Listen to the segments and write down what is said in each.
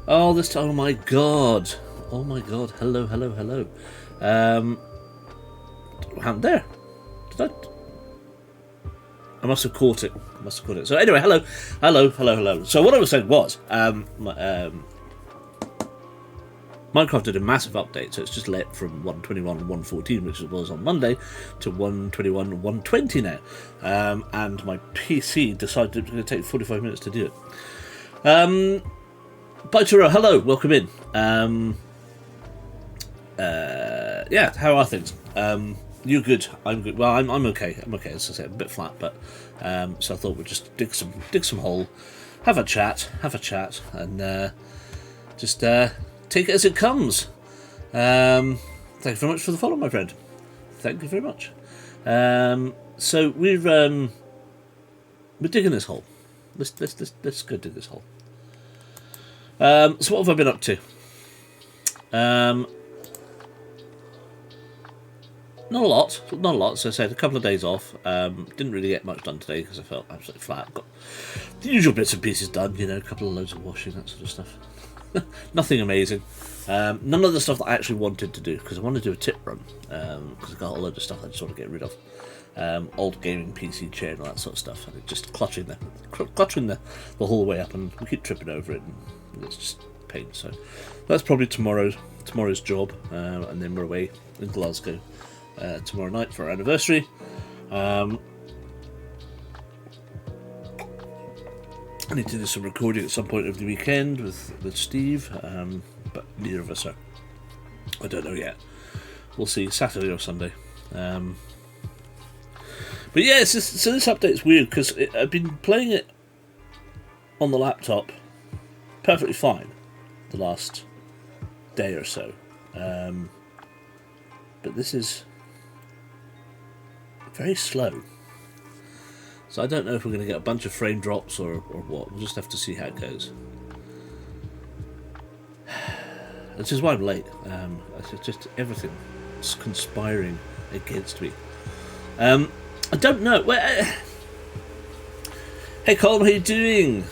Oh, this time, oh my god. Oh my god, hello, hello, hello. What happened there? Did I must have caught it. So anyway, hello. So what I was saying was, Minecraft did a massive update, so it's just let from 121 and 114, which it was on Monday, to 121 and 120 now. And my PC decided it was going to take 45 minutes to do it. Baituro, hello, welcome in. Yeah, how are things? You're good. I'm good. Well, I'm okay. I'm okay. As I said, a bit flat, but so I thought we'd just dig some hole, have a chat, and just take it as it comes. Thank you very much for the follow, my friend. Thank you very much. So we're digging this hole. Let's go dig this hole. So what have I been up to? Not a lot. So I said a couple of days off. Didn't really get much done today because I felt absolutely flat. Got the usual bits and pieces done, a couple of loads of washing, that sort of stuff. Nothing amazing. None of the stuff that I actually wanted to do because I wanted to do a tip run because I got a load of stuff I just want to get rid of. Old gaming PC chair and all that sort of stuff, and it's just clutching the whole way up, and we keep tripping over it, and it's just a pain. So that's probably tomorrow's job, and then we're away in Glasgow tomorrow night for our anniversary. I need to do some recording at some point over the weekend with Steve, but neither of us are. I don't know yet. We'll see, Saturday or Sunday. But yeah, so this update's weird because I've been playing it on the laptop perfectly fine the last day or so. But this is very slow. So I don't know if we're going to get a bunch of frame drops or what. We'll just have to see how it goes. Which is why I'm late. It's just everything's conspiring against me. I don't know. Hey Colin, how you doing?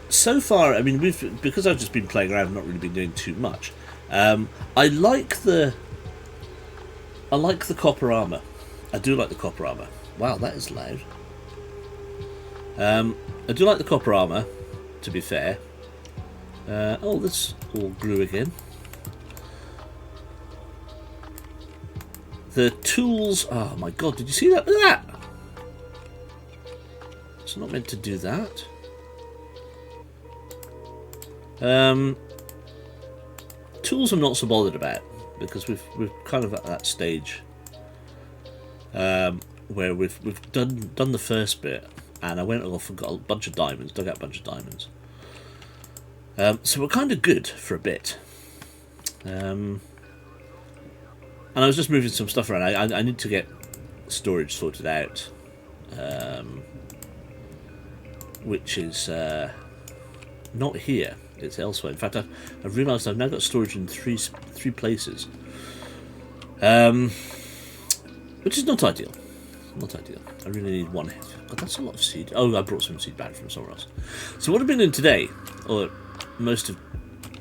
So far, I mean, because I've just been playing around, not really been doing too much. I like the copper armor. I do like the copper armor. Wow, that is loud. I do like the copper armor, to be fair. Oh, this all grew again. The tools... Oh my god, did you see that? Look at that! It's not meant to do that. Tools I'm not so bothered about, because we're kind of at that stage where we've done the first bit, and I went off and got a bunch of diamonds, dug out a bunch of diamonds. So we're kind of good for a bit. And I was just moving some stuff around. I need to get storage sorted out, which is not here. It's elsewhere. In fact, I've realised I've now got storage in three places, which is not ideal. Not ideal. I really need one. God, that's a lot of seed. Oh, I brought some seed back from somewhere else. So what I've been doing today, or most of,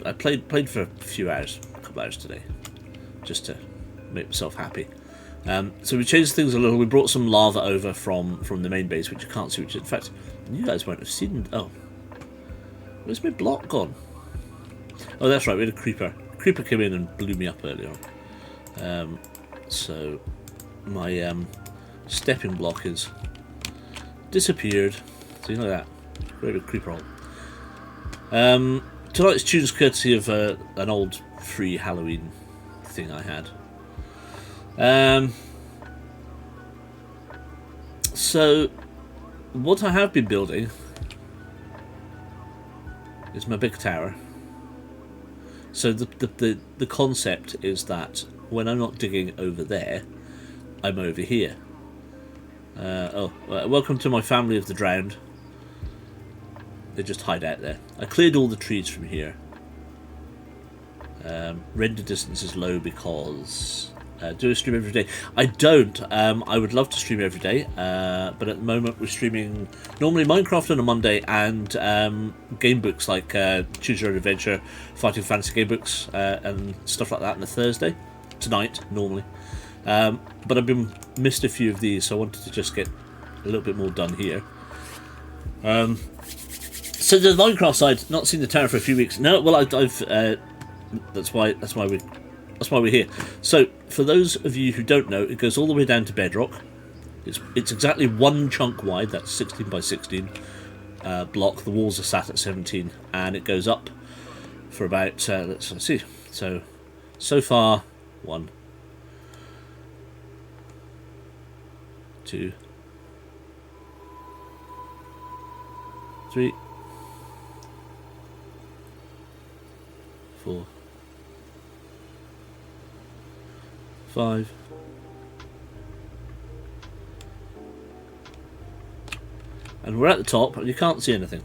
I played for a few hours, a couple hours today, just to make myself happy. So we changed things a little. We brought some lava over from the main base, which you can't see. Which, in fact, you guys won't have seen. Oh, where's my block gone? Oh, that's right. We had a creeper. Creeper came in and blew me up earlier on. So my stepping block has disappeared. So you know that. Very big creeper hole. Tonight's tune's courtesy of an old free Halloween thing I had. So what I have been building is my big tower. So the concept is that when I'm not digging over there, I'm over here. Welcome to my family of the drowned. They just hide out there. I cleared all the trees from here. Render distance is low because do a stream every day. I don't. I would love to stream every day, but at the moment we're streaming normally Minecraft on a Monday and game books like Choose Your Own Adventure, Fighting Fantasy game books, and stuff like that on a Thursday. Tonight, normally. But I've been missed a few of these, so I wanted to just get a little bit more done here. So the Minecraft side, not seen the tower for a few weeks. No, well, I've that's why we're here. So for those of you who don't know, it goes all the way down to Bedrock. It's exactly one chunk wide. That's 16 by 16 block. The walls are sat at 17, and it goes up for about let's see. So far, 1, 2, 3, 4, 5, and we're at the top, and you can't see anything.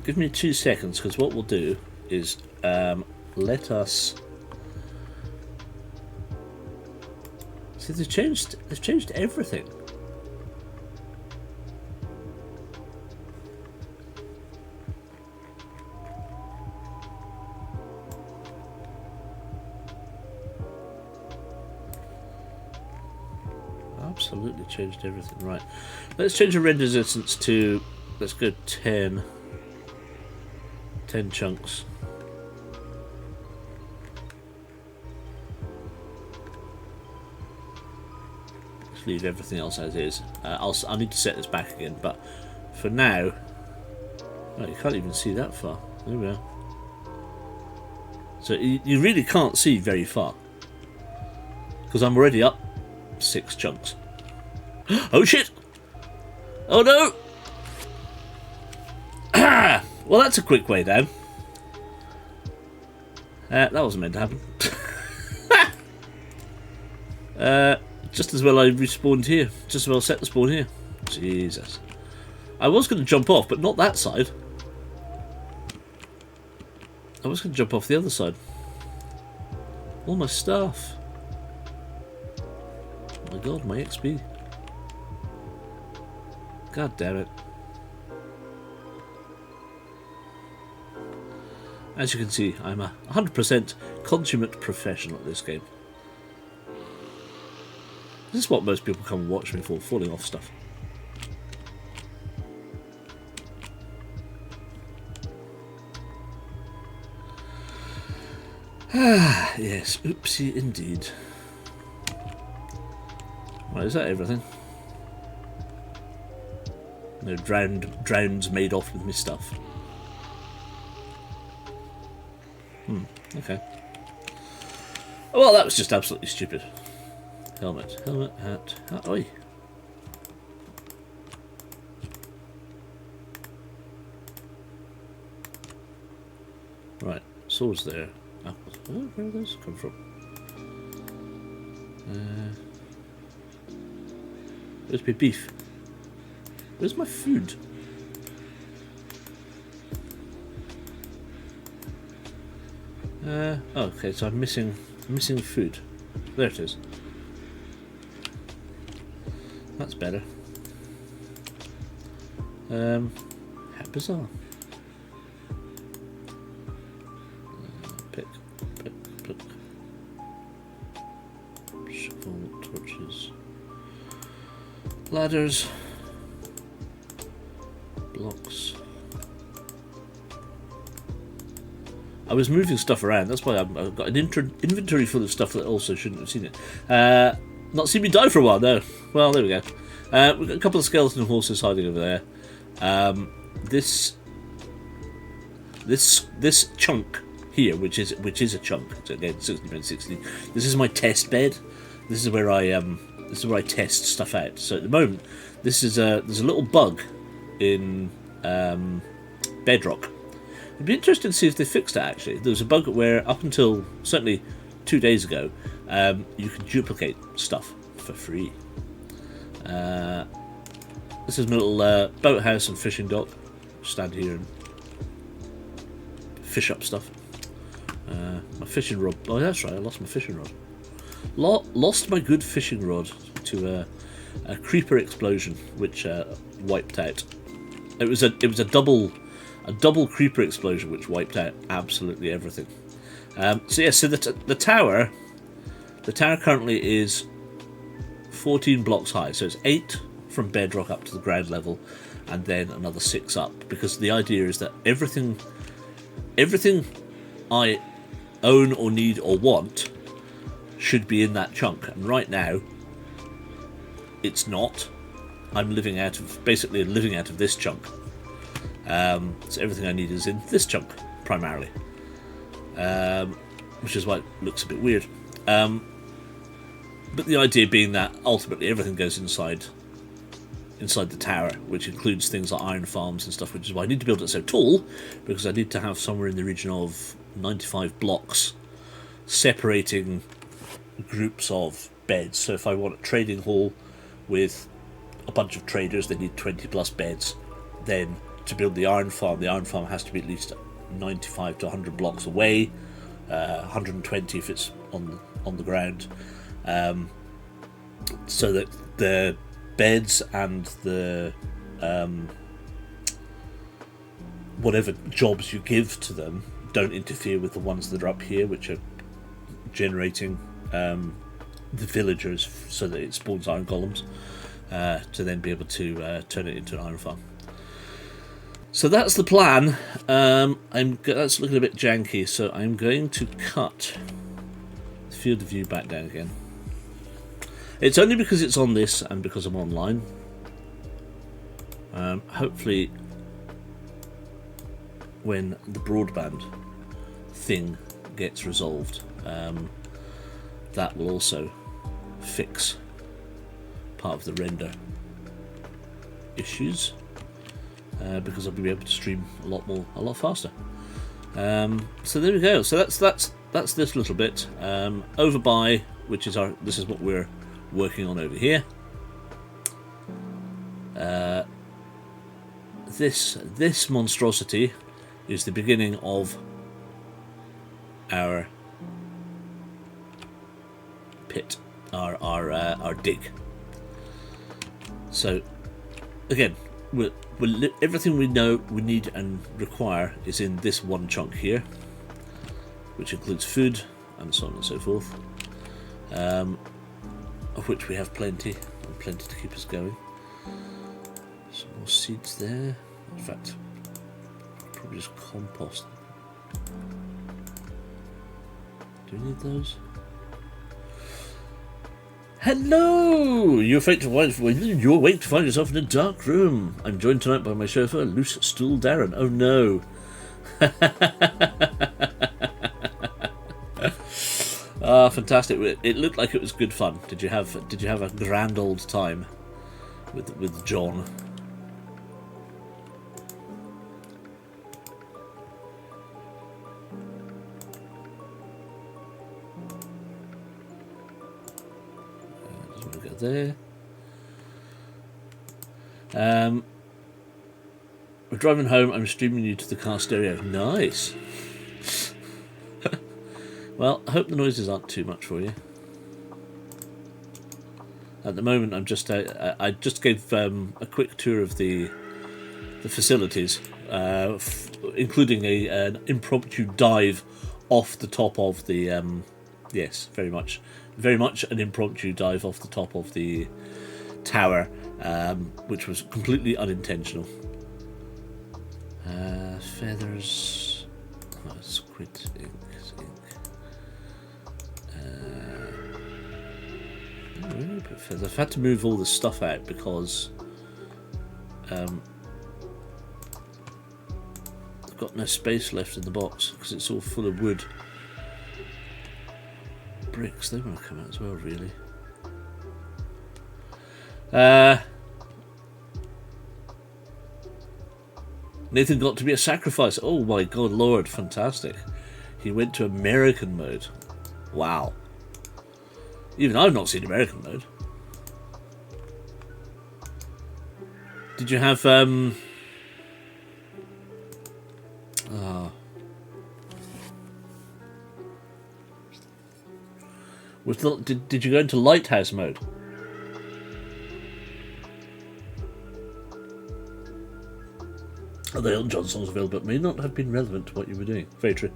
Give me 2 seconds, because what we'll do is let us see. They've changed everything. Absolutely changed everything. Right, let's change the render distance to, let's go 10 chunks. Let's leave everything else as is. I'll need to set this back again, but for now, oh, you can't even see that far. There we are. So you really can't see very far, because I'm already up 6 chunks. Oh shit! Oh no! Well, that's a quick way down. That wasn't meant to happen. Just as well I respawned here. Just as well set the spawn here. Jesus. I was going to jump off, but not that side. I was going to jump off the other side. All my stuff. Oh my god, my XP. God damn it. As you can see, I'm a 100% consummate professional at this game. This is what most people come and watch me for, falling off stuff. Ah, yes, oopsie indeed. Right, is that everything? No, drowned's made off with my stuff. Okay. Well, that was just absolutely stupid. Helmet, hat. Oi. Right, swords there. Apples. Oh, where do those come from? Where's my beef? Where's my food? Oh, okay, so I'm missing food. There it is. That's better. How bizarre. Pick. Shovel, torches. Ladders. Blocks. I was moving stuff around, that's why I've got an inventory full of stuff that also shouldn't have seen it. Not seen me die for a while, no. Well, there we go. We've got a couple of skeleton horses hiding over there. This chunk here, which is a chunk. So again, 60x60. This is my test bed. This is where I test stuff out. So at the moment, there's a little bug in Bedrock. It'd be interesting to see if they fixed it. Actually, there was a bug where up until certainly 2 days ago, you could duplicate stuff for free. This is my little boathouse and fishing dock. Stand here and fish up stuff. My fishing rod. Oh, that's right. I lost my fishing rod. Lost my good fishing rod to a creeper explosion, which wiped out. It was a double creeper explosion, which wiped out absolutely everything. So yeah, so the tower currently is 14 blocks high. So it's 8 from bedrock up to the ground level, and then another 6 up. Because the idea is that everything I own or need or want should be in that chunk, and right now it's not. I'm basically living out of this chunk. So everything I need is in this chunk primarily, which is why it looks a bit weird. But the idea being that ultimately everything goes inside the tower, which includes things like iron farms and stuff, which is why I need to build it so tall, because I need to have somewhere in the region of 95 blocks separating groups of beds. So if I want a trading hall with a bunch of traders, they need 20 plus beds. Then to build the iron farm has to be at least 95 to 100 blocks away, 120 if it's on the ground, so that the beds and the whatever jobs you give to them don't interfere with the ones that are up here, which are generating the villagers, so that it spawns iron golems to then be able to turn it into an iron farm. So that's the plan. That's looking a bit janky, so I'm going to cut the field of view back down again. It's only because it's on this and because I'm online. Hopefully when the broadband thing gets resolved, that will also fix part of the render issues, because I'll be able to stream a lot faster. So there we go. So that's this little bit. Over by, this is what we're working on over here. This monstrosity is the beginning of our pit, our dig. So again, everything we know we need and require is in this one chunk here, which includes food and so on and so forth, of which we have plenty to keep us going. Some more seeds there. In fact, probably just compost. Do we need those? Hello! You're waiting to find yourself in a dark room. I'm joined tonight by my chauffeur, Loose Stool Darren. Oh no. Ah, fantastic. It looked like it was good fun. Did you have a grand old time with John? Just want to go there. We're driving home. I'm streaming you to the car stereo. Nice. Well, I hope the noises aren't too much for you. At the moment, I'm just I just gave a quick tour of the facilities, including an impromptu dive off the top of the yes, very much an impromptu dive off the top of the tower, which was completely unintentional. Feathers, squid ink. I've had to move all the stuff out because I've got no space left in the box because it's all full of wood. Bricks, they want to come out as well, really. Nathan got to be a sacrifice. Oh my god, Lord, fantastic. He went to American mode. Wow. Even I've not seen American mode. Did you have did you go into lighthouse mode? Oh, the Elton John songs available, but may not have been relevant to what you were doing. Very true.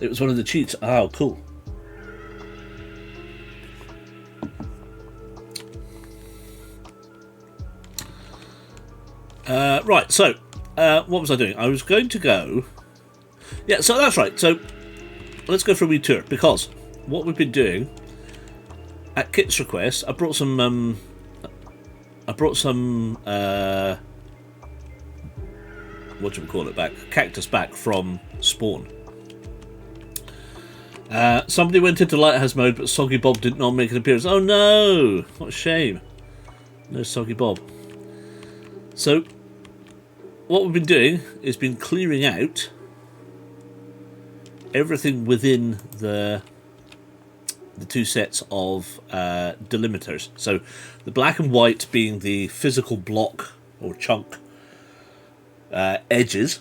It was one of the cheats. Oh, cool. Right, so what was I doing? I was going to go... Yeah, so that's right. So let's go for a wee tour, because what we've been doing at Kit's request, I brought some what do we call it back? Cactus back from Spawn. Somebody went into Lighthouse mode, but Soggy Bob did not make an appearance. Oh no! What a shame. No Soggy Bob. So what we've been doing is been clearing out everything within the two sets of delimiters. So the black and white being the physical block or chunk edges,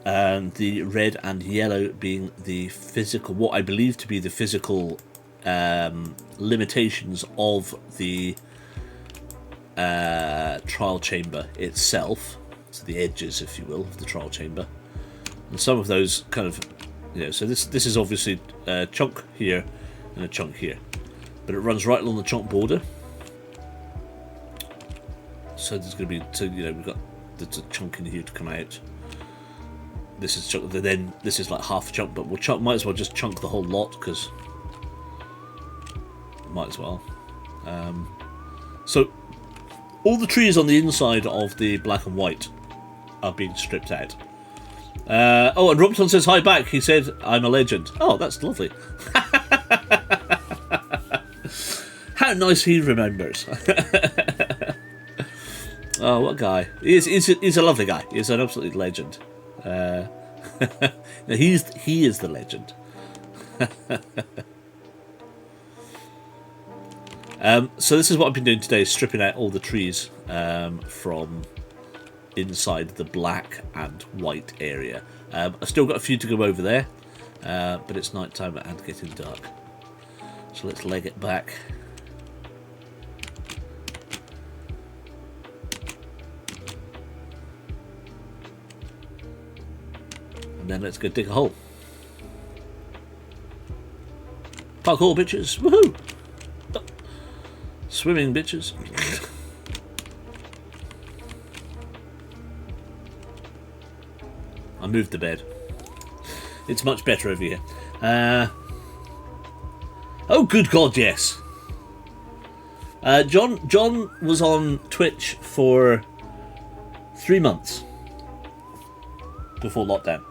and the red and yellow being the physical, what I believe to be the physical limitations of the trial chamber itself. So the edges, if you will, of the trial chamber, and some of those kind of, you know. So this is obviously a chunk here and a chunk here, but it runs right along the chunk border. So there's going to be, so you know, we've got there's a chunk in here to come out. This is chunk, then this is like half a chunk, but we'll might as well just chunk the whole lot because might as well. So all the trees on the inside of the black and white are being stripped out. Oh, and Robson says hi back. He said, I'm a legend. Oh, that's lovely. How nice he remembers. Oh, what a guy. He's a lovely guy. He's an absolute legend. He is the legend. So this is what I've been doing today, stripping out all the trees from inside the black and white area. I've still got a few to go over there, but it's night time and getting dark. So let's leg it back. And then let's go dig a hole. Parkour, bitches! Woohoo! Swimming, bitches. I moved the bed. It's much better over here. Oh, good God, yes. John was on Twitch for 3 months before lockdown.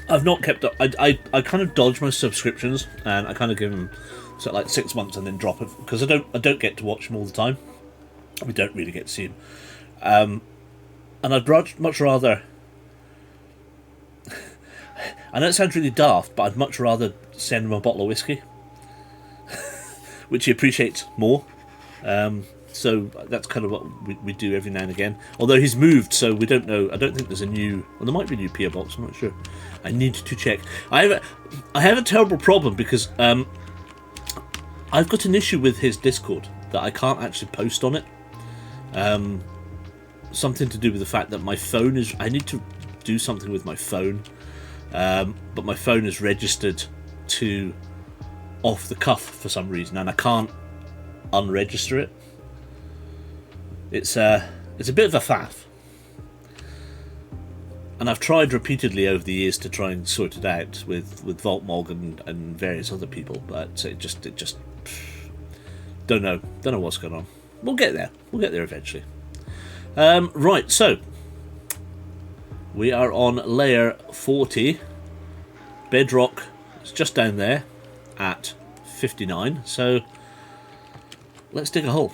I've not kept up. I kind of dodge my subscriptions, and I kind of give them like 6 months and then drop it because I don't get to watch them all the time. We don't really get to see them, and I'd much rather. I know it sounds really daft, but I'd much rather send him a bottle of whiskey, which he appreciates more. So that's kind of what we do every now and again. Although he's moved, so we don't know. I don't think there's a new. Well, there might be a new PO box. I'm not sure. I need to check. I have a terrible problem because I've got an issue with his Discord that I can't actually post on it. Something to do with the fact that my phone is. I need to do something with my phone, but my phone is registered to off the cuff for some reason, and I can't unregister it. It's a bit of a faff, and I've tried repeatedly over the years to try and sort it out with Voltmog and various other people, but it just don't know what's going on. We'll get there eventually. Right, so we are on layer 40. Bedrock is just down there at 59. So let's dig a hole.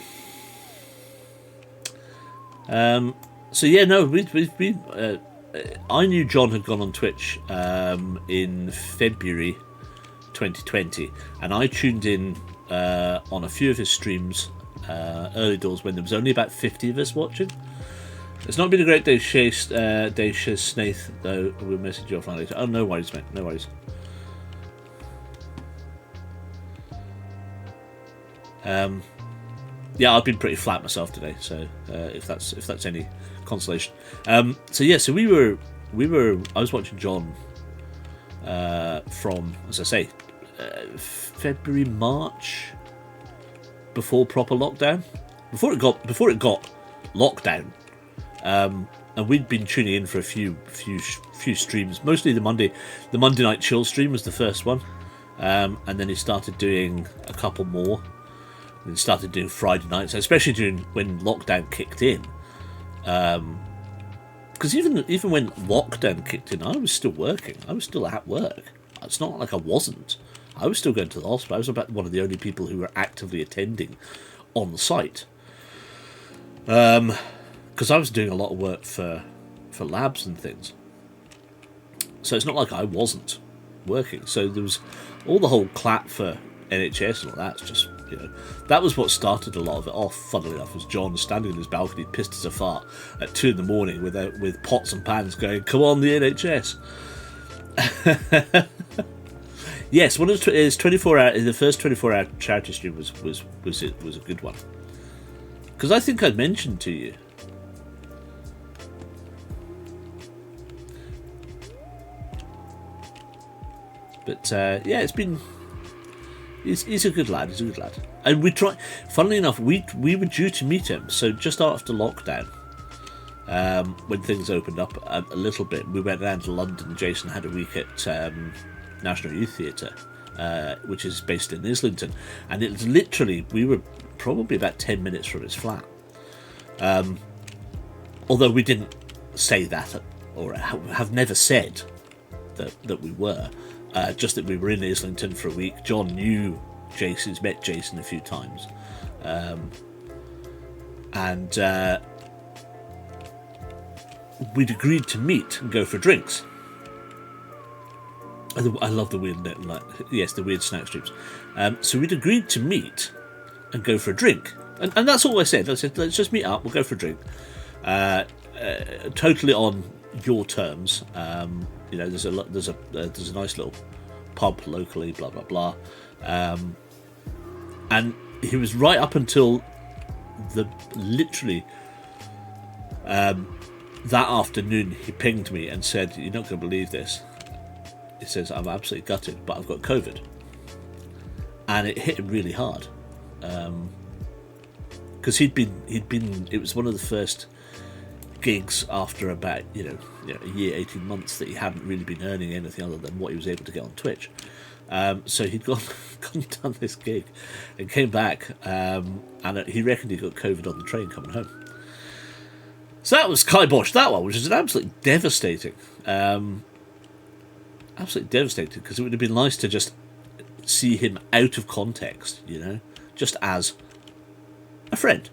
So yeah, no, I knew John had gone on Twitch in February 2020, and I tuned in on a few of his streams early doors when there was only about 50 of us watching. It's not been a great day, Snaith, though. We'll message you offline later. Oh, no worries, mate. No worries. Yeah, I've been pretty flat myself today, so if that's any consolation. So yeah, so I was watching John from, as I say, February, March, before proper lockdown, before it got lockdown, and we'd been tuning in for a few streams, mostly the Monday night chill stream was the first one, and then he started doing a couple more. And started doing Friday nights, especially when lockdown kicked in. Because even when lockdown kicked in, I was still working. I was still at work. It's not like I wasn't. I was still going to the hospital. I was about one of the only people who were actively attending on the site. Because I was doing a lot of work for labs and things. So it's not like I wasn't working. So there was all the whole clap for NHS and all that. It's just, that was what started a lot of it off, funnily enough, was John standing in his balcony, pissed as a fart, at 2 a.m. with pots and pans going, "Come on, the NHS." Yes, one of his 24-hour, the first 24-hour charity stream was a good one. Because I think I'd mentioned to you. But yeah, it's been. He's a good lad. And we try. Funnily enough, we were due to meet him. So just after lockdown, when things opened up a little bit, we went down to London. Jason had a week at National Youth Theatre, which is based in Islington, and it was literally, we were probably about 10 minutes from his flat. Although we didn't say that, or have never said that we were. Just that we were in Islington for a week. John knew Jason's met Jason a few times, and we'd agreed to meet and go for drinks. I love the weird, the weird snack streams. So we'd agreed to meet and go for a drink, and that's all I said. I said, let's just meet up. We'll go for a drink, totally on your terms. There's a nice little pub locally, blah blah blah, and he was right up until literally that afternoon. He pinged me and said, "You're not going to believe this." He says, "I'm absolutely gutted, but I've got COVID," and it hit him really hard, because he'd been. It was one of the first. gigs after about a year, 18 months that he hadn't really been earning anything other than what he was able to get on Twitch. So he'd gone and done this gig and came back, and he reckoned he got COVID on the train coming home. So that was kibosh, that one, which is an absolutely devastating. Absolutely devastating, because it would have been nice to just see him out of context, just as a friend.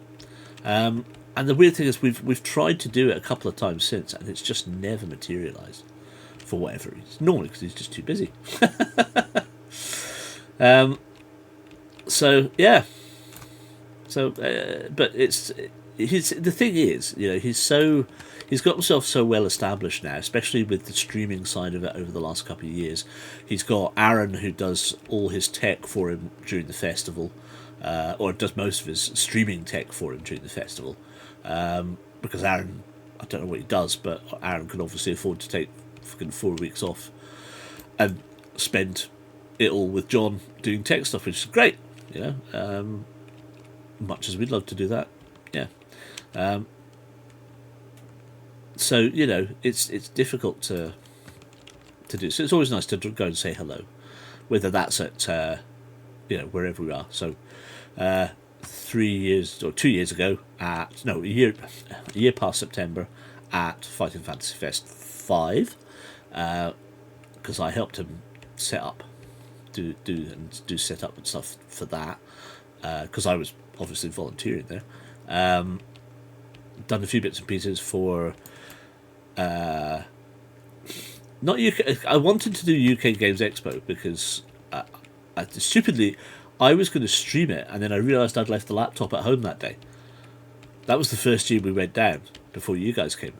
And the weird thing is we've tried to do it a couple of times since, and it's just never materialised for whatever reason. Normally because he's just too busy. So yeah. So, but the thing is, he's got himself so well established now, especially with the streaming side of it over the last couple of years. He's got Aaron, who does all his tech for him during the festival, or does most of his streaming tech for him during the festival. Because Aaron, I don't know what he does, but Aaron can obviously afford to take fucking 4 weeks off and spend it all with John doing tech stuff, which is great, much as we'd love to do that, yeah. So it's difficult to do. So it's always nice to go and say hello, whether that's at wherever we are. So 3 years or 2 years ago a year past September at Fighting Fantasy Fest 5, because I helped him set up, do set up and stuff for that, because I was obviously volunteering there. Done a few bits and pieces for not UK. I wanted to do UK Games Expo because stupidly I was going to stream it, and then I realised I'd left the laptop at home that day. That was the first year we went down before you guys came.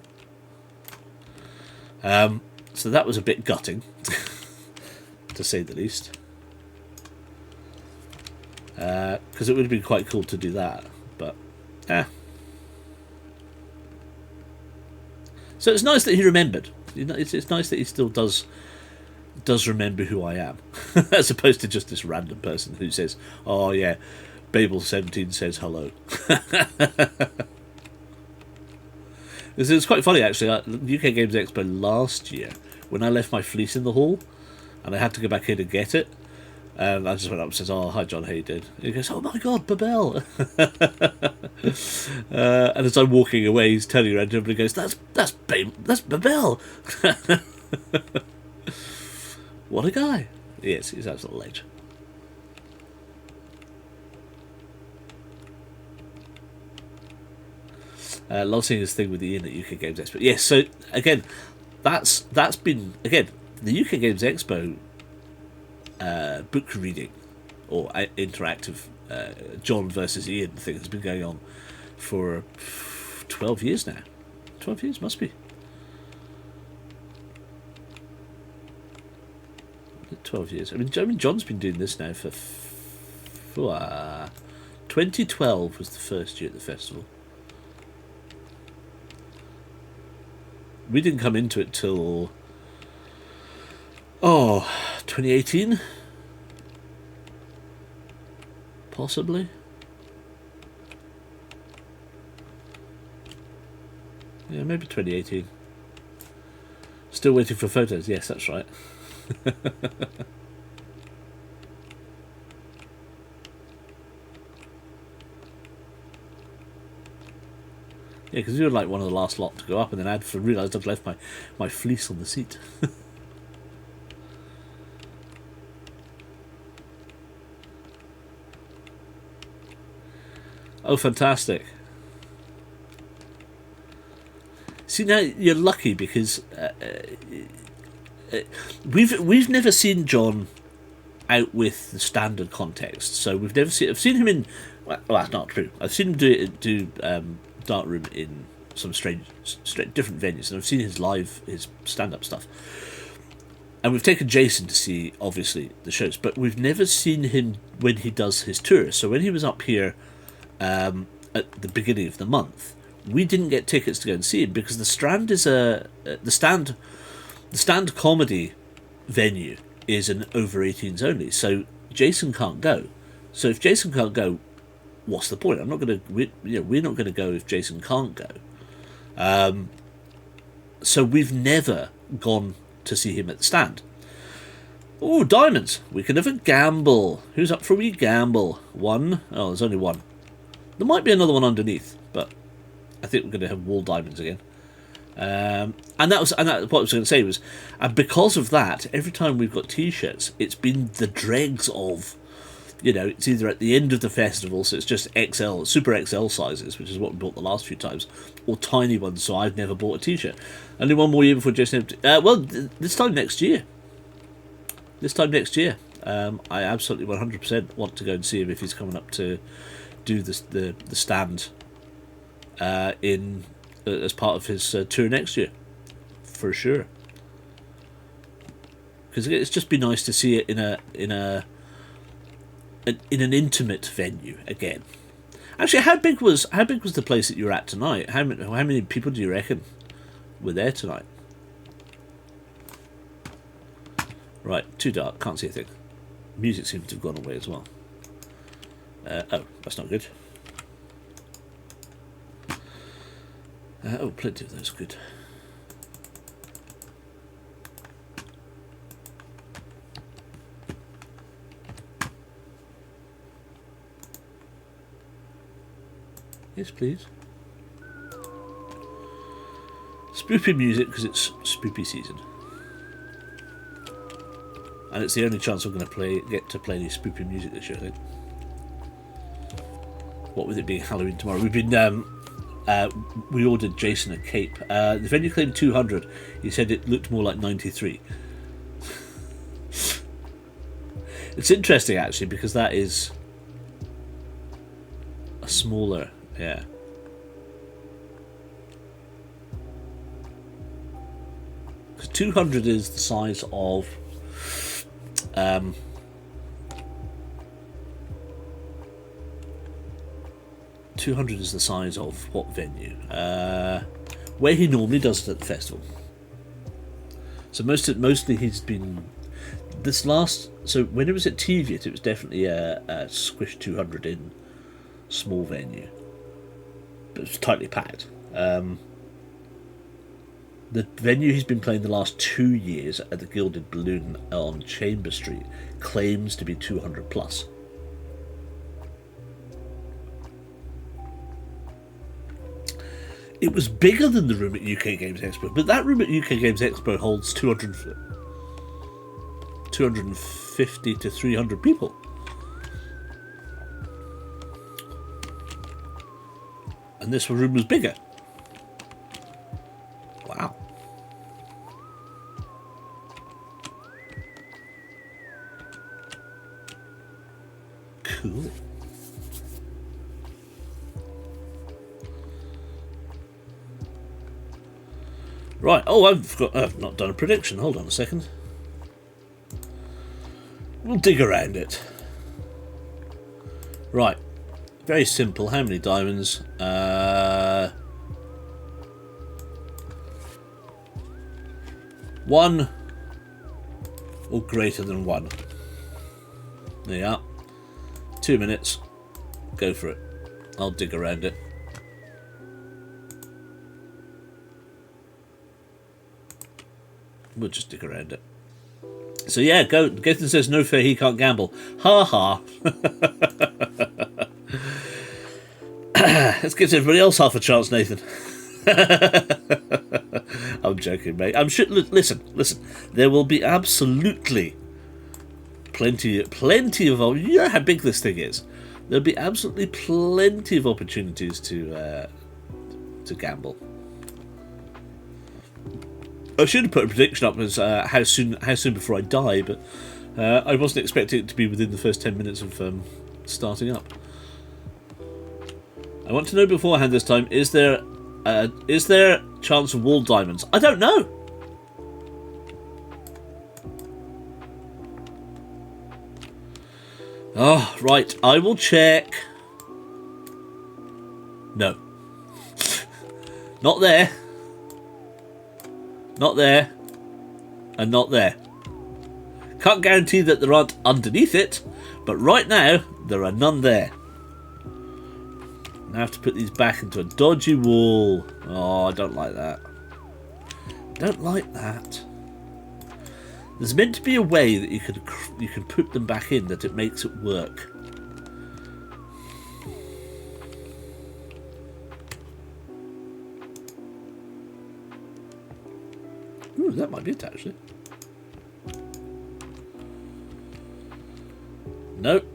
So that was a bit gutting, to say the least. Because it would have been quite cool to do that, but So it's nice that he remembered. It's nice that he still does remember who I am, as opposed to just this random person who says, "Oh yeah, Babel17 says hello." It's quite funny actually. UK Games Expo last year, when I left my fleece in the hall, and I had to go back in and get it. And I just went up and says, "Oh, hi John, how you doing?" And he goes, "Oh my God, Babel!" And as I'm walking away, he's turning around to him and goes, "That's Babel." What a guy! Yes, he's absolute legend. Love seeing this thing with Ian at UK Games Expo. Yes, so again, that's been again the UK Games Expo. Book reading or interactive John versus Ian thing has been going on for 12 years now. 12 years must be. 12 years. I mean, John's been doing this now for 2012 was the first year at the festival. We didn't come into it till 2018? Possibly? Yeah, maybe 2018. Still waiting for photos. Yes, that's right. Yeah, because you were like one of the last lot to go up, and then I'd realised I'd left my fleece on the seat. Oh, fantastic. See, now you're lucky because we've never seen John out with the standard context. So we've never seen. I've seen him in. Well, that's not true. I've seen him do Dark Room in some strange different venues, and I've seen his stand-up stuff. And we've taken Jason to see, obviously, the shows, but we've never seen him when he does his tours. So when he was up here at the beginning of the month, we didn't get tickets to go and see him because the Strand is the stand comedy venue is an over 18s only. So Jason can't go. So if Jason can't go, what's the point? We're not going to go if Jason can't go. So we've never gone to see him at the stand. Oh, diamonds. We can have a gamble. Who's up for a wee gamble? One. Oh, there's only one. There might be another one underneath, but I think we're going to have wall diamonds again. And what I was going to say was, and because of that, every time we've got t-shirts, it's been the dregs of, it's either at the end of the festival, so it's just XL, super XL sizes, which is what we bought the last few times, or tiny ones, so I've never bought a t-shirt. Only one more year before GMT. This time next year. I absolutely 100% want to go and see him if he's coming up to do the stand as part of his tour next year, for sure. Because it's just be nice to see it in an intimate venue again. Actually, how big was the place that you were at tonight? How many people do you reckon were there tonight? Right, too dark, can't see a thing. Music seems to have gone away as well. Oh, that's not good. Oh, plenty of those, good. Yes, please. Spoopy music, because it's spoopy season. And it's the only chance I'm going to get to play any spoopy music this year, I think. What with it being Halloween tomorrow. We've been... we ordered Jason a cape. The venue claimed 200. He said it looked more like 93. It's interesting, actually, because that is a smaller... Yeah. Because 200 is the size of... 200 is the size of what venue? Where he normally does it at the festival. So mostly he's been this last. So when it was at TVIT, it was definitely a squish 200 in small venue, but it was tightly packed. The venue he's been playing the last 2 years at the Gilded Balloon on Chamber Street claims to be 200 plus. It was bigger than the room at UK Games Expo, but that room at UK Games Expo holds 250 to 300 people. And this room was bigger. Wow. Cool. Right, I've not done a prediction. Hold on a second. We'll dig around it. Right, very simple. How many diamonds? 1 or greater than 1. There you are. 2 minutes. Go for it. I'll dig around it. We'll just dig around it. So yeah, Gaten says no fair, he can't gamble. Ha ha. Let's give everybody else half a chance, Nathan. I'm joking, mate. I'm sure. Listen. There will be absolutely plenty of. You know how big this thing is. There'll be absolutely plenty of opportunities to gamble. I should have put a prediction up as how soon before I die, but I wasn't expecting it to be within the first 10 minutes of starting up. I want to know beforehand this time: is there chance of wall diamonds? I don't know. Oh, right. I will check. No. Not there. Not there. And not there. Can't guarantee that there aren't underneath it, but right now, there are none there. I have to put these back into a dodgy wall. Oh, I don't like that. Don't like that. There's meant to be a way that you can put them back in that it makes it work. Ooh, that might be it actually. Nope.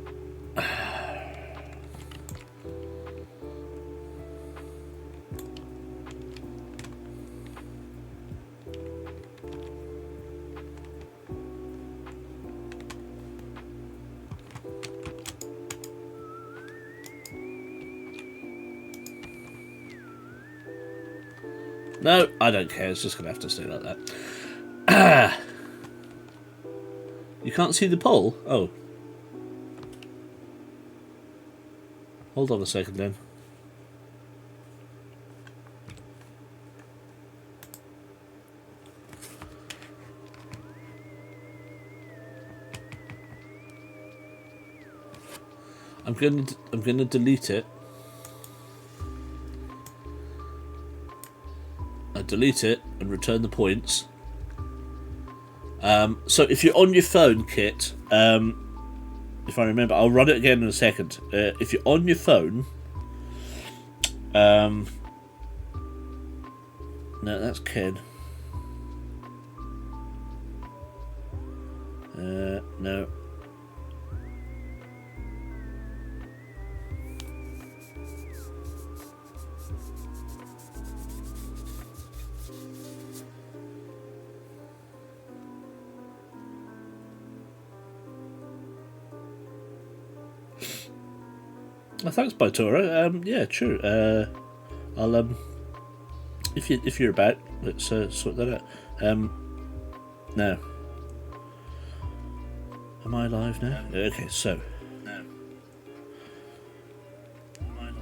No, I don't care. It's just going to have to stay like that. You can't see the pole? Oh. Hold on a second then. I'm gonna delete it. I delete it and return the points. So if you're on your phone, Kit, if I remember, I'll run it again in a second. If you're on your phone, no, that's Ken. No. Oh, thanks, Baitora. Yeah, sure. I'll if you're about, let's sort that out. Now, am I live now? Okay, so. Now. Am I live now?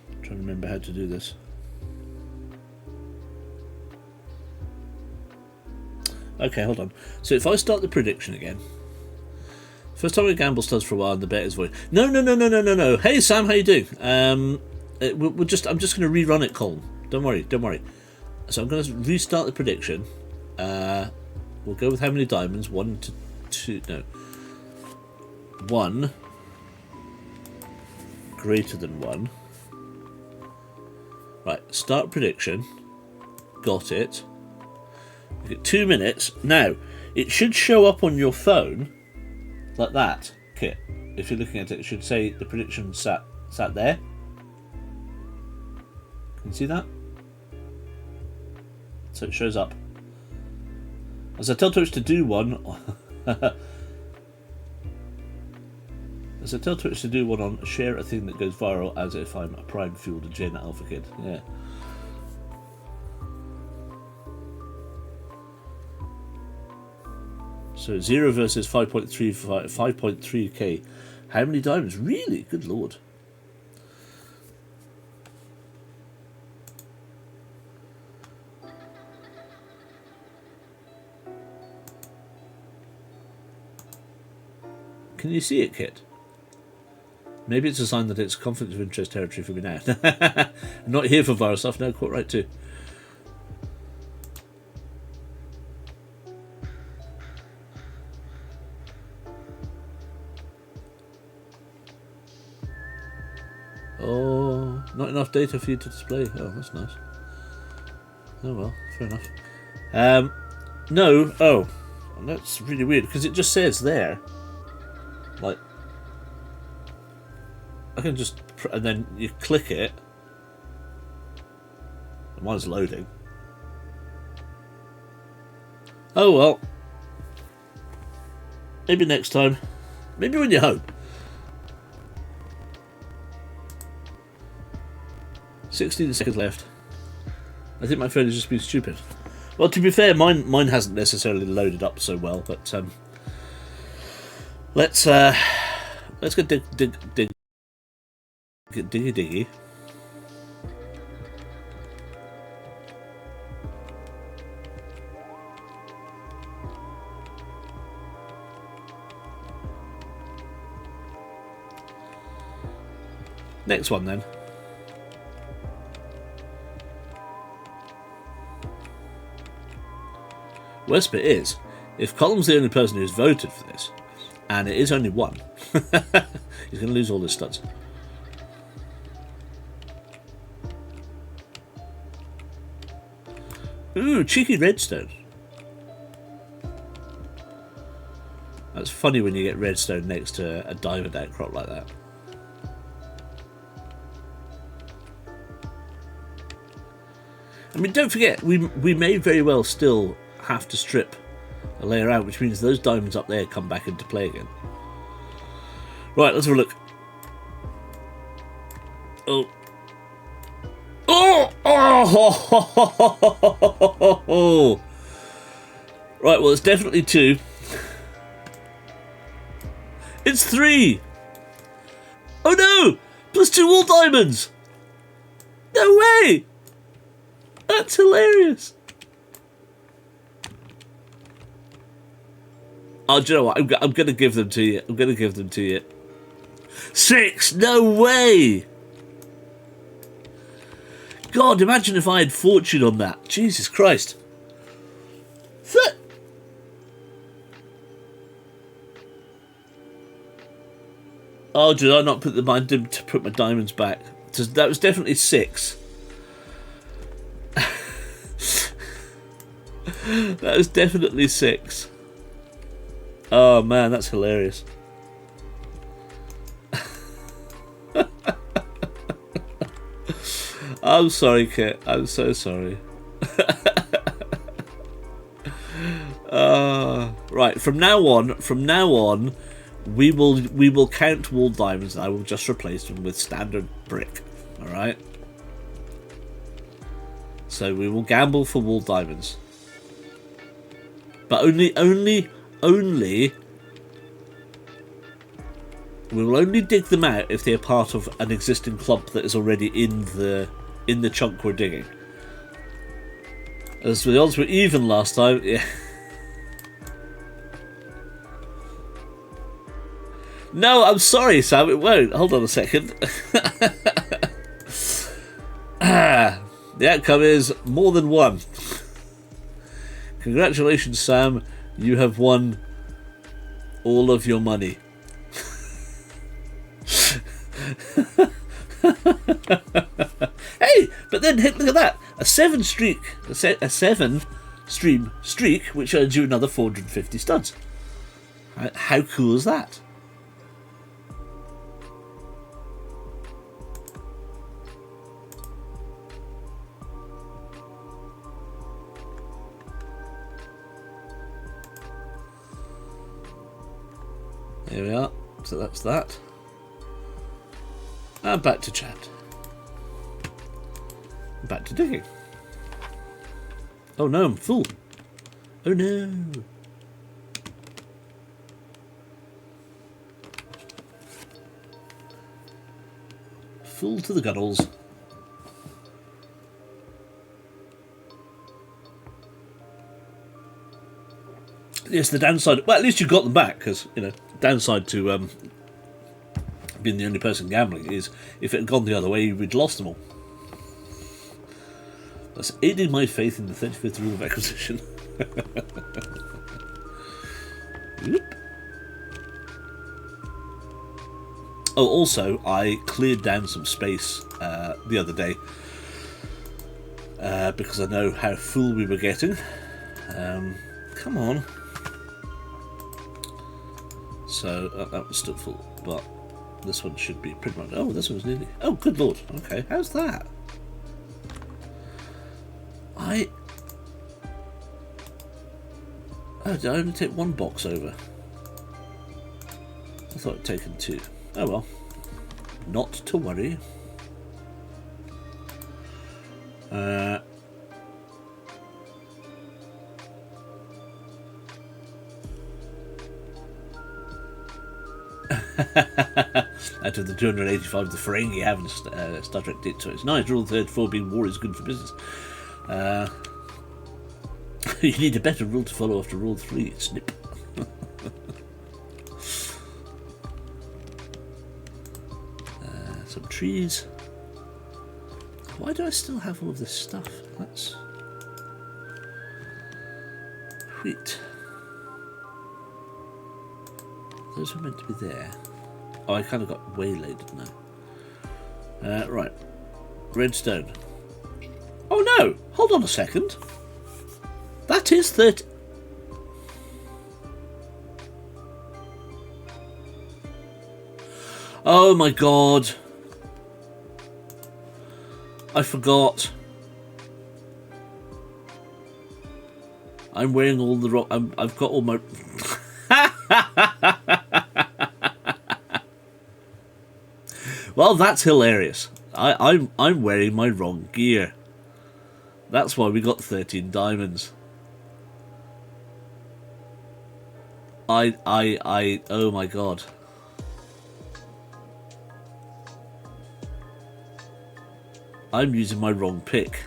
I'm trying to remember how to do this. Okay, hold on. So if I start the prediction again, first time a gamble starts for a while and the bet is void. No. Hey Sam, how you doing? I'm just going to rerun it, Colin. Don't worry. So I'm going to restart the prediction. We'll go with how many diamonds? 1 to 2. No. 1 greater than 1. Right. Start prediction. Got it. You get 2 minutes. Now, it should show up on your phone like that, Kit. If you're looking at it, it should say the prediction sat there. Can you see that? So it shows up. As I tell Twitch to do one, on share a thing that goes viral as if I'm a prime fueled Gen Alpha kid. Yeah. So 0 versus 5.3k. How many diamonds? Really? Good lord. Can you see it, Kit? Maybe it's a sign that it's conflict of interest territory for me now. I'm not here for virus stuff. No, quite right too. Oh, not enough data for you to display. Oh, that's nice. Oh well, fair enough. No. Oh, that's really weird because it just says there. Like, I can just and then you click it. Mine's loading. Oh well. Maybe next time. Maybe when you're home. 16 seconds left. I think my phone has just been stupid. Well, to be fair, mine hasn't necessarily loaded up so well, but let's go diggy. Next one then. Worst bit is, if Column's the only person who's voted for this, and it is only one, he's going to lose all his studs. Ooh, cheeky redstone. That's funny when you get redstone next to a diamond outcrop like that. I mean, don't forget, we may very well still have to strip a layer out, which means those diamonds up there come back into play again. Right, let's have a look. Oh. Oh! Right, well, it's definitely 2. It's 3! Oh no! Plus 2 all diamonds! No way! That's hilarious! Oh, do you know what? I'm going to give them to you. I'm going to give them to you. 6! No way! God, imagine if I had fortune on that. Jesus Christ. Oh, did I not put the mind to put my diamonds back? That was definitely 6. That was definitely 6. Oh man, that's hilarious. I'm sorry, Kit. I'm so sorry. Right, from now on, we will count wall diamonds, and I will just replace them with standard brick. All right. So we will gamble for wall diamonds, but only. We will only dig them out if they are part of an existing clump that is already in the chunk we're digging. As the odds were even last time, yeah. No, I'm sorry, Sam, it won't. Hold on a second. The outcome is more than 1. Congratulations, Sam. You have won all of your money. Hey, but then look at that. A 7 stream streak, which earns you another 450 studs. How cool is that? Here we are. So that's that. And back to chat. Back to digging. Oh no, I'm full. Oh no. Full to the gunnels. Yes, the downside. Well, at least you got them back, because downside to being the only person gambling is if it had gone the other way, we'd lost them all. That's aiding my faith in the 35th rule of acquisition. Oh, also, I cleared down some space the other day because I know how full we were getting. Come on. So that was still full, but this one should be pretty much. Oh, this one's nearly. Oh, good lord. Okay, how's that? Oh, did I only take 1 box over? I thought I'd taken 2. Oh well. Not to worry. Out of the 285 the Ferengi have in Star Trek did, so it's nice. Rule 34 being war is good for business. You need a better rule to follow after Rule 3. Snip. Some trees. Why do I still have all of this stuff? That's wheat. Those were meant to be there. Oh, I kind of got waylaid, didn't I? Right. Redstone. Oh no! Hold on a second. That is 30. Oh my god. I forgot. I'm wearing all the wrong. I've got all my. Well, that's hilarious. I'm wearing my wrong gear. That's why we got 13 diamonds. Oh my god. I'm using my wrong pick.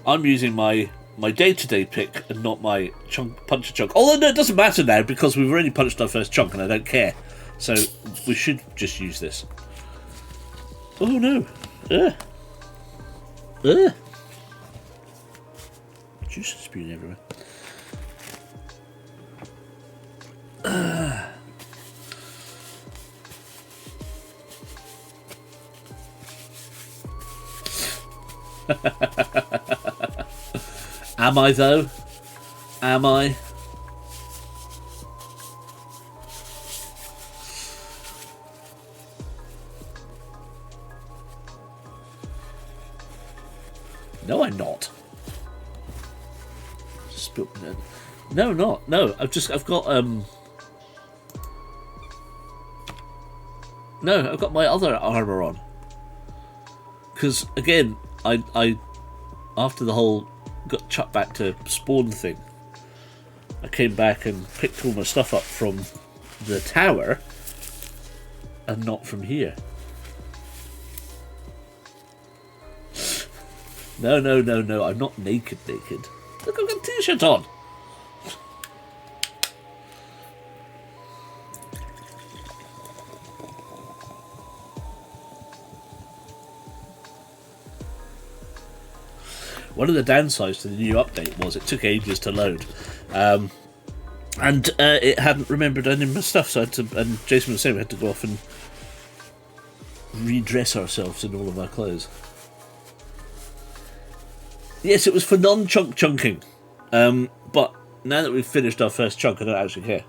I'm using my day-to-day pick and not my punch a chunk. Although no, it doesn't matter now because we've already punched our first chunk and I don't care. So we should just use this. Oh no. Juice is spewing everywhere. Am I though? Am I? No, I'm not. No, I'm not. No, I've got No, I've got my other armor on. Because again, I after the whole got chucked back to spawn thing, I came back and picked all my stuff up from the tower and not from here. No, I'm not naked. Look, I've got a t-shirt on. One of the downsides to the new update was it took ages to load, and it hadn't remembered any of my stuff. So I had to, and Jason was saying we had to go off and redress ourselves in all of our clothes. Yes, it was for non-chunk chunking, but now that we've finished our first chunk, I don't actually care.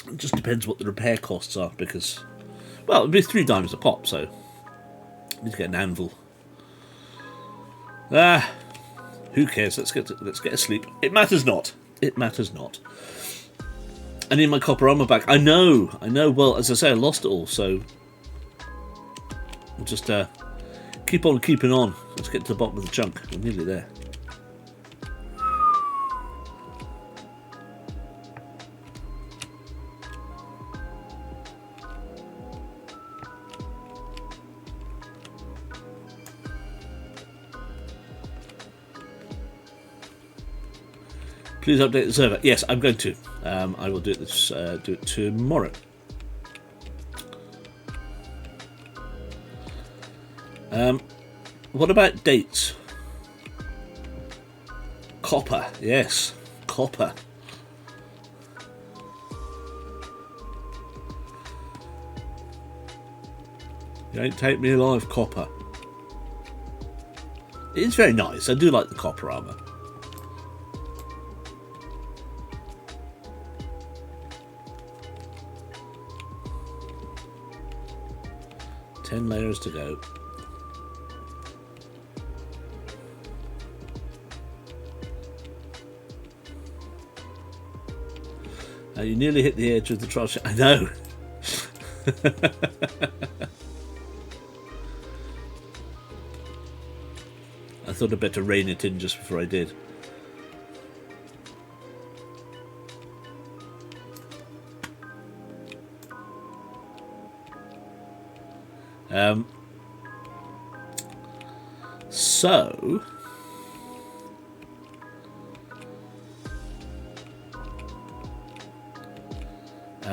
It just depends what the repair costs are, because, well, it'd be 3 diamonds a pop, so I need to get an anvil. Who cares? Let's get asleep. It matters not. It matters not. I need my copper armor back. I know. Well, as I say, I lost it all, so we'll just keep on keeping on. Let's get to the bottom of the chunk. We're nearly there. Please update the server. Yes, I'm going to. I will do it do it tomorrow. What about dates? Copper, yes, copper. You ain't take me alive, copper. It's very nice. I do like the copper armor. Ten layers to go. You nearly hit the edge of the trial. I know. I thought I'd better rein it in just before I did. So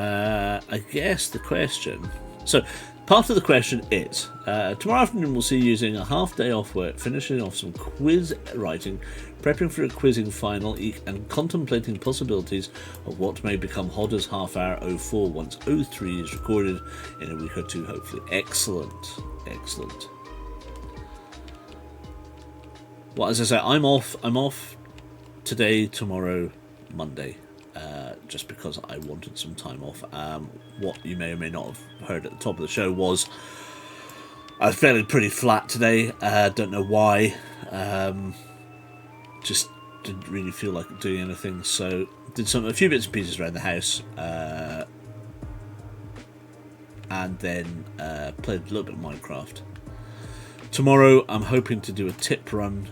I guess the question... So, part of the question is, tomorrow afternoon we'll see you using a half day off work, finishing off some quiz writing, prepping for a quizzing final, and contemplating possibilities of what may become Hodder's half hour 04 once 03 is recorded in a week or two, hopefully. Excellent. Excellent. Well, as I say, I'm off today, tomorrow, Monday. Just because I wanted some time off. What you may or may not have heard at the top of the show was I was feeling pretty flat today. Don't know why. Just didn't really feel like doing anything. So did a few bits and pieces around the house, and then played a little bit of Minecraft. Tomorrow I'm hoping to do a tip run.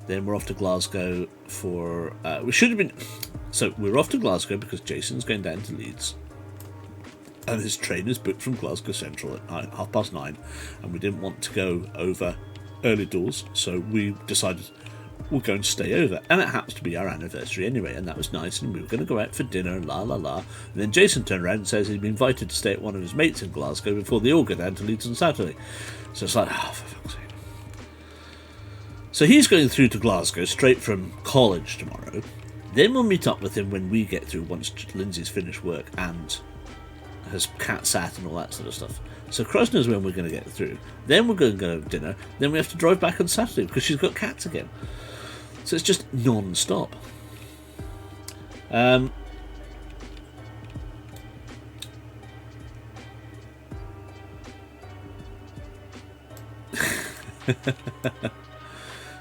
Then we're off to Glasgow for... we should have been... So we're off to Glasgow because Jason's going down to Leeds. And his train is booked from Glasgow Central at 9:30. And we didn't want to go over early doors. So we decided we'll go and stay over. And it happens to be our anniversary anyway. And that was nice. And we were going to go out for dinner and la la la. And then Jason turned around and says he'd been invited to stay at one of his mates in Glasgow before they all go down to Leeds on Saturday. So it's like, oh, for fuck's sake. So he's going through to Glasgow straight from college tomorrow. Then we'll meet up with him when we get through, once Lindsay's finished work and has cat sat and all that sort of stuff. So Christ knows when we're going to get through. Then we're going to go to dinner. Then we have to drive back on Saturday because she's got cats again. So it's just non-stop.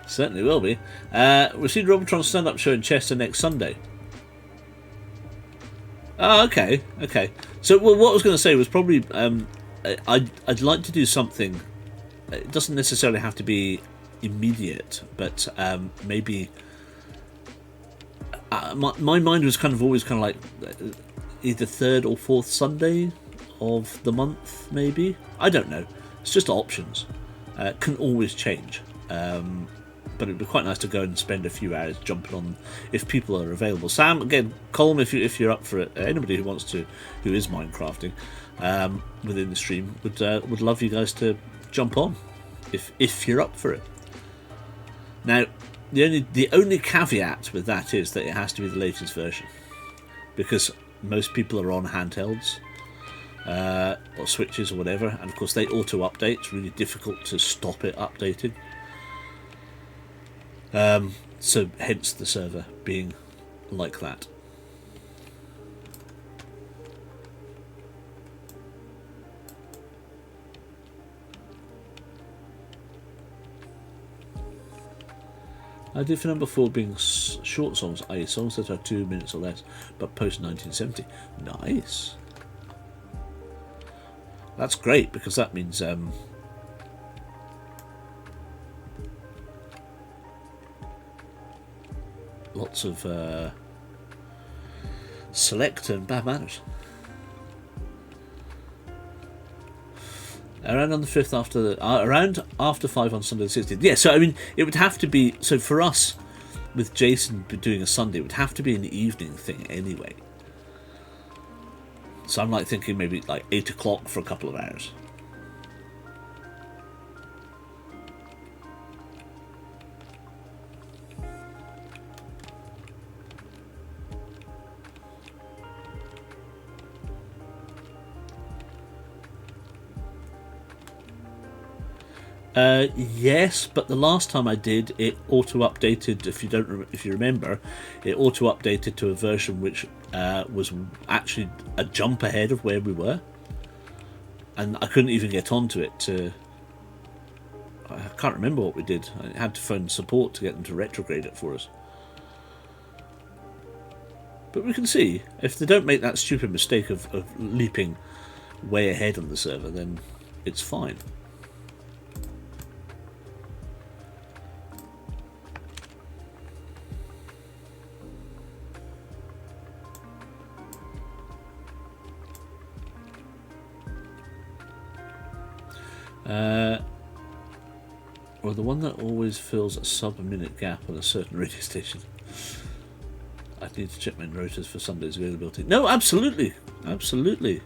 Certainly will be. We'll see Robotron's stand-up show in Chester next Sunday. Oh, okay. So, well, what I was going to say was probably I'd like to do something. It doesn't necessarily have to be immediate, but maybe. My mind was kind of always kind of like either third or fourth Sunday of the month, maybe. I don't know. It's just options. Can always change. But it'd be quite nice to go and spend a few hours jumping on if people are available. Sam, again, Colm, if you're up for it. Anybody who wants to, who is Minecrafting within the stream, would love you guys to jump on if you're up for it. Now, the only caveat with that is that it has to be the latest version, because most people are on handhelds or switches or whatever, and of course they auto update. It's really difficult to stop it updating. So hence the server being like that. I did for number 4 being short songs, i.e. songs that are 2 minutes or less, but post 1970. Nice. That's great, because that means lots of select and bad manners. Around on the 5th after around after 5 on Sunday the 16th. Yeah, so I mean it would have to be, so for us with Jason doing a Sunday, it would have to be an evening thing anyway. So I'm like thinking maybe like 8 o'clock for a couple of hours. Yes, but the last time I did, it auto-updated. If you remember, it auto-updated to a version which was actually a jump ahead of where we were, and I couldn't even get onto it. I can't remember what we did. I had to phone support to get them to retrograde it for us. But we can see if they don't make that stupid mistake of leaping way ahead on the server, then it's fine. Or the one that always fills a sub-minute gap on a certain radio station. I I need to check my rotors for Sunday's availability. No, absolutely. Absolutely.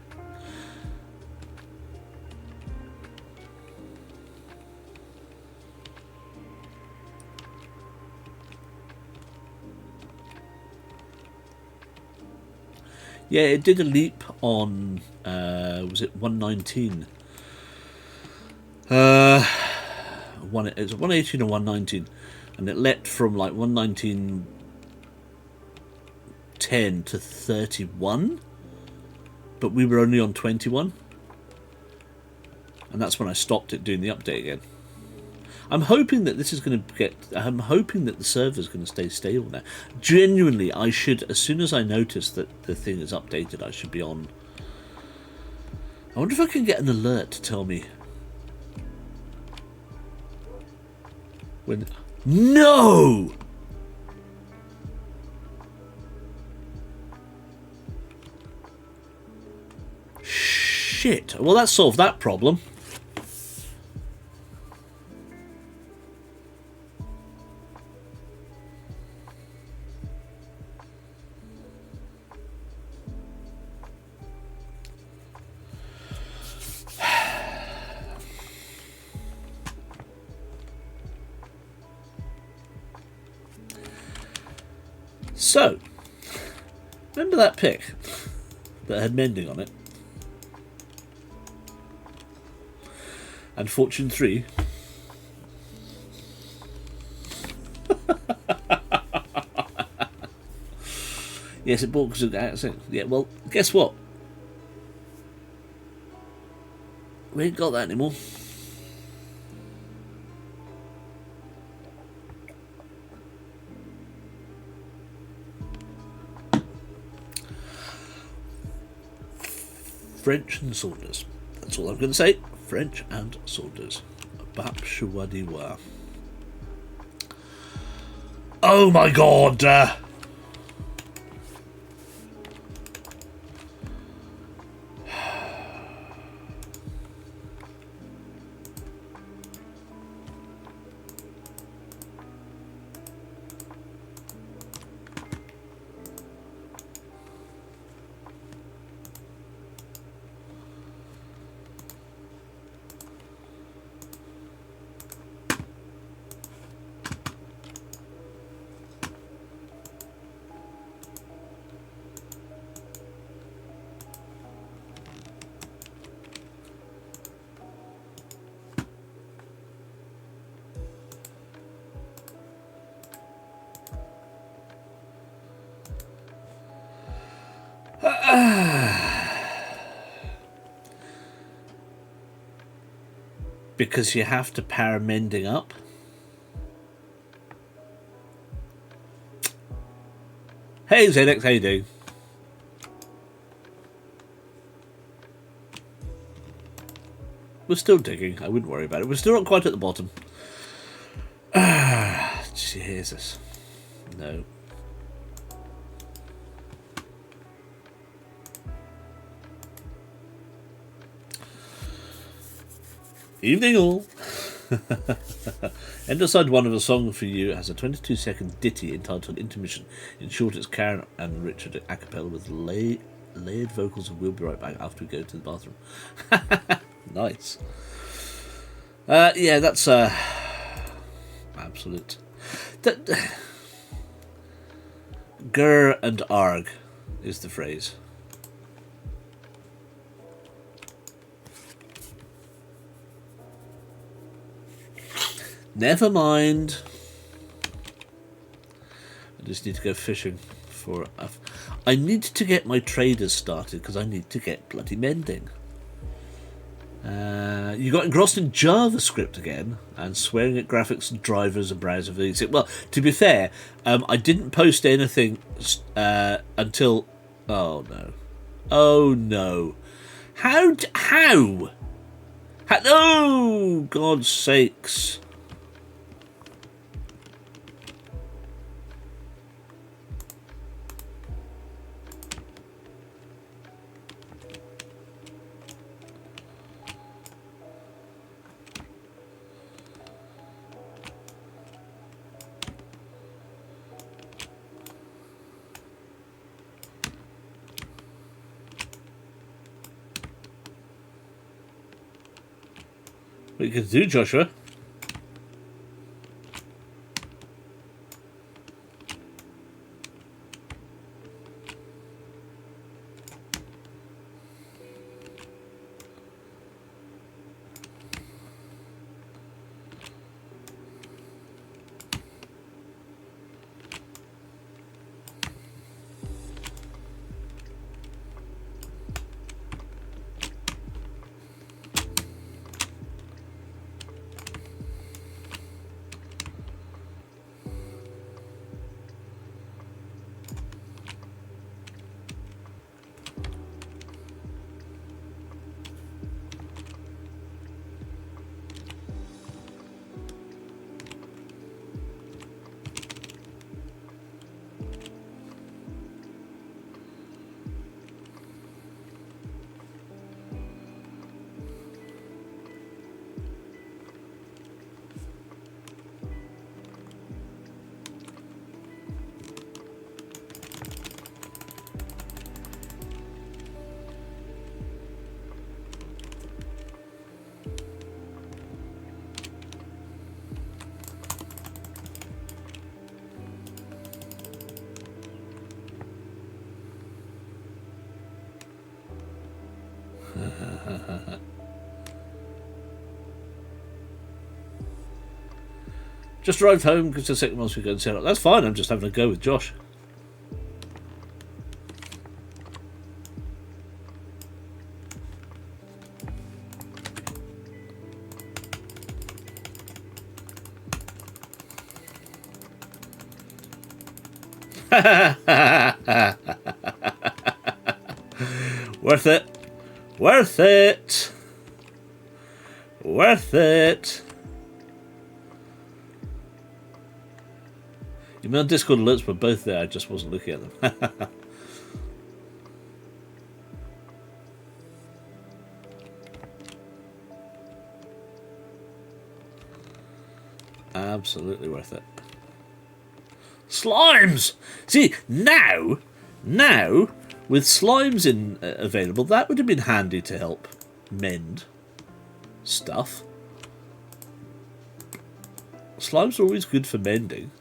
Yeah, it did a leap on, was it 119? It was 118 or 119, and it leapt from like 119.10 to 31, but we were only on 21, and that's when I stopped it doing the update again. I'm hoping that this is going to get. I'm hoping that the server's going to stay stable now. Genuinely, I should, as soon as I notice that the thing is updated, I should be on. I wonder if I can get an alert to tell me when. No! Shit. Well, that solved that problem. So, remember that pick that had mending on it? And Fortune 3? Yes, it bought because of accent. Yeah, well, guess what? We ain't got that anymore. French and Saunders. That's all I'm going to say. French and Saunders. Bap Shawadiwa. Oh my god! Because you have to power mending up. Hey ZX, how you doing? We're still digging, I wouldn't worry about it. We're still not quite at the bottom. Ah, Jesus. No. Evening all. End of side one of a song for you has a 22-second ditty entitled Intermission. In short, it's Karen and Richard a cappella with layered vocals, and we'll be right back after we go to the bathroom. Nice. Yeah, that's absolute. Gur and arg is the phrase. Never mind. I just need to go fishing for. I need to get my traders started because I need to get bloody mending. You got engrossed in JavaScript again and swearing at graphics and drivers and browser VODs. Well, to be fair, I didn't post anything until. Oh no! Oh no! How? No! God's sakes! What you going to do, Joshua? Just arrived home because the second month we go and set up. That's fine, I'm just having a go with Josh. Worth it. Worth it. Worth it. You mean on Discord alerts were both there, I just wasn't looking at them. Absolutely worth it. Slimes! See, now, with slimes in available, that would have been handy to help mend stuff. Slimes are always good for mending.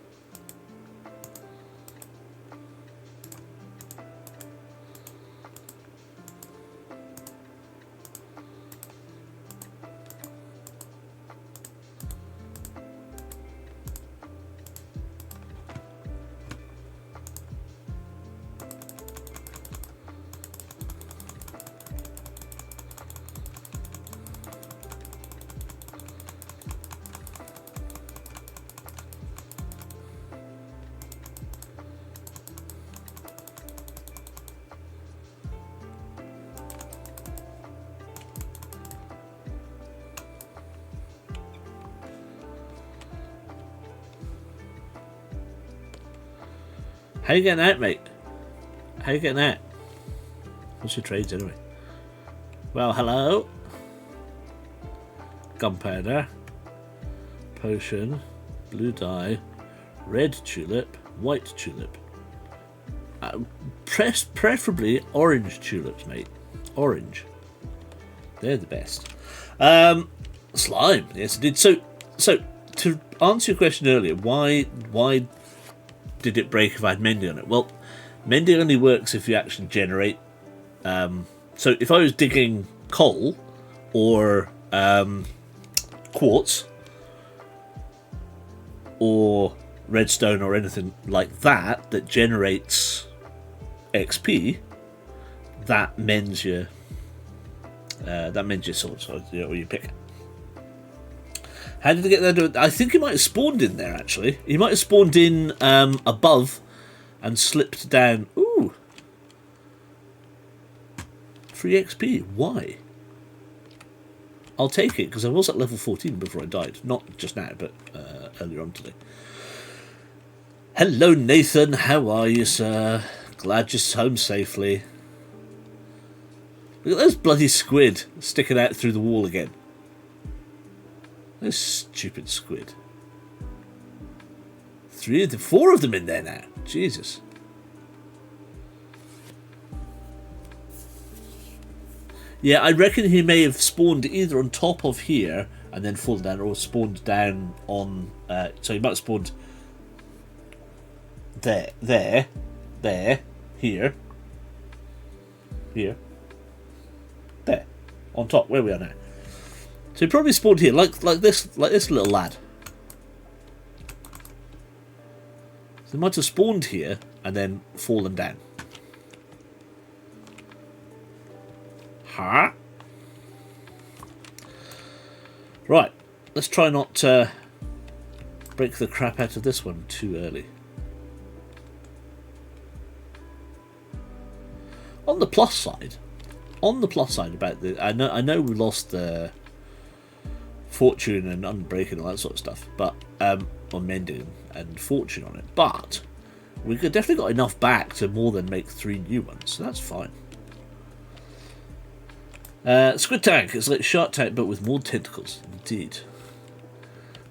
How you getting out, mate? How you getting out? What's your trades anyway? Well, hello. Gunpowder. Potion. Blue dye. Red tulip. White tulip. Preferably orange tulips, mate. Orange. They're the best. Slime. Yes, I did. So to answer your question earlier, why did it break if I had mending on it? Well, mending only works if you actually generate. So if I was digging coal or quartz or redstone or anything like that that generates XP, that mends your sword, so or you pick. How did he get there? I think he might have spawned in there, actually. He might have spawned in above and slipped down. Ooh. Free XP. Why? I'll take it, because I was at level 14 before I died. Not just now, but earlier on today. Hello, Nathan. How are you, sir? Glad you're home safely. Look at those bloody squid sticking out through the wall again. Those stupid squid. 4 of them in there now. Jesus. Yeah, I reckon he may have spawned either on top of here and then fallen down, or spawned down on. So he might have spawned there, here, there, on top where we are now. So he probably spawned here, like this little lad. So he might have spawned here and then fallen down. Huh? Right, let's try not to break the crap out of this one too early. On the plus side about the, I know we lost the fortune and unbreaking and all that sort of stuff, but on mending and fortune on it, but we definitely got enough back to more than make 3 new ones, so that's fine. Squid Tank is like Shark Tank but with more tentacles. Indeed.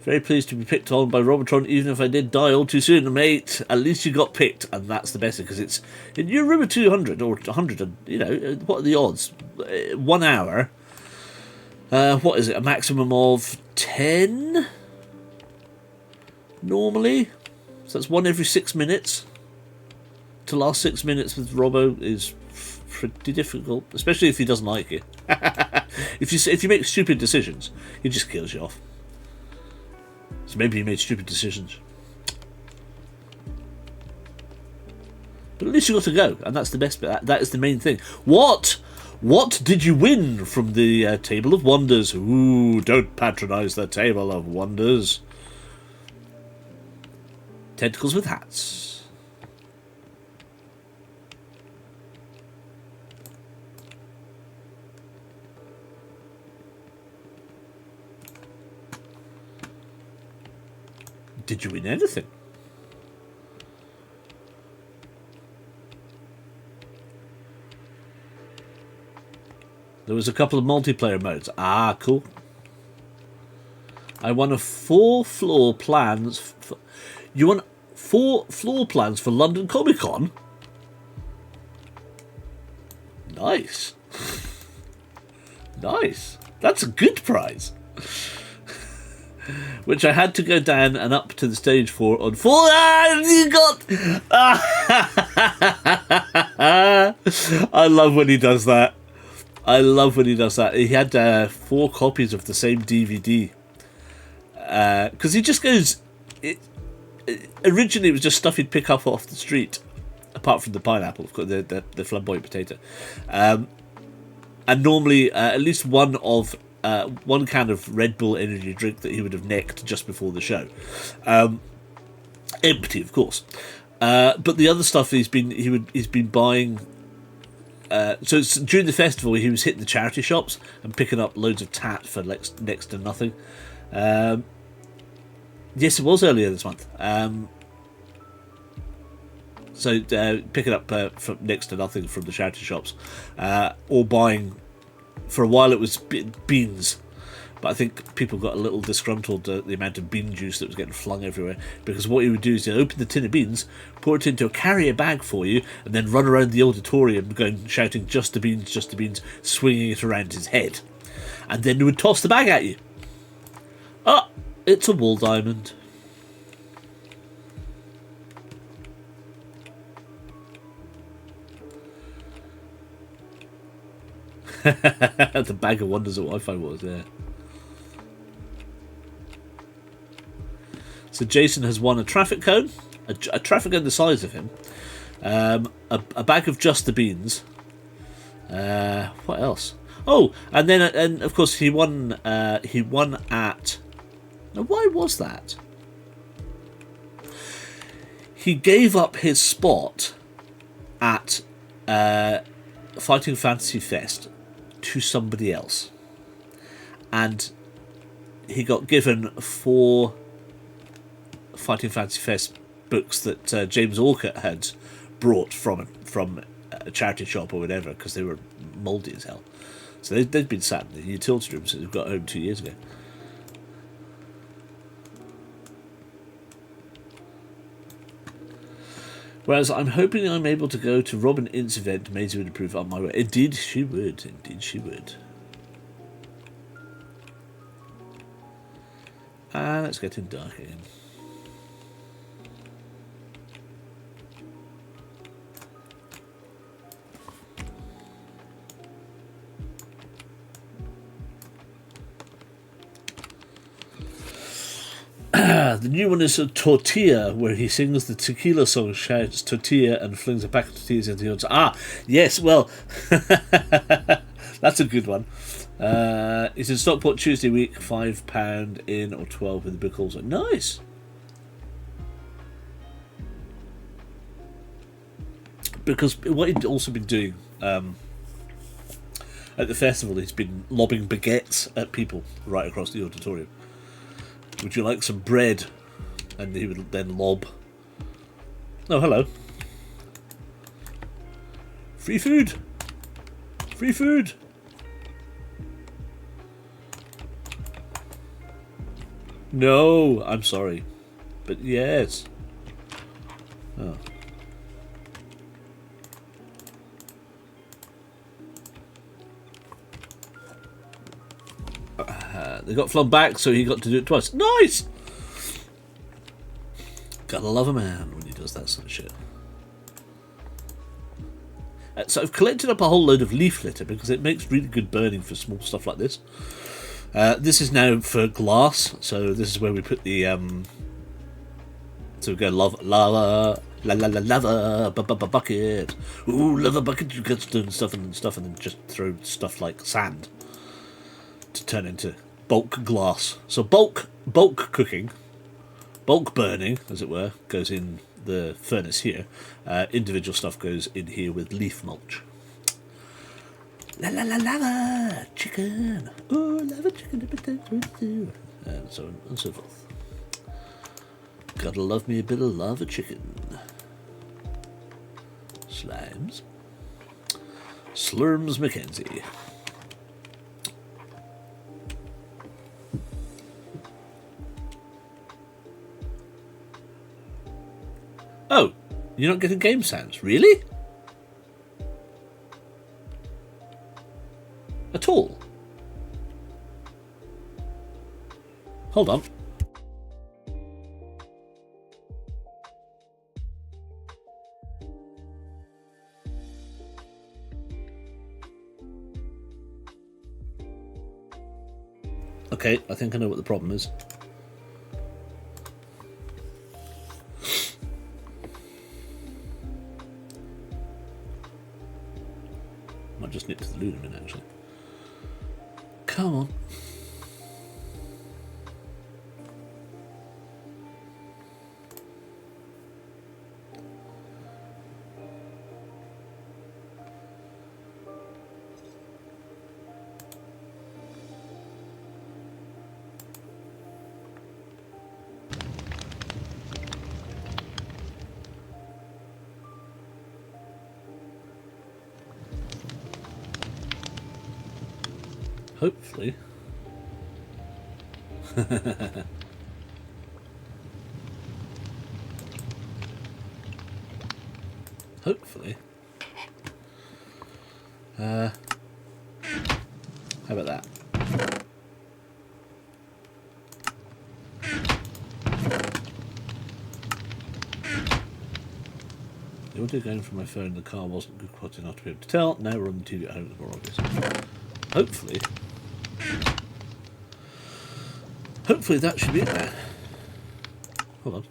Very pleased to be picked on by Robotron, even if I did die all too soon, mate. At least you got picked, and that's the best thing, because it's in your room of 200 or 100, and you know what are the odds? 1 hour. What is it? A maximum of 10 normally. So that's 1 every 6 minutes. To last 6 minutes with Robbo is pretty difficult, especially if he doesn't like you. If you make stupid decisions, he just kills you off. So maybe he made stupid decisions, but at least you got to go, and that's the best bit. That is the main thing. What did you win from the Table of Wonders? Ooh, don't patronise the Table of Wonders. Tentacles with hats. Did you win anything? There was a couple of multiplayer modes. Ah, cool. I won 4 floor plans. You won 4 floor plans for London Comic Con? Nice. Nice. That's a good prize. Which I had to go down and up to the stage for on 4. You got. I love when he does that. I love when he does that. He had 4 copies of the same DVD. Because he just goes. Originally, it was just stuff he'd pick up off the street, apart from the pineapple, of course, the flamboyant potato. And normally, at least one can of Red Bull energy drink that he would have necked just before the show, empty, of course. But the other stuff he's been buying. So it's, during the festival, he was hitting the charity shops and picking up loads of tat for next to nothing. Yes, it was earlier this month. So picking up from next to nothing from the charity shops, or buying. For a while it was beans, but I think people got a little disgruntled at the amount of bean juice that was getting flung everywhere, because what he would do is he'd open the tin of beans, pour it into a carrier bag for you, and then run around the auditorium going shouting just the beans, swinging it around his head, and then he would toss the bag at you. Ah, it's a wall diamond. The bag of wonders that Wi-Fi was, yeah. So Jason has won a traffic cone, a traffic cone the size of him, a bag of just the beans. What else? Oh, and of course he won at. Now, why was that? He gave up his spot at Fighting Fantasy Fest to somebody else, and he got given 4 Fighting Fantasy Fest books that James Orcutt had brought from a charity shop or whatever, because they were mouldy as hell. So they've been sat in the utility room since we got home 2 years ago. Whereas I'm hoping I'm able to go to Robin Ince event. Maisie would approve on my way. Indeed she would. Indeed she would. And it's getting dark again. The new one is a Tortilla, where he sings the tequila song, shouts Tortilla, and flings a pack of tortillas into the audience. Ah, yes, well, that's a good one. It's in Stockport Tuesday week, £5 in or 12 with the book also. Nice! Because what he'd also been doing at the festival, he's been lobbing baguettes at people right across the auditorium. Would you like some bread? And he would then lob. Oh, hello. Free food! Free food! No, I'm sorry. But yes. Oh. They got flung back, so he got to do it twice. Nice! Gotta love a man when he does that sort of shit. So I've collected up a whole load of leaf litter because it makes really good burning for small stuff like this. This is now for glass, so this is where we put the so we go lava bucket. Ooh, lava bucket! You get stone stuff and then just throw stuff like sand to turn into bulk glass. So bulk cooking, bulk burning, as it were, goes in the furnace here. Individual stuff goes in here with leaf mulch. Lava chicken. Oh, lava chicken. And so on and so forth. Gotta love me a bit of lava chicken. Slimes. Slurms Mackenzie. Oh, you're not getting game sounds? Really? At all? Hold on. Okay, I think I know what the problem is. Might just nip to the loo in a minute, actually. Come on. Hopefully. Hopefully. How about that? The audio going from my phone in the car wasn't good quality enough to be able to tell. Now we're on the TV at home, it's more obvious. Hopefully that should be it now. Hold on.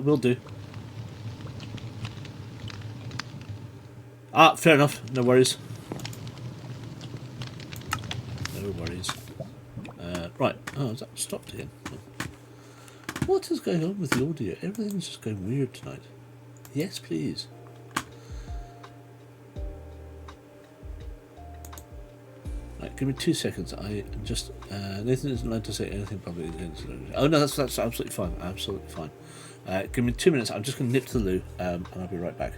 Will do. Ah, fair enough. No worries. No worries. Right. Oh, is that stopped again? What is going on with the audio? Everything's just going weird tonight. Yes, please. Right, give me 2 seconds. I just Nathan isn't allowed to say anything publicly against it. Oh no, that's absolutely fine. Absolutely fine. Give me 2 minutes. I'm just going to nip to the loo, and I'll be right back.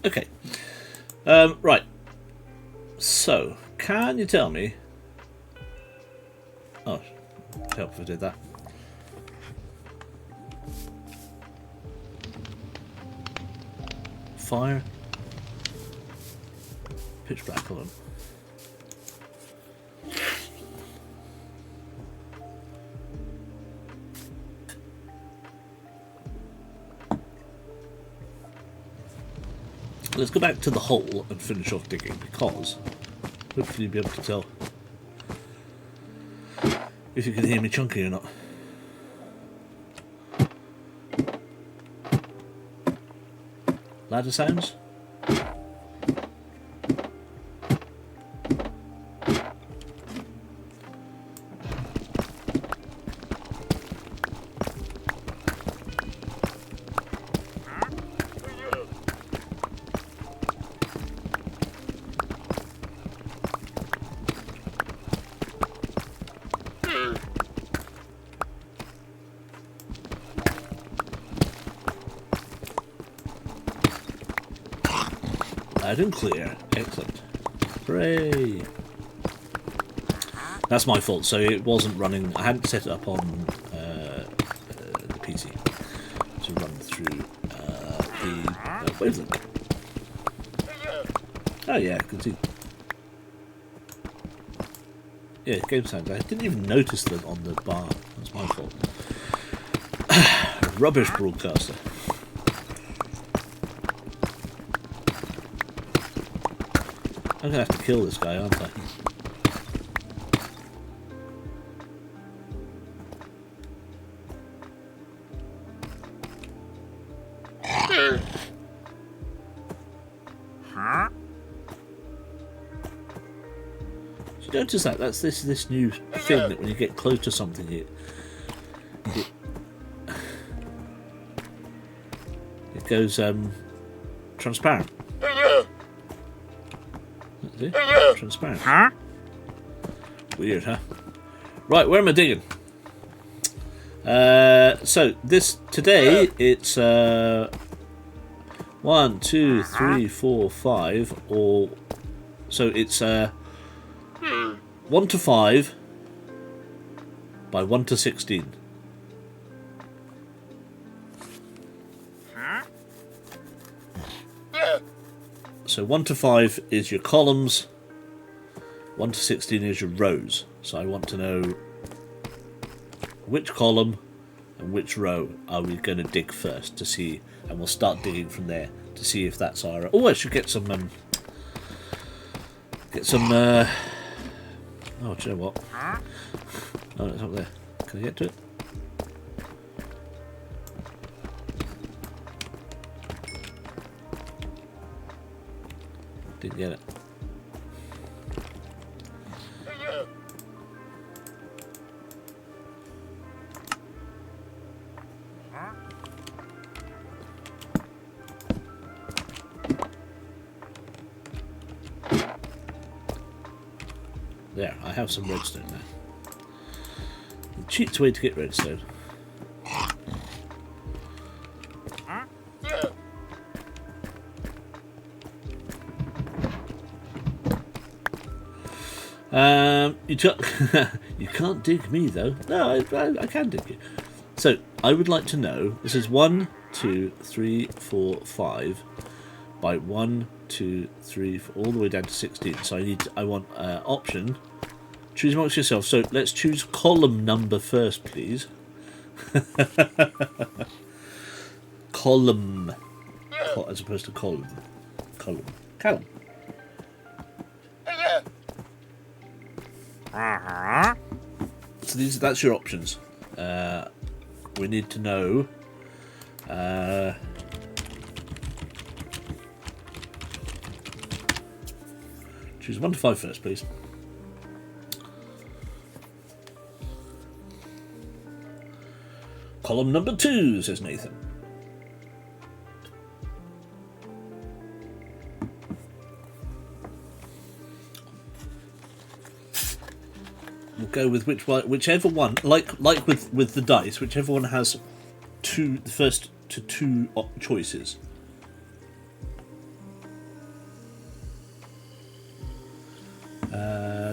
Okay. Right. So, can you tell me... Oh, help if I did that. Fire. Pitch black, hold on. Let's go back to the hole and finish off digging, because hopefully you'll be able to tell if you can hear me chunky or not. Ladder sounds? Loud and clear. Excellent. Hooray! That's my fault, so it wasn't running. I hadn't set it up on the PC to run through the wavelength. Oh yeah, I can see. Yeah, game sounds. I didn't even notice them on the bar. That's my fault. Rubbish broadcaster. I'm gonna have to kill this guy, aren't I? Did you notice that? That's this new thing that when you get close to something, it goes transparent. Transparent. Huh? Weird, huh? Right, where am I digging? So this today it's 1, 2, 3, 4, 5, or so it's 1 to 5 by 1 to 16. So 1 to 5 is your columns, 1 to 16 is your rows. So I want to know which column and which row are we going to dig first to see, and we'll start digging from there to see if that's our... Oh, I should get some... oh, do you know what? Oh, it's up there. Can I get to it? Didn't get it. There, I have some redstone now. The cheapest way to get redstone. You can't dig me though. No, I can dig you. So I would like to know. This is 1, 2, 3, 4, 5 by 1, 2, 3, 4, all the way down to 16. So I want option. Choose amongst yourself. So let's choose column number first, please. Column, as opposed to column. Column. So that's your options. We need to know choose 1 to 5 first, please. Column number 2, says Nathan. We'll go with whichever one, like with the dice, whichever one has the first to 2 choices.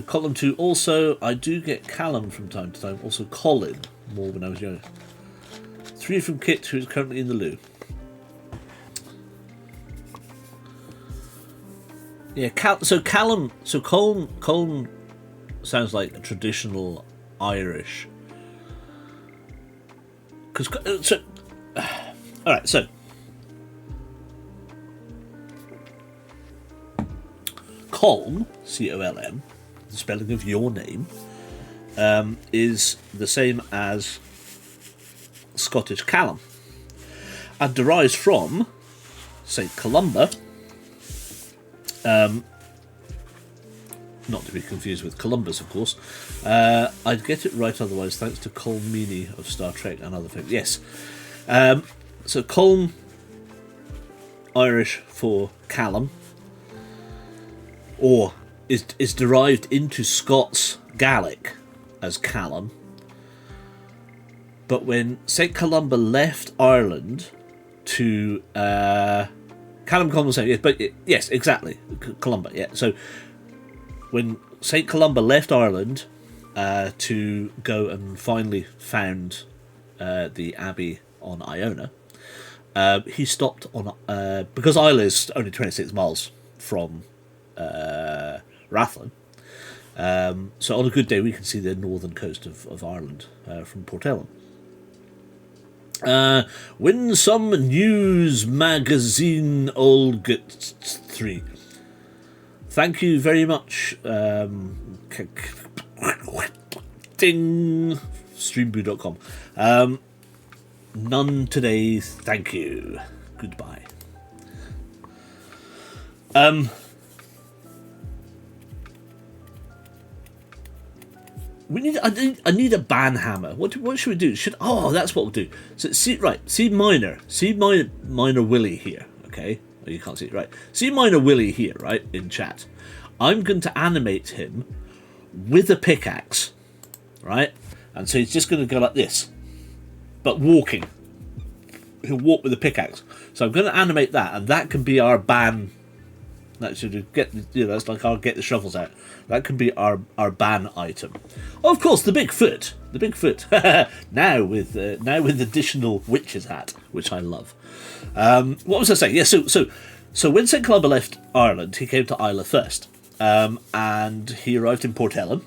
Column 2 also, I do get Callum from time to time, also Colin, more when I was younger. 3 from Kit, who is currently in the loo. Yeah, Colin sounds like a traditional Irish. Alright, so Colm, C-O-L-M, the spelling of your name, is the same as Scottish Callum, and derives from St. Columba, not to be confused with Columbus, of course. I'd get it right otherwise, thanks to Colm Meaney of Star Trek and other things. Yes. So Colm, Irish for Callum, or is derived into Scots Gaelic as Callum. But when St. Columba left Ireland to Callum Columba, yes, but yes, exactly, Columba. Yeah. So when St. Columba left Ireland to go and finally found the Abbey on Iona, he stopped on because Islay is only 26 miles from Rathlin. So on a good day, we can see the northern coast of Ireland from Port Ellen. Win some news magazine, old gets 3. Thank you very much. Ding. Streamboo.com. None today, thank you. Goodbye. I need a banhammer. What should we do? That's what we'll do. So C minor Willie here. Okay, oh, you can't see it, right? C minor Willie here, right, in chat. I'm going to animate him with a pickaxe, right? And so he's just going to go like this, but walking. He'll walk with a pickaxe. So I'm going to animate that, and that can be our ban. That should get, that's like I'll get the shovels out. That can be our ban item. Of course, the big foot. now with additional witch's hat, which I love. What was I saying? Yeah. So when St. Columba left Ireland, he came to Islay first, and he arrived in Port Ellen,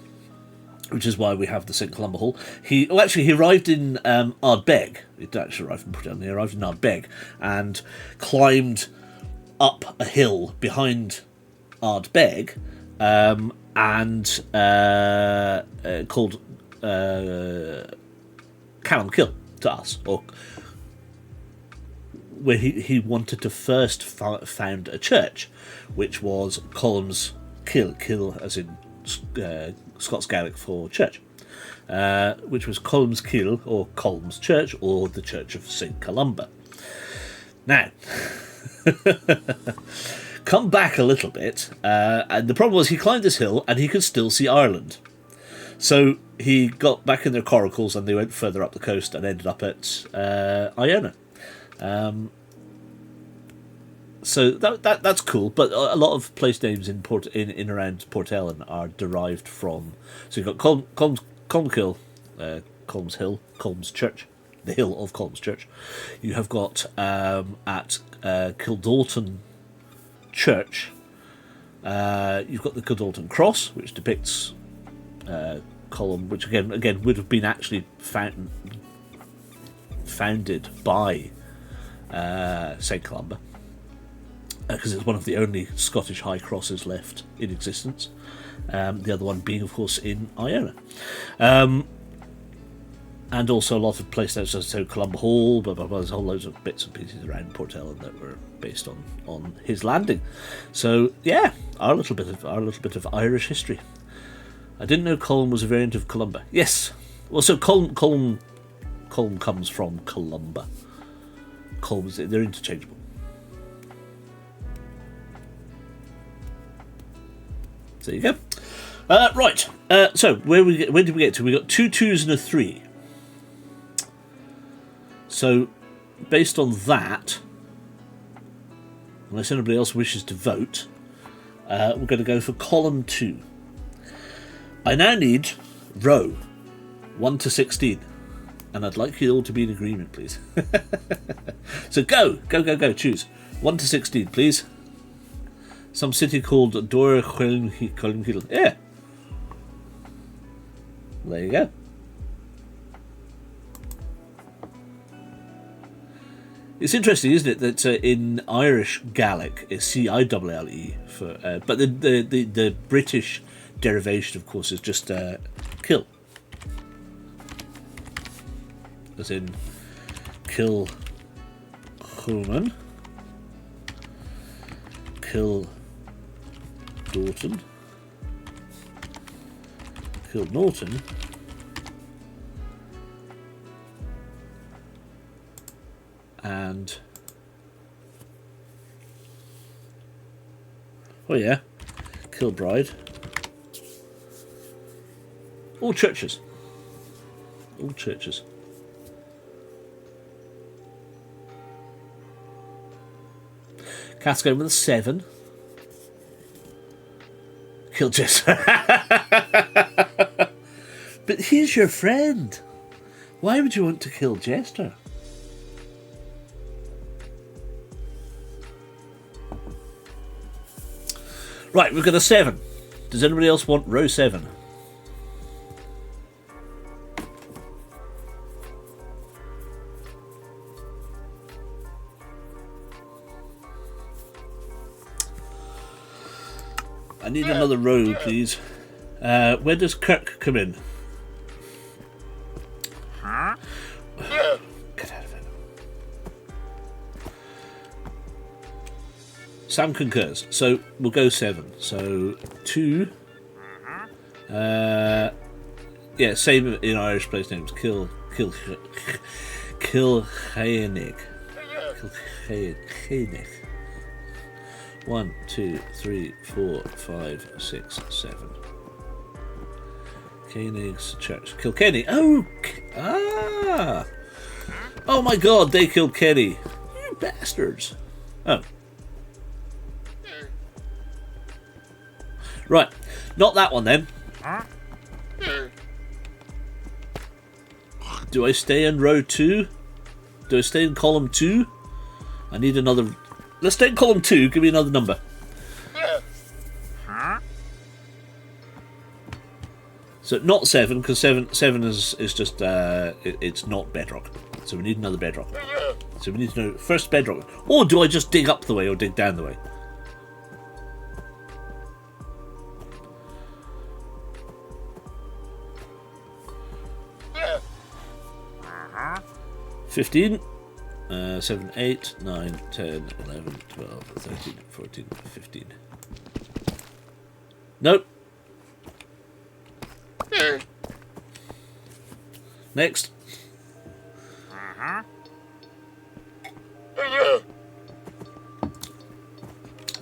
which is why we have the St. Columba Hall. He arrived in Ardbeg. He didn't actually arrive in Port Ellen. He arrived in Ardbeg and climbed up a hill behind Ardbeg, called Callum Kill to us, or where he wanted to first found a church, which was Colm's Kill as in Scots Gaelic for church, which was Colm's Kill, or Colm's Church, or the Church of St. Columba. Now, come back a little bit, and the problem was he climbed this hill and he could still see Ireland. So he got back in their coracles and they went further up the coast and ended up at Iona. So that's cool, but a lot of place names in around Port Ellen are derived from. So you've got Colmkill, Colm's Hill, Colm's Church, the hill of Colm's Church. You have got at Kildalton Church. You've got the Kildalton Cross, which depicts Colm, which again would have been actually founded by St. Columba, because it's one of the only Scottish high crosses left in existence. The other one being, of course, in Iona. And also a lot of places, so Columba Hall, blah, blah, blah, there's a whole loads of bits and pieces around Port Ellen that were based on his landing. So yeah, our little bit of Irish history. I didn't know Colm was a variant of Columba. Yes, well, so Colm comes from Columba. They're interchangeable. So there you go. Right. So where did we get to? We got 2 2s and a 3. So, based on that, unless anybody else wishes to vote, we're going to go for column 2. I now need row 1 to 16. And I'd like you all to be in agreement, please. So go, choose. 1 to 16, please. Some city called Dor Colmhill. Yeah. There you go. It's interesting, isn't it, that in Irish Gaelic it's C-I-L-L-E for, but the British derivation, of course, is just kill. As in kill Human, kill Dorton, kill Norton, and oh yeah, kill Bride. All churches. All churches. Cat's going with a 7. Kill Jester. But he's your friend. Why would you want to kill Jester? Right, we've got a 7. Does anybody else want row 7? I need another row, please. Where does Kirk come in? Huh? Get out of it. Sam concurs. So we'll go 7. So 2. Yeah, same in Irish place names. Kill Haenig. Kill Haenig. 1, 2, 3, 4, 5, 6, 7. Koenig's Church. Kilkenny. Oh! Ah! Oh my god, they killed Kenny. You bastards. Oh. Right. Not that one then. Do I stay in row 2? Do I stay in column 2? I need another... Let's stay in column 2. Give me another number. So not 7, because 7 is just it's not Bedrock. So we need another Bedrock. So we need to know first Bedrock. Or do I just dig up the way or dig down the way? Yeah. 15. 7, 8, 9, 10, 11, 12, 13, 14, 15. Nope. Next.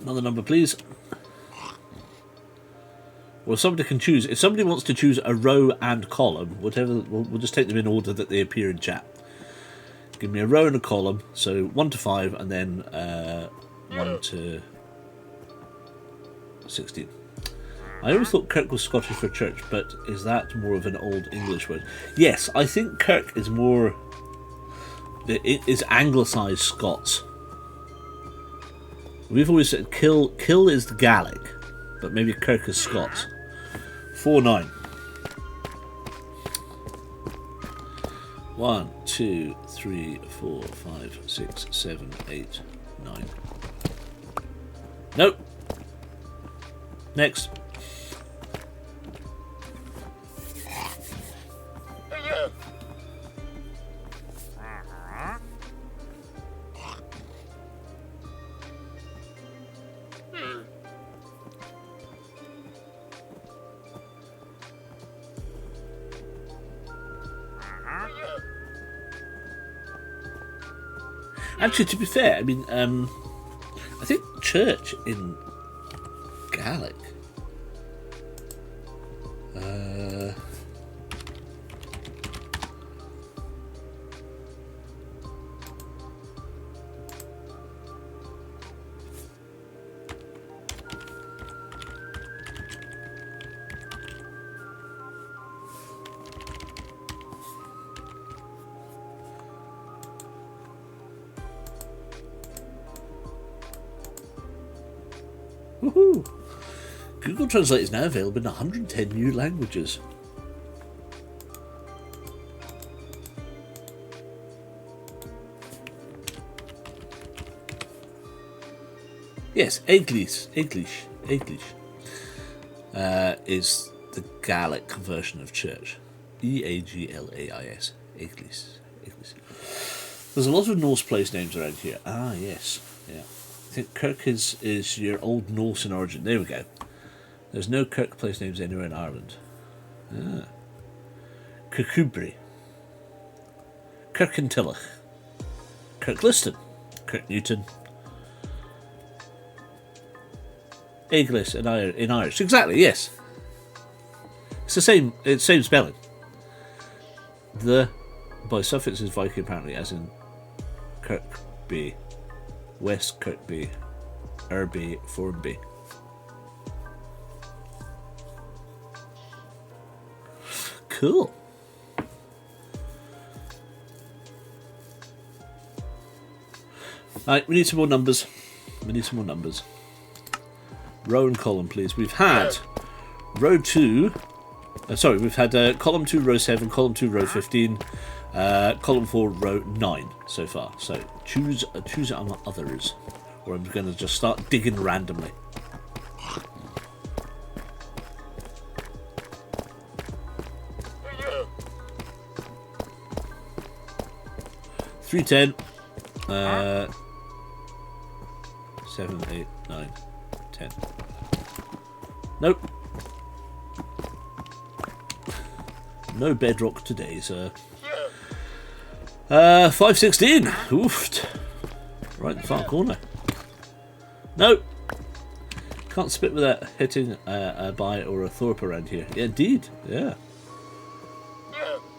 Another number, please. Well, somebody can choose. If somebody wants to choose a row and column, whatever, we'll just take them in order that they appear in chat. Give me a row and a column, so 1 to 5, and then 1 to 16. I always thought Kirk was Scottish for church, but is that more of an old English word? Yes, I think Kirk is more... It is anglicised Scots. We've always said kill is the Gaelic, but maybe Kirk is Scots. 4, 9. 1, 2, 3, 4, 5, 6, 7, 8, 9. Nope. Next. Actually, to be fair, I mean, I think church in Gaelic. Woohoo! Google Translate is now available in 110 new languages. Yes, English is the Gaelic version of church. Eaglais. English. There's a lot of Norse place names around here. Ah, yes. Yeah. I think Kirk is your old Norse in origin. There we go. There's no Kirk place names anywhere in Ireland. Ah. Kirkcudbright. Kirkintillich. Kirkliston. Kirknewton. Eglis in Irish. Exactly, yes. It's the same spelling. The by suffix is Viking apparently, as in Kirkby, West Kirkby, Irby, Formby. Cool. Right, we need some more numbers. Row and column, please. We've had row 2. We've had column 2, row 7, column 2, row 15, column 4, row 9 so far. So choose on others, or I'm going to just start digging randomly. Yeah. 310, 7, 8, 9, 10. Nope. No bedrock today, sir. 516. Oofed. Right in the far corner. Nope. Can't spit without hitting a by or a thorpe around here. Yeah, indeed. Yeah.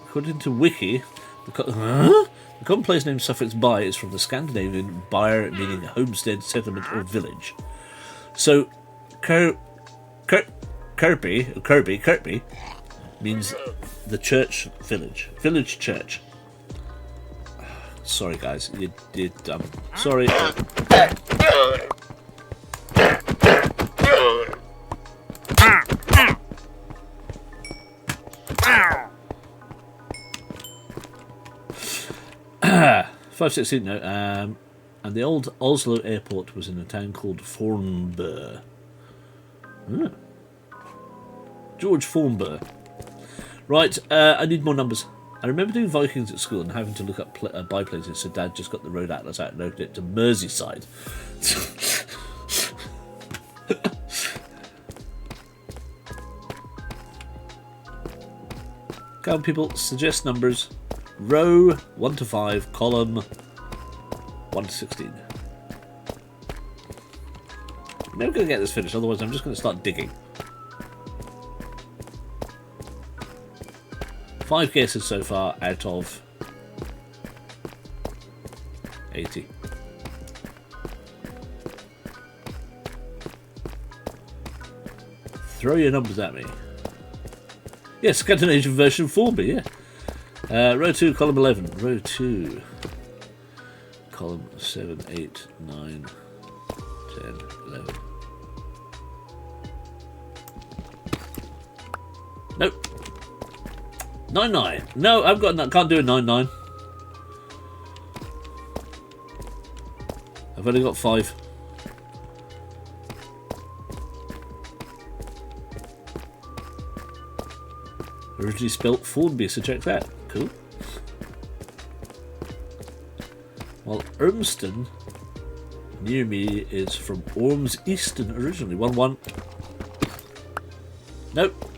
According to Wiki, the common place name suffix by is from the Scandinavian byr, meaning homestead, settlement, or village. So, Kirby means the church village. Village church. Sorry, guys. You did. Sorry. $5.16. No. And the old Oslo airport was in a town called Fornebu. George Fornebu. Right, I need more numbers. I remember doing Vikings at school and having to look up by places, so Dad just got the road atlas out and opened it to Merseyside. Come on, people, suggest numbers. Row 1 to 5, column 1 to 16. I'm never going to get this finished, otherwise I'm just going to start digging. 5 guesses so far out of 80. Throw your numbers at me. Yes, Scandinavian version 4B, yeah. Row 2, column 11. Row 2, column 7, 8, 9, 10, 11. Nope. 9, 9. No, I've got that. Can't do a 9, 9. I've only got 5. Originally spelt Formby, so check that. Cool. Well, Urmston, near me, is from Orms Easton originally. 1, 1. Nope.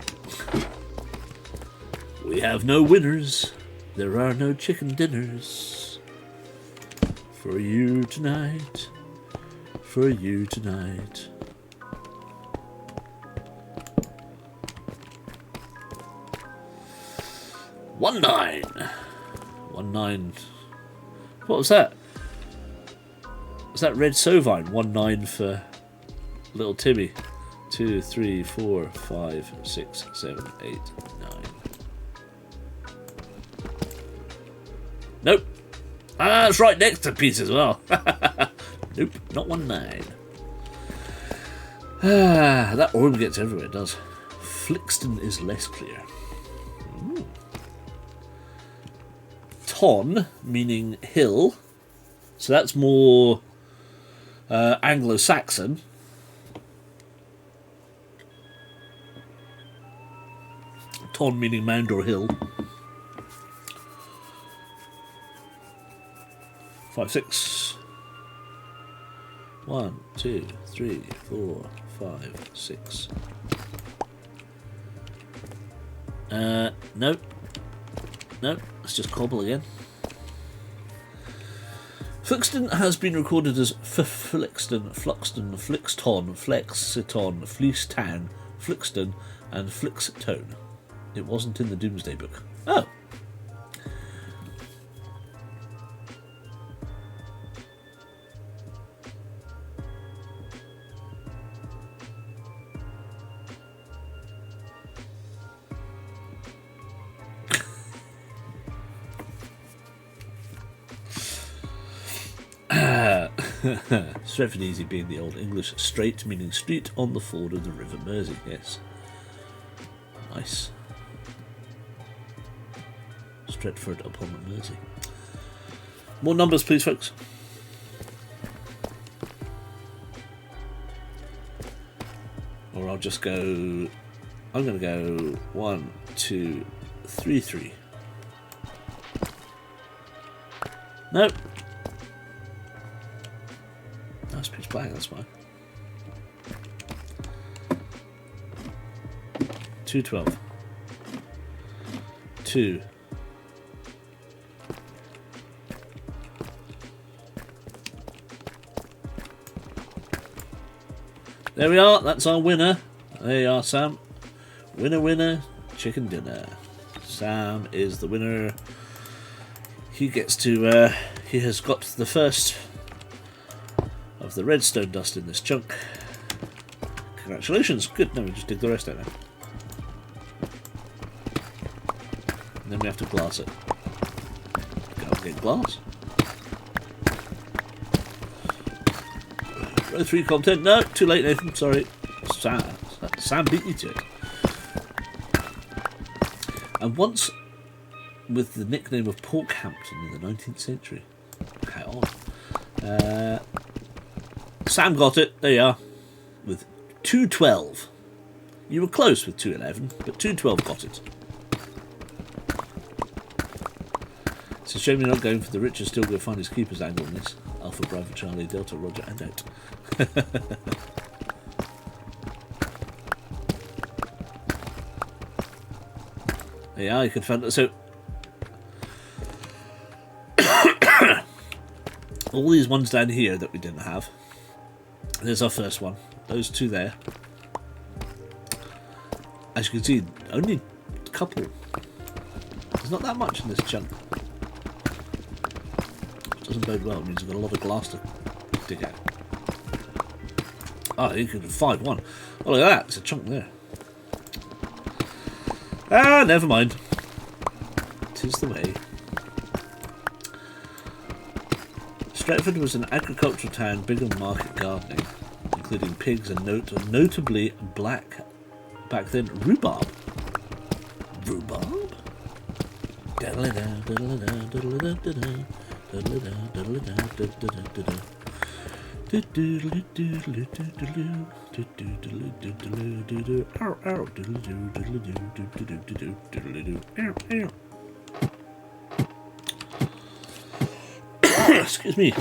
We have no winners. There are no chicken dinners. For you tonight. For you tonight. One nine. 1-9. What was that? Was that Red Sovine? 1-9 for little Timmy. 2, 3, 4, 5, 6, 7, 8, 9. Nope. Ah, it's right next to Pete as well. Nope, not 1-9. That orb gets everywhere, it does. Flixton is less clear. Ooh. Ton, meaning hill. So that's more Anglo-Saxon. Ton meaning mound or hill. 5, 6. 1, 2, 3, 4, 5, 6. Nope. Nope. Let's just cobble again. Flixton has been recorded as Flixton, Fluxton, Flixton, Flexiton, Fleecetown, Flixton, and Flixtone. It wasn't in the Doomsday Book. Oh. Stretford Easy being the Old English strait, meaning street on the ford of the River Mersey. Yes. Nice. Stretford upon the Mersey. More numbers, please, folks. Or I'll just go... I'm going to go 1, 2, 3, 3. Nope. That's pitch black, that's fine. 212. 2. There we are, that's our winner. There you are, Sam. Winner, winner, chicken dinner. Sam is the winner. He gets to, he has got the first of the redstone dust in this chunk. Congratulations. Good. No, we just dig the rest out now. And then we have to glass it. Go and get glass. Row 3 content. No, too late, Nathan. Sorry. Sam beat you to it. And once with the nickname of Porkhampton in the 19th century. How odd. Sam got it. There you are. With 212. You were close with 211, but 212 got it. It's a shame you're not going for the Richard still go find his keepers angle on this. Alpha, Bravo, Charlie, Delta, Roger, and out. Yeah, you can find it. So all these ones down here that we didn't have. There's our first one. Those two there. As you can see, only a couple. There's not that much in this chunk. Doesn't bode well. It means we've got a lot of glass to dig out. Oh, you could 5-1. Oh, look at that. It's a chunk there. Ah, never mind. 'Tis the way. Stretford was an agricultural town big on market gardening, including pigs and notably black, back then, rhubarb. Rhubarb? Excuse me.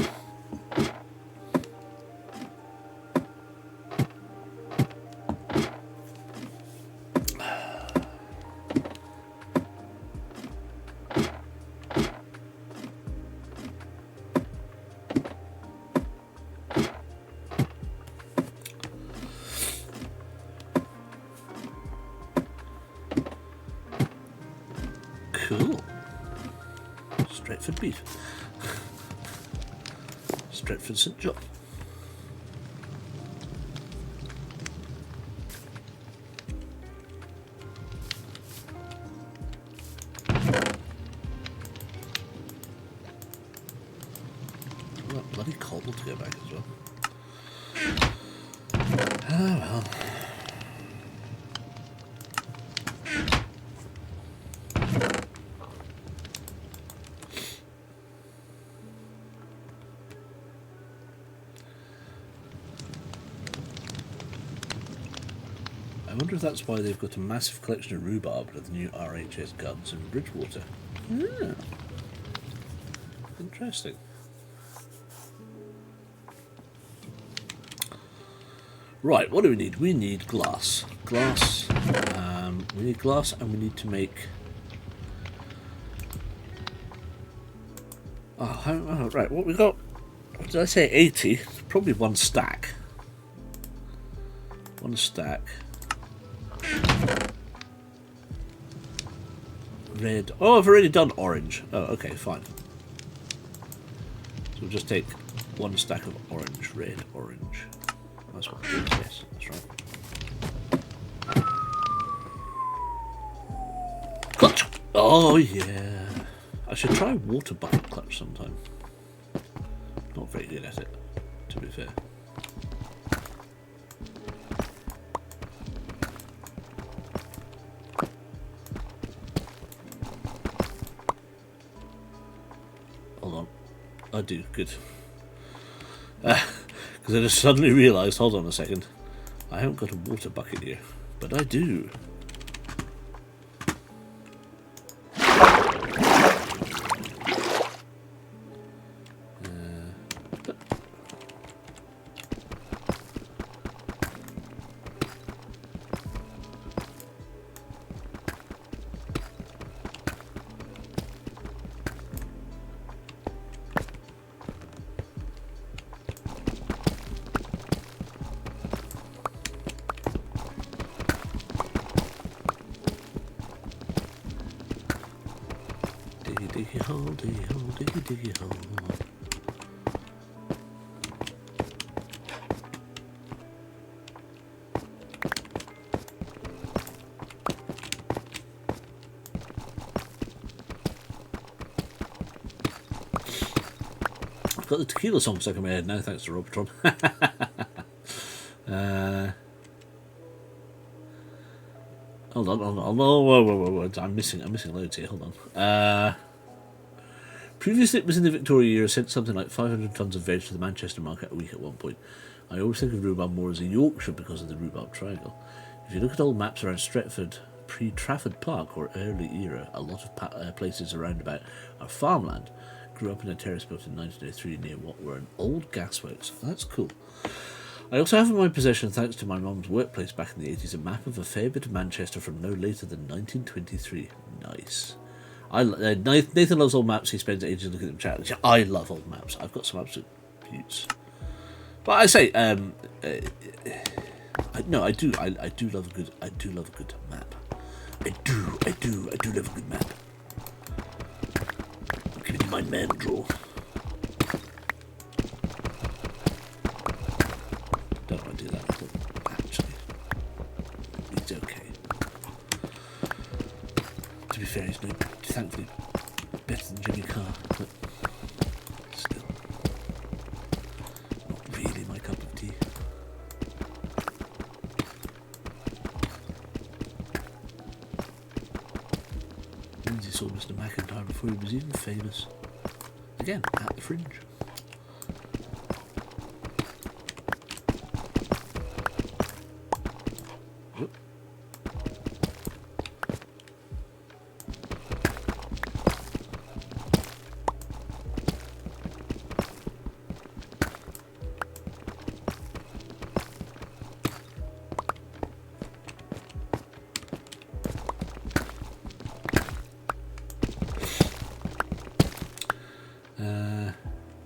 Cool. Stretford beef. Stretford St John. That bloody cobble to go back as well. well. I wonder if that's why they've got a massive collection of rhubarb with the new RHS guns in Bridgewater. Yeah. Interesting. Right, what do we need? We need glass. Glass. We need glass, and we need to make... Oh, right, what we got? What did I say? 80? Probably one stack. One stack. Red. Oh, I've already done orange. Oh, okay, fine. So we'll just take one stack of orange, red, orange. That's what it is, yes, that's right. Clutch! Oh, yeah. I should try water bucket clutch sometime. Not very good at it, to be fair. Hold on. I do, good. Because I just suddenly realised, hold on a second, I haven't got a water bucket here, but I do. Diggy hole, diggy hole, diggy diggy hole. I've got the tequila song stuck in my head now, thanks to Robotron. Hold on, whoa, I'm missing loads here, hold on. Previously, it was in the Victoria year, sent something like 500 tonnes of veg to the Manchester market a week at one point. I always think of rhubarb more as a Yorkshire because of the rhubarb triangle. If you look at old maps around Stretford, pre-Trafford Park or early era, a lot of places around about are farmland. Grew up in a terrace built in 1903 near what were an old gasworks. That's cool. I also have in my possession, thanks to my mum's workplace back in the 80s, a map of a fair bit of Manchester from no later than 1923. Nice. Nathan loves old maps. He spends ages looking at them chat. I love old maps. I've got some absolute beauts. But I say, no, I do love a good map. I do love a good map. Give me my man draw. Don't want to do that. Actually, it's okay. To be fair, he's no, thankfully, better than Jimmy Carr, but still, not really my cup of tea. Lindsay saw Mr. McIntyre before he was even famous. Again, at the Fringe.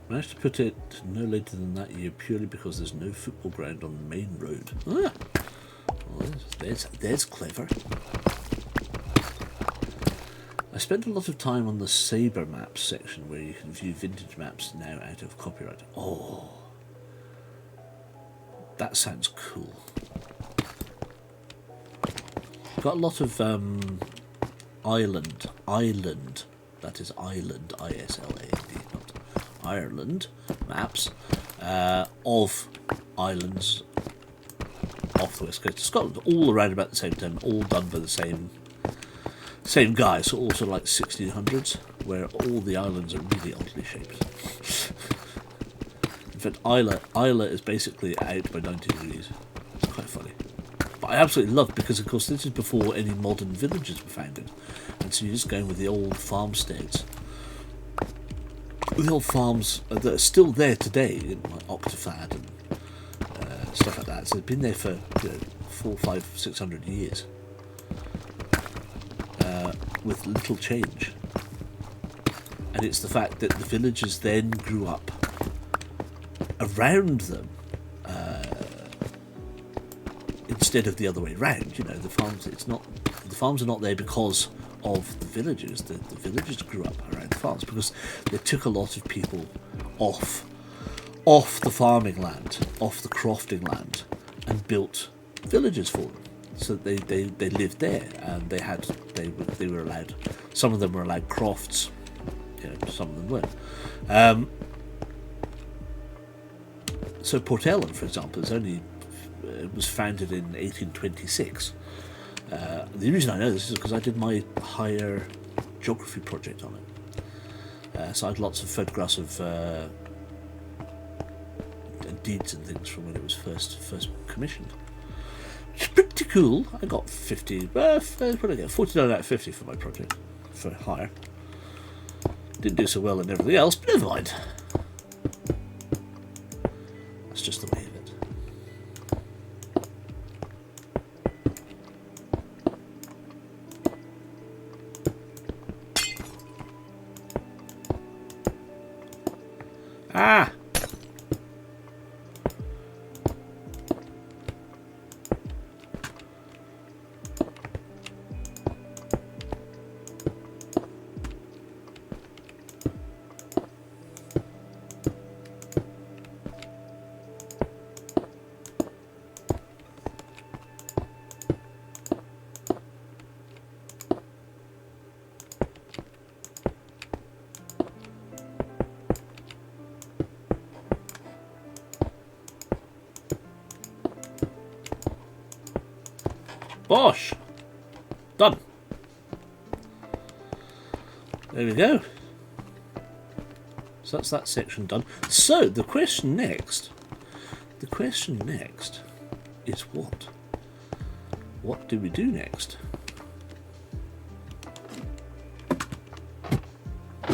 Managed to put it no later than that year purely because there's no football ground on the main road. Ah, well, there's clever. I spent a lot of time on the Sabre Maps section where you can view vintage maps now out of copyright. Oh, that sounds cool. Got a lot of island, that is island, I-S-L-A-N-D, not Ireland maps of islands off the west coast of Scotland, all around about the same time, all done by the same guy, so also like 1600s, where all the islands are really oddly shaped. In fact, Isla is basically out by 90 degrees. It's quite funny. But I absolutely love it because, of course, this is before any modern villages were founded. And so you're just going with the old farmsteads. The old farms that are still there today, like Octafad and stuff like that. So they've been there for 400, 500, 600 years. With little change. And it's the fact that the villagers then grew up around them instead of the other way around. You know, the farms are not there because of the villagers. The villagers grew up around the farms because they took a lot of people off the farming land, off the crofting land, and built villages for them. So they lived there, and they were allowed. Some of them were allowed crofts, some of them weren't. So Port Ellen, for example, was founded in 1826. The reason I know this is because I did my higher geography project on it. So I had lots of photographs of deeds and things from when it was first commissioned. Which is pretty cool. I got 50. What did I get? 49 out of 50 for my project for hire. Didn't do so well in everything else, but never mind. That's just the way of it. Ah! Bosh! Done. There we go. So that's that section done. So the question next is what? What do we do next? I'm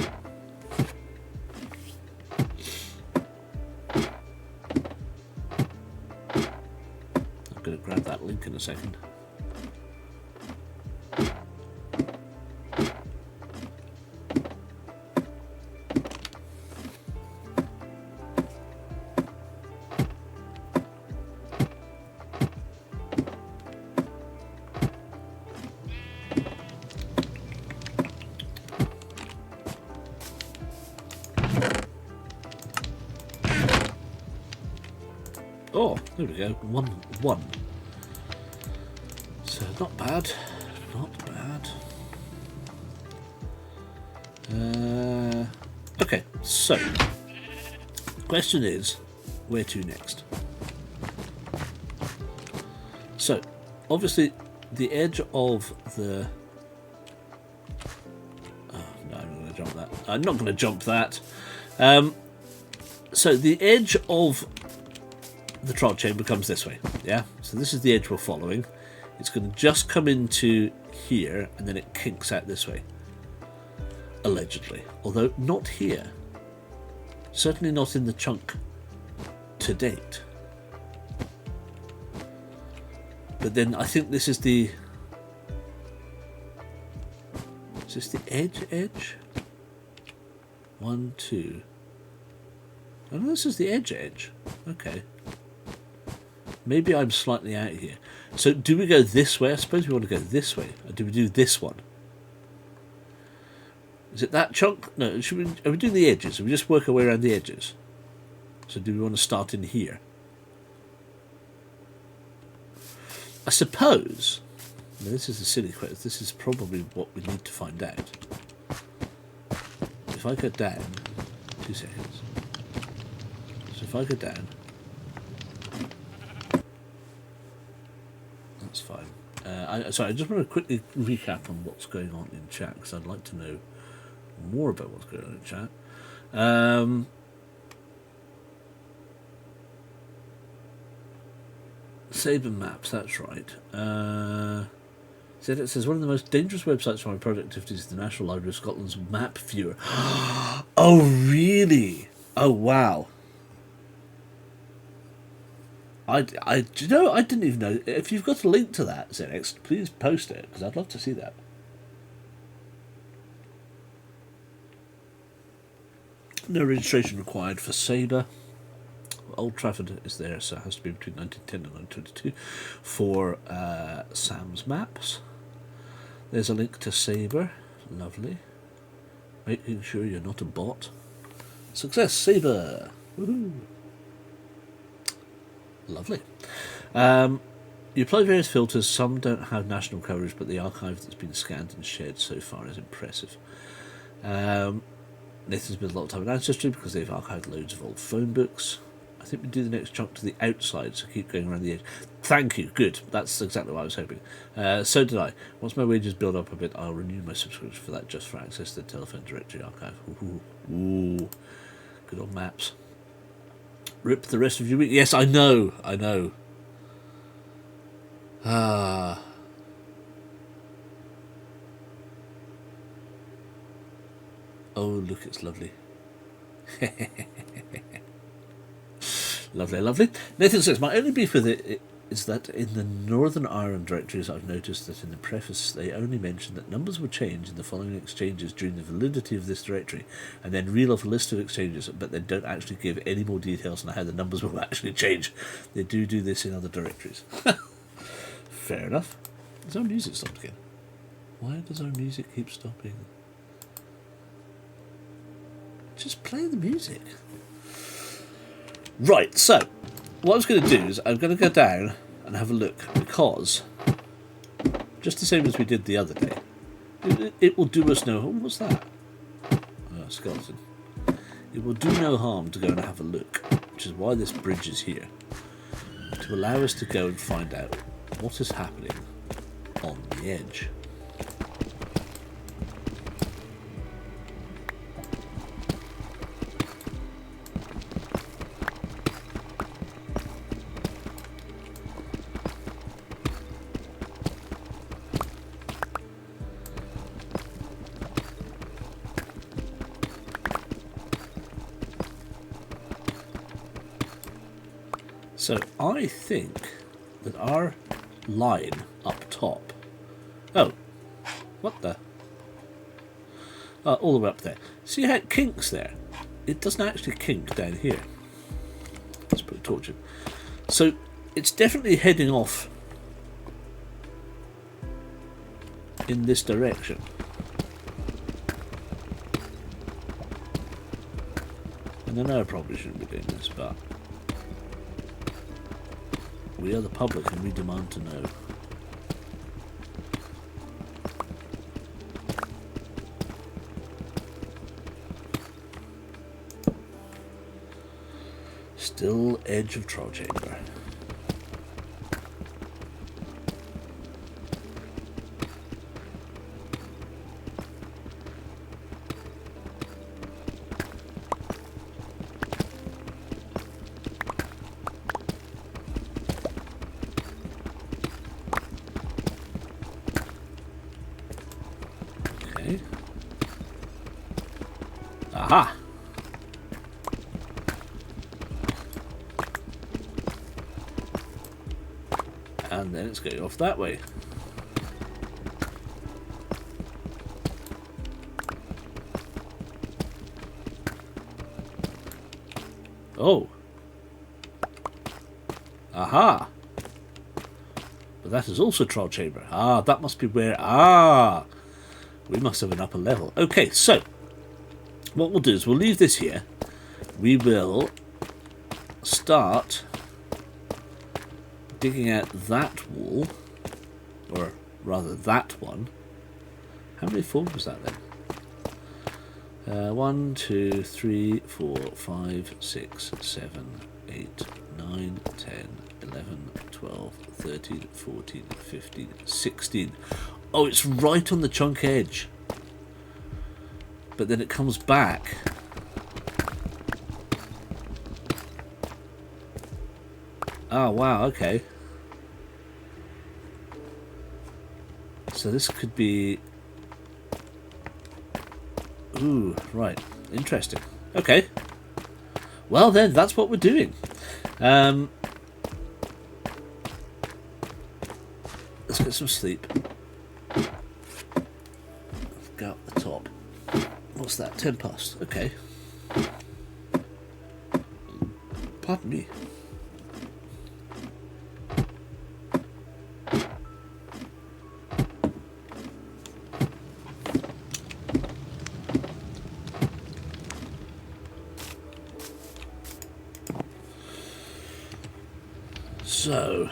going to grab that link in a second. Oh, there we go. 1-1. So not bad. Not bad. Okay, so the question is, where to next? So, obviously, the edge of the... Oh, no, I'm not going to jump that. I'm not going to jump that. So the edge of the trot chain becomes this way, yeah? So this is the edge we're following. It's going to just come into here, and then it kinks out this way. Allegedly. Although not here. Certainly not in the chunk to date. But then I think this is the... Is this the edge? 1, 2... Oh, no, this is the edge. Okay. Maybe I'm slightly out here. So do we go this way? I suppose we want to go this way. Or do we do this one? Is it that chunk? No, are we doing the edges? Or we just work our way around the edges? So do we want to start in here? I suppose... Now this is a silly question. This is probably what we need to find out. If I go down... 2 seconds. So if I go down... That's fine. Sorry, I just want to quickly recap on what's going on in chat, because I'd like to know more about what's going on in chat. Sabre Maps, that's right. It says one of the most dangerous websites for my project activities is the National Library of Scotland's Map Viewer. Oh, really? Oh, wow. Do you know, I didn't even know. If you've got a link to that, ZX, please post it, because I'd love to see that. No registration required for Sabre. Old Trafford is there, so it has to be between 1910 and 1922 for Sam's Maps. There's a link to Sabre. Lovely. Making sure you're not a bot. Success, Sabre! Woohoo! Lovely. You apply various filters. Some don't have national coverage, but the archive that's been scanned and shared so far is impressive. Nathan's spent a lot of time in Ancestry because they've archived loads of old phone books. I think we do the next chunk to the outside, so keep going around the edge. Thank you, good. That's exactly what I was hoping. So did I. Once my wages build up a bit, I'll renew my subscription for that just for access to the telephone directory archive. Ooh. Good old maps. Rip the rest of your week. Yes, I know. Ah. Oh, look, it's lovely. Lovely. Nathan says, my only beef with it is that in the Northern Ireland directories, I've noticed that in the preface they only mention that numbers were changed in the following exchanges during the validity of this directory, and then reel off a list of exchanges, but they don't actually give any more details on how the numbers will actually change. They do this in other directories. Fair enough. Has our music stopped again? Why does our music keep stopping? Just play the music. Right, so what I was going to do is I'm going to go down and have a look, because just the same as we did the other day, it will do us no harm. What's that? Oh, skeleton. It will do no harm to go and have a look, which is why this bridge is here, to allow us to go and find out what is happening on the edge. So I think that our line up top... Oh, what the... all the way up there. See how it kinks there? It doesn't actually kink down here. Let's put a torch in. So it's definitely heading off in this direction. And I know I probably shouldn't be doing this, but we are the public and we demand to know. Still edge of Troll Chamber. Okay. Aha! And then it's going off that way. Oh. Aha. But that is also Troll Chamber. Ah, that must be where... Ah. We must have an upper level. Okay, so what we'll do is we'll leave this here. We will start digging out that wall, or rather that one. How many floors was that then? 1, 2, 3, 4, 5, 6, 7, 8, 9, 10, 11, 12, 13, 14, 15, 16. Oh, it's right on the chunk edge. But then it comes back. Oh, wow, okay. So this could be... Ooh, right. Interesting. Okay. Well then, that's what we're doing. Let's get some sleep. Go up the top. What's that? 10 past. Okay. Pardon me. So,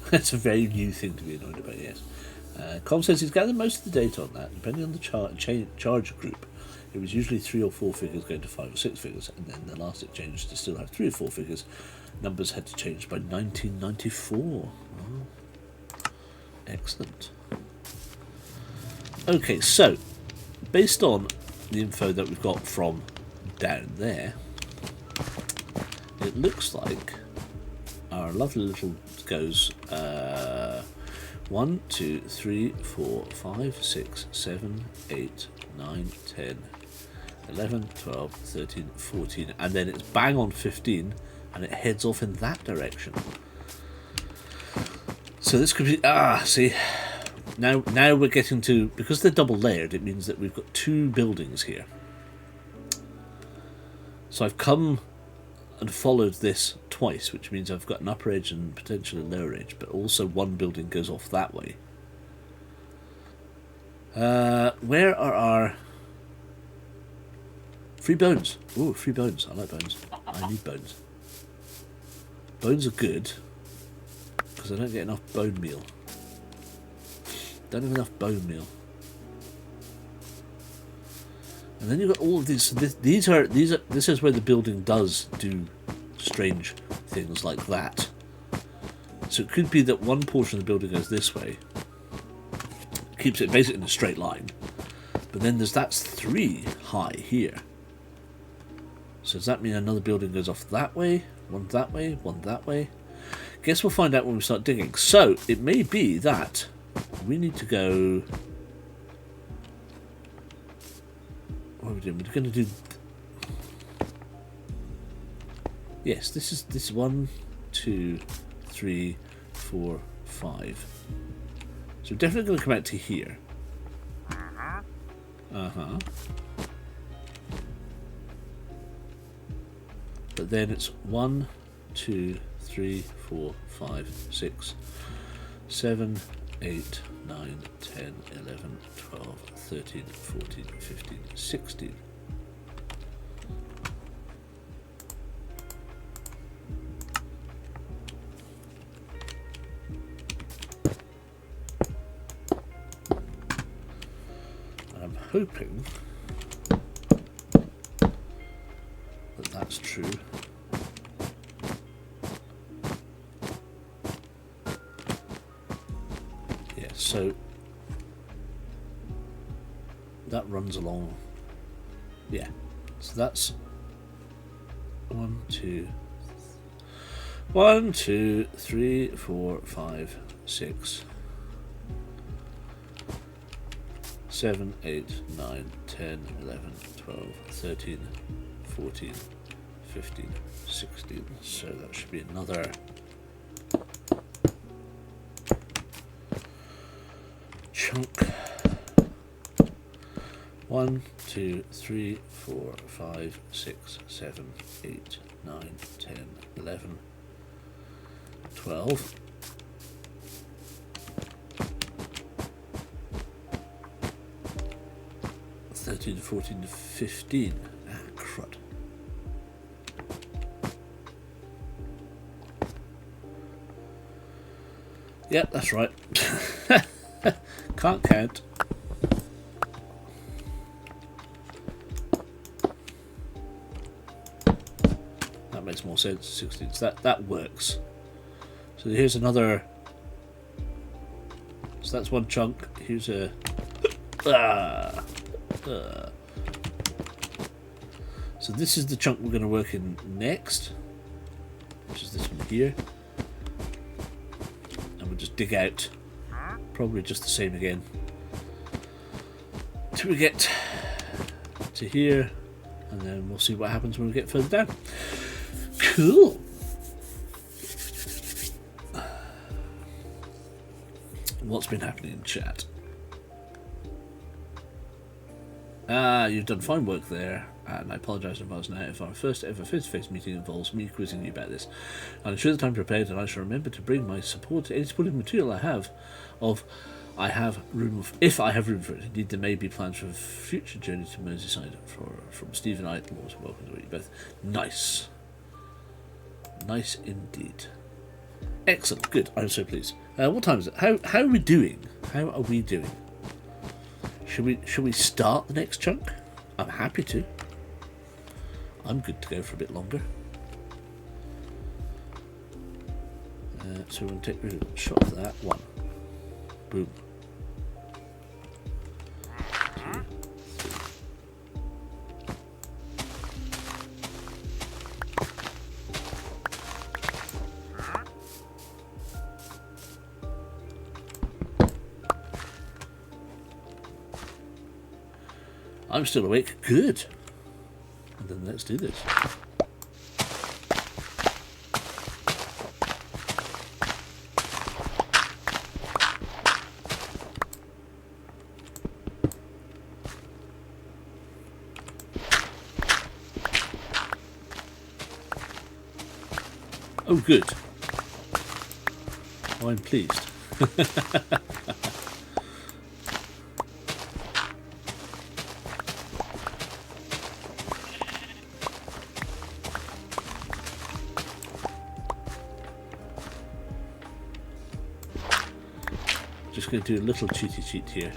that's a very new thing to be annoyed about, yes. Com says he's gathered most of the data on that. Depending on the charge group, it was usually 3 or 4 figures going to 5 or 6 figures, and then the last it changed to still have 3 or 4 figures. Numbers had to change by 1994. Oh. Excellent. Okay, so based on the info that we've got from down there, it looks like our lovely little goes 1, 2, 3, 4, 5, 6, 7, 8, 9, 10, 11, 12, 13, 14, and then it's bang on 15, and it heads off in that direction. So this could be... see... Now we're getting to... Because they're double layered, it means that we've got 2 buildings here. So I've come and followed this twice, which means I've got an upper edge and potentially a lower edge, but also one building goes off that way. Where are our... Free bones. Ooh, free bones. I like bones. I need bones. Bones are good, because I don't get enough bone meal. Don't have enough bone meal. And then you've got all of these. So this is where the building does do strange things like that. So it could be that one portion of the building goes this way, keeps it basically in a straight line, but then that's 3 high here. So does that mean another building goes off that way, one that way, one that way? Guess we'll find out when we start digging. So it may be that we need to go... What are we doing? We're going to do... Yes, this is 1, 2, 3, 4, 5. So we're definitely going to come out to here. But then it's 1, 2, 3, 4, 5, 6, 7, 8, 9, 10, 11, 12, 13, 14, 15, 16. I'm hoping that that's true. So that runs along, yeah. So that's 1, 2, 3, 4, 5, 6, 7, 8, 9, 10, 11, 12, 13, 14, 15, 16. So that should be another chunk. 1, 2, 3, 4, 5, 6, 7, 8, 9, 10, 11, 12. Thirteen, 14, 15. Ah, crud. Yep, that's right. Can't count. That makes more sense. 16. So that works. So here's another. So that's one chunk. Here's a. So this is the chunk we're going to work in next, which is this one here. And we'll just dig out, probably just the same again, till we get to here, and then we'll see what happens when we get further down. Cool. What's been happening in chat? You've done fine work there, and I apologise in advance now if our first ever face-to-face meeting involves me quizzing you about this. I'll ensure that I'm prepared, and I shall remember to bring my support, any supporting material I have room for it. Indeed, there may be plans for a future journey to Merseyside from Steve and I. Welcome to you both. Nice. Nice indeed. Excellent. Good. I'm so pleased. What time is it? How are we doing? How are we doing? Should we start the next chunk? I'm happy to. I'm good to go for a bit longer. So we're going to take a shot of that. One. Boom. Two. I'm still awake. Good. And then let's do this. Oh, good. Oh, I'm pleased. Just going to do a little cheaty cheat here.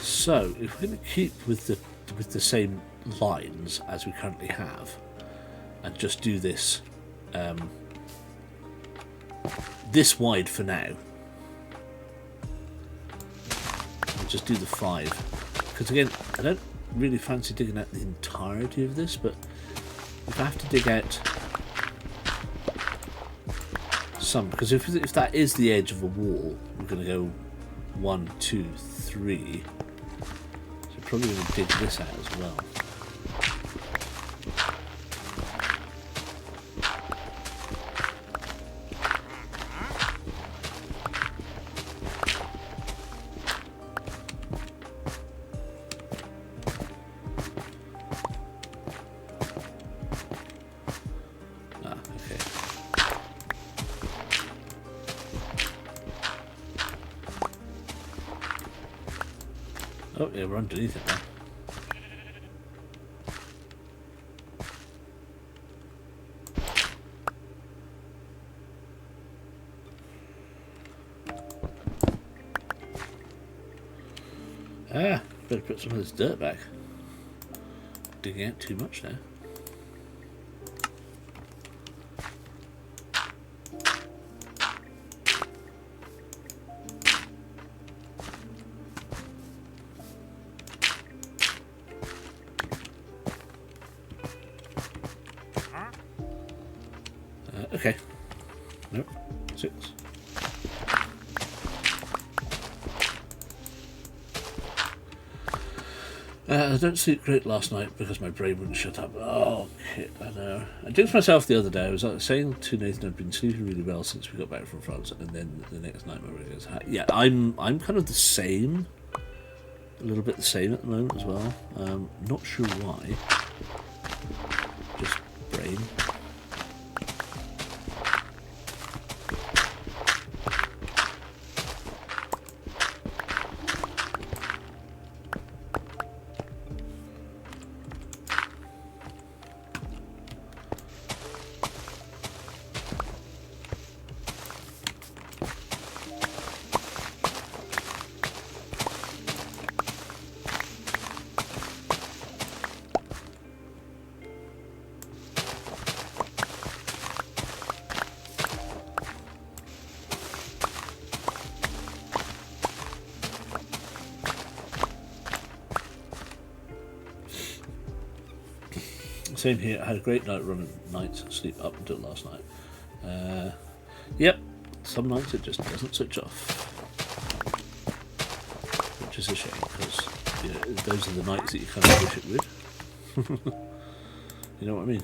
So, if we're going to keep with the same lines as we currently have, and just do this this wide for now, we'll just do the 5. Because again, I don't really fancy digging out the entirety of this, but if I have to dig out some, because if that is the edge of a wall, we're going to go 1, 2, 3. Probably going to dig this out as well. Okay. Oh yeah, we're underneath it now. Better put some of this dirt back. Digging out too much now. Okay. Nope. 6. I don't sleep great last night because my brain wouldn't shut up. Oh, shit, I know. I jinxed myself the other day. I was saying to Nathan I'd been sleeping really well since we got back from France, and then the next night my brain goes, yeah, I'm kind of the same. A little bit the same at the moment as well. Not sure why. Just brain. Same here. I had a great night running nights, sleep up until last night. Yep, some nights it just doesn't switch off, which is a shame because those are the nights that you kind of wish it would. You know what I mean?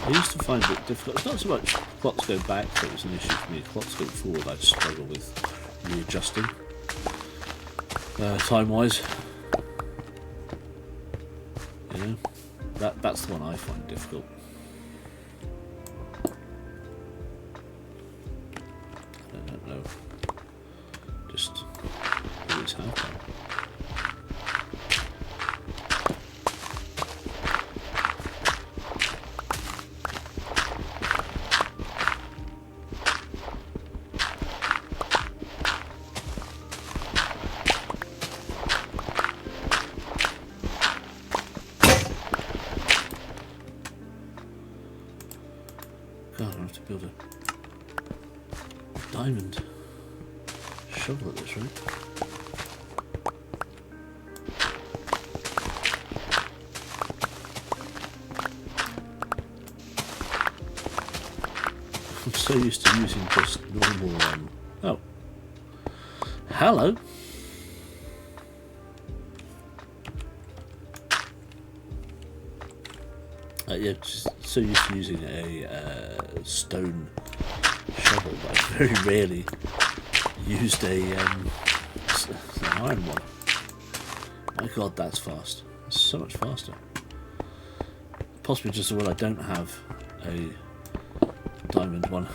I used to find it difficult. It's not so much clocks go back that was an issue for me. Clocks go forward, I'd struggle with readjusting time-wise. You know, that's the one I find difficult. I don't know. Just always have done. God, I have to build a diamond shovel at this rate. I'm so used to using just normal. Oh, hello. Yeah, just so used to using a stone shovel, but I very rarely used an iron one. My God, that's fast. It's so much faster. Possibly just the one I don't have a diamond one.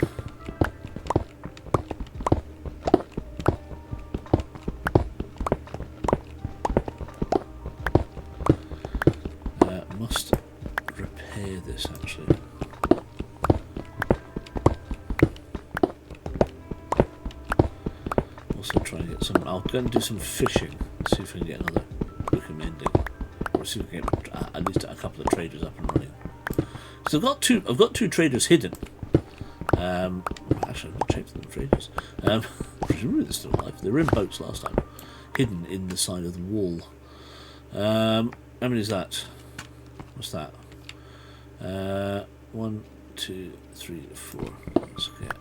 Must repair this actually. Also try and get some. I'll go and do some fishing and see if I can get another Wickham ending, or see if we can get at least a couple of traders up and running. So I've got two traders hidden. Actually, I've not checked them for ages. Presumably they're still alive. They were in boats last time, hidden in the side of the wall. How many is that? What's that? 1, 2, 3, 4. Let's get.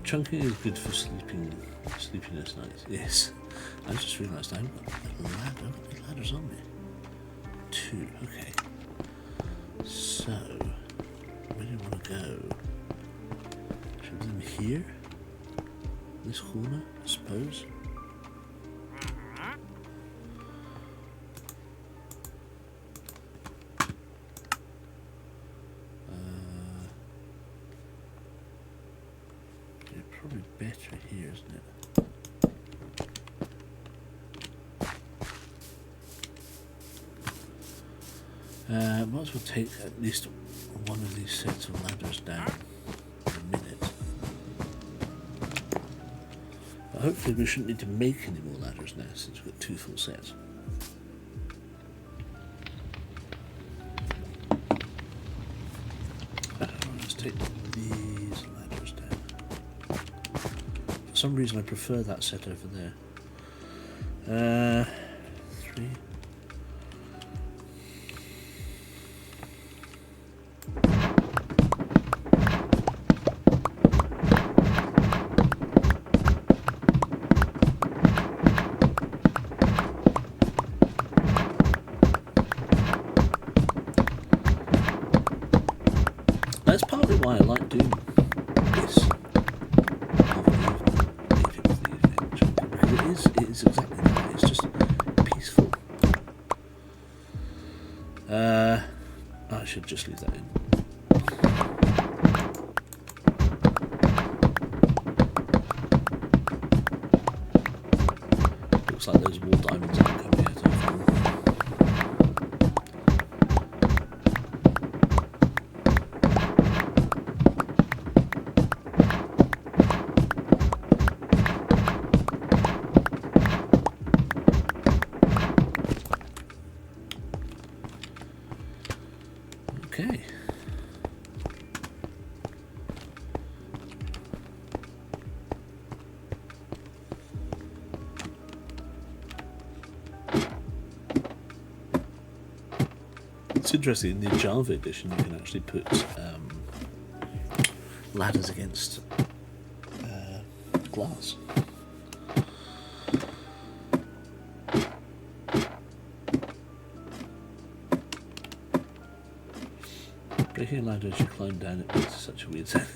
Chunking is good for sleepiness nights. Yes. I just realised I haven't got a ladder. I've got any ladders on me. 2, okay. So, where do you want to go? Should we do them here? This corner, I suppose. Probably better here, isn't it? Might as well take at least one of these sets of ladders down in a minute. But hopefully we shouldn't need to make any more ladders now since we've got 2 full sets. Let's take these ladders down. For some reason I prefer that set over there. 3. That's partly why I like doing this because it is exactly that. It's just peaceful. I should just leave that in. Looks like those wall diamonds aren't coming out of them. Okay. It's interesting, in the Java edition you can actually put ladders against glass. Breaking a ladder as you climb down, it makes such a weird sound.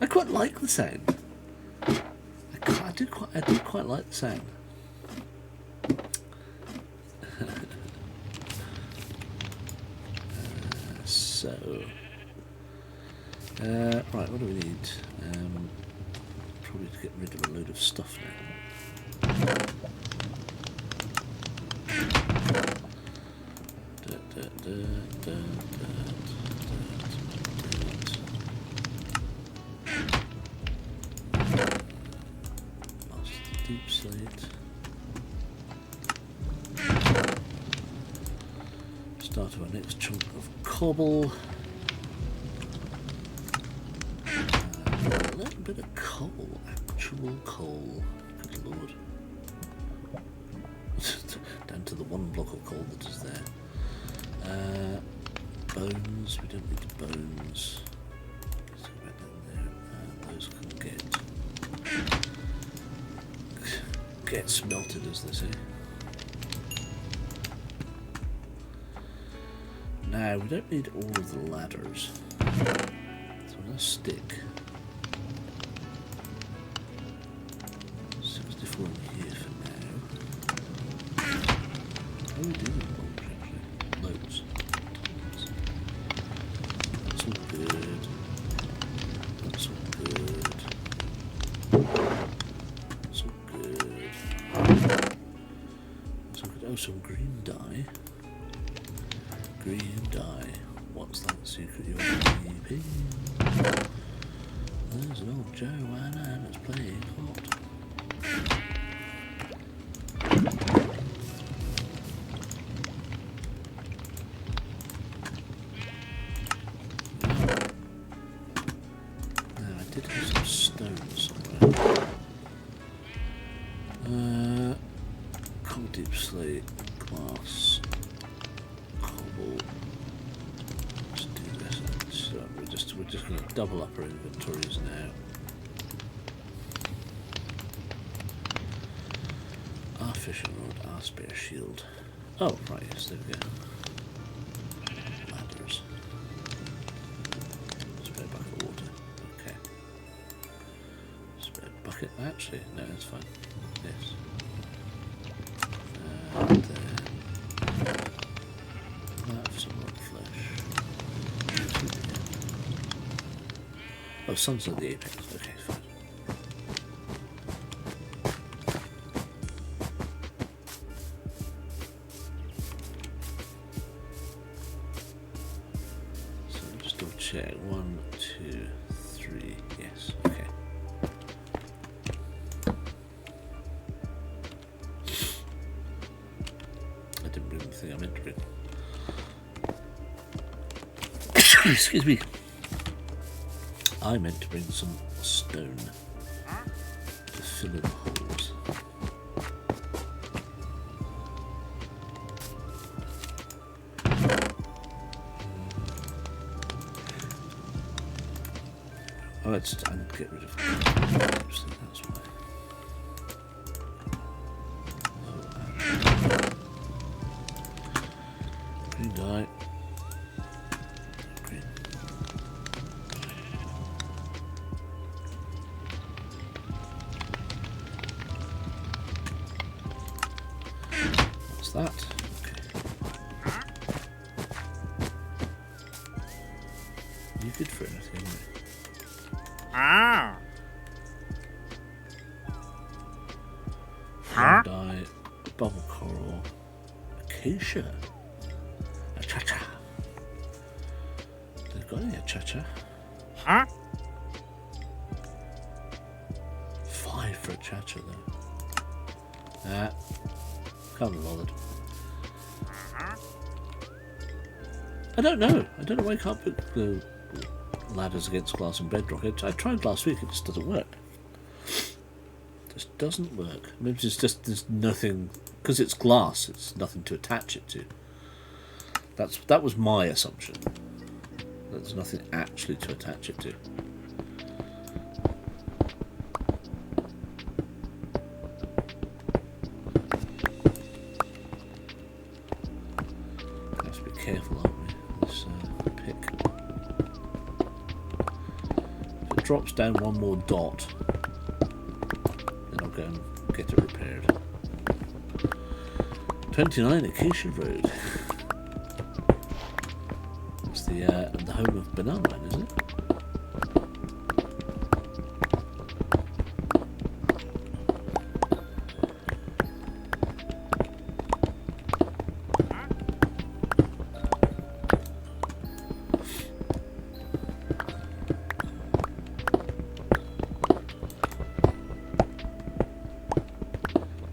I quite like the sound. I do quite like the sound. Right, what do we need? Probably to get rid of a load of stuff now. Deep slate. Start our next chunk of cobble. A little bit of coal, actual coal. Good lord. Down to the 1 block of coal that is there. Bones, we don't need the bones. Let's go back down there. Those can get smelted, as they say. Now, we don't need all of the ladders. So let's stick 64 in here for now. Oh, we do need bolts, actually. Loads. That's all good. That's all good. That's all good. That's all good. Oh, some green dye. Green dye. What's that secret you're keeping? There's an old Joanna that's playing hot. Now I did have some stone somewhere. Coal deep slate, glass. We're just going to double up our inventories now. Our fishing rod, our spare shield. Oh, right, yes, there we go. Ladders. Spare bucket of water. Okay. Spare bucket, actually, no, that's fine. Yes. And then that for some rock flesh. Oh, sun's at the apex. Okay, fine. So just double check. 1, 2, 3. Yes. Okay. I didn't bring the thing I meant to bring. Excuse me. I meant to bring some stone to fill in the holes. Oh, it's time to get rid of it. Actually, that's why. Green dye. Green. What's that? Okay. You good for anything, aren't you? Green dye, bubble coral, acacia, a cha-cha. They've got any cha-cha? 5 for a cha-cha though. Can't be bothered. I don't know why I can't put the ladders against glass and bedrock. I tried last week, it just doesn't work. Just doesn't work. Maybe it's just there's nothing, because it's glass, it's nothing to attach it to. That was my assumption. There's nothing actually to attach it to. Have to be careful, aren't we? This pick. If it drops down one more dot, then I'll go and get it repaired. 29 Acacia Road. It's the home of Banana Man, isn't it?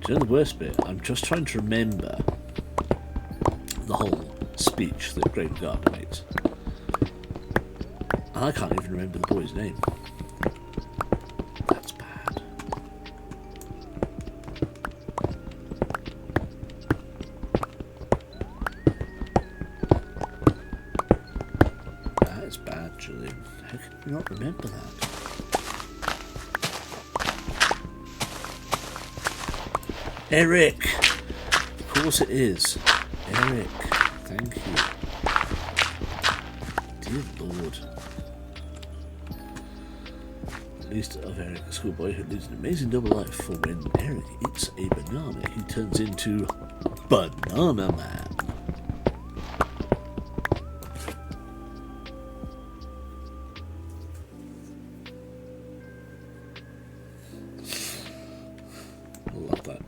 Do you know the worst bit? I'm just trying to remember the whole speech that Great Gardner makes. And I can't even remember the boy's name. That's bad. That is bad, Julian. How can you not remember that? Eric! Of course it is. Eric. Thank you. Dear Lord. At least of Eric, a schoolboy who lives an amazing double life, for when Eric eats a banana, he turns into Banana Man. I love that.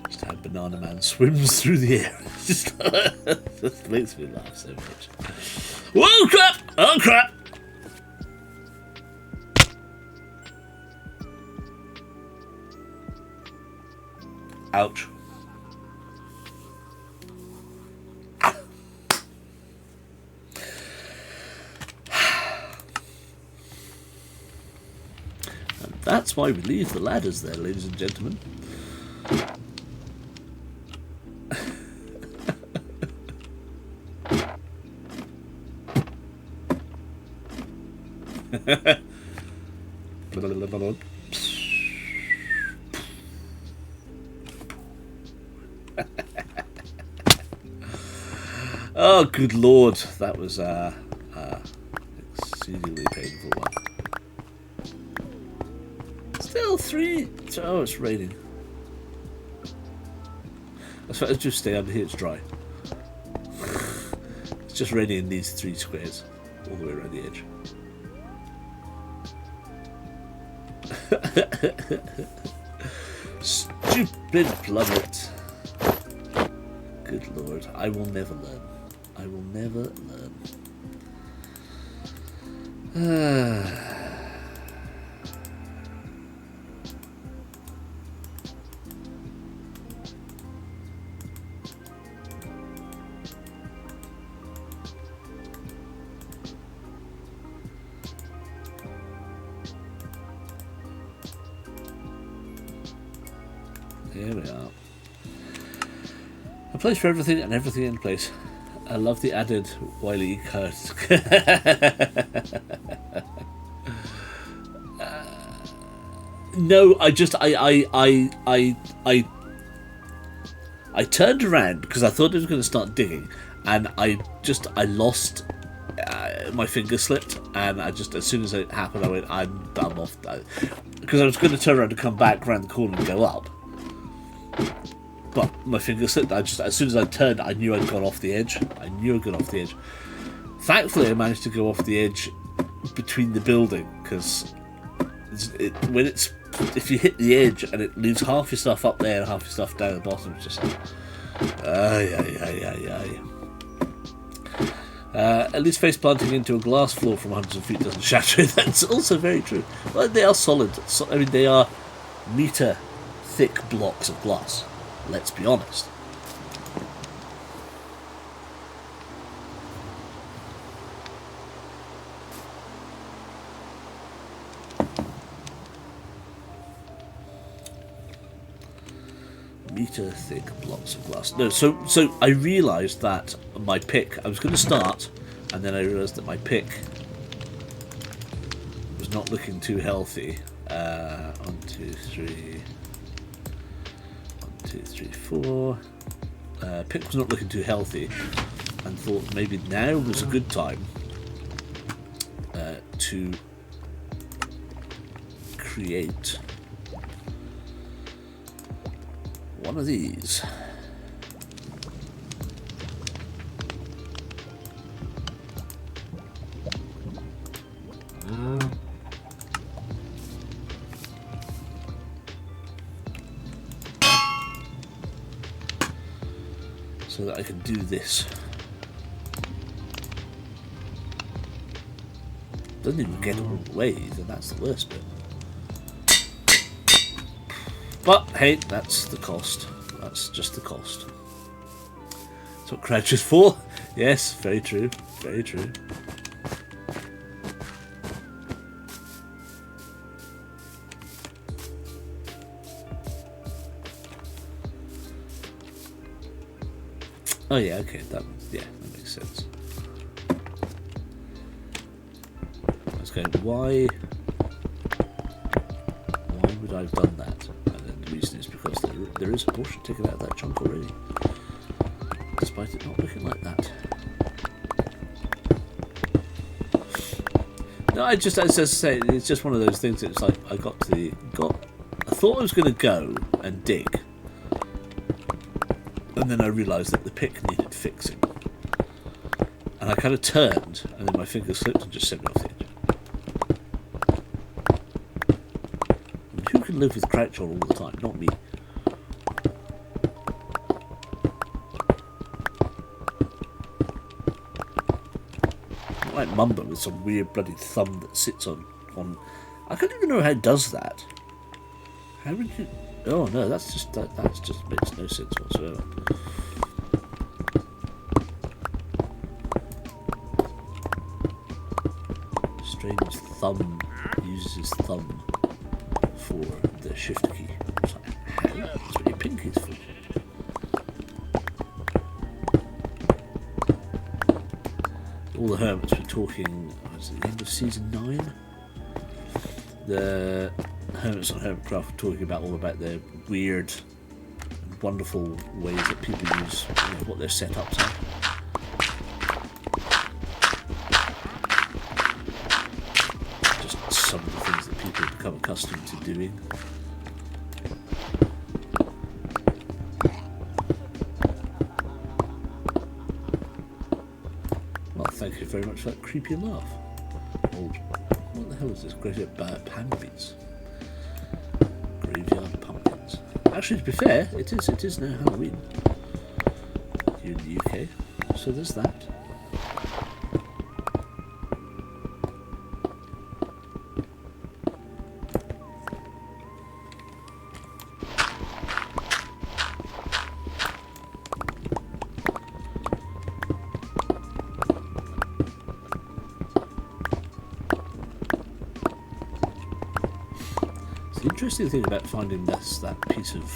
Just how Banana Man swims through the air. Just makes me laugh so much. Whoa, crap! Oh, crap! Ouch. And that's why we leave the ladders there, ladies and gentlemen. Oh, good lord, that was exceedingly painful one. Still 3. Oh, it's raining. Let's just stay under here. It's dry. It's just raining in these 3 squares all the way around the edge. Stupid plummet. Good lord, I will never learn. I will never learn. Here we are. A place for everything and everything in place. I love the added wily curse. No, I turned around because I thought it was going to start digging, and I lost. My finger slipped, and as soon as it happened, I went, I'm done off. Because I was going to turn around and come back around the corner and go up. But my finger slipped. As soon as I turned, I knew I'd gone off the edge. Thankfully, I managed to go off the edge between the building, because if you hit the edge and it leaves half your stuff up there and half your stuff down at the bottom, it's just at least face planting into a glass floor from hundreds of feet doesn't shatter it. That's also very true. Well, they are solid. I mean, they are meter thick blocks of glass. Let's be honest. Meter thick blocks of glass. No, so I realised that my pick, I was going to start, and then I realised that my pick was not looking too healthy. 1, 2, 3. 1, 2, 3, 4. Pick was not looking too healthy, and thought maybe now was a good time to create one of these. So that I can do this. Doesn't even get all the way, then that's the worst bit. But hey, that's the cost. That's just the cost. That's what crouch is for. Yes, very true. Very true. Oh yeah, okay, that makes sense. Let's go. Why would I have done that? And then the reason is because there is a portion taken out of that chunk already, despite it not looking like that. No, as I say, it's just one of those things. It's like I thought I was going to go and dig. And then I realised that the pick needed fixing. And I kind of turned, and then my finger slipped and just sent me off the edge. And who can live with crouch on all the time? Not me. Not like Mumba with some weird bloody thumb that sits on... I don't even know how it does that. How would you... Oh no, that just makes no sense whatsoever. Strange thumb uses his thumb for the shift key. It's like, how? That's what your pinky's for. All the hermits were talking, was it the end of season 9? the Hermits on Hermitcraft talking about all about the weird, wonderful ways that people use, what their setups are. Just some of the things that people have become accustomed to doing. Well, thank you very much for that creepy laugh. Old, what the hell is this? Graveyard panda beats. Graveyard pumpkins. Actually, to be fair, it is now Halloween here in the UK, so there's that. The interesting thing about finding that piece of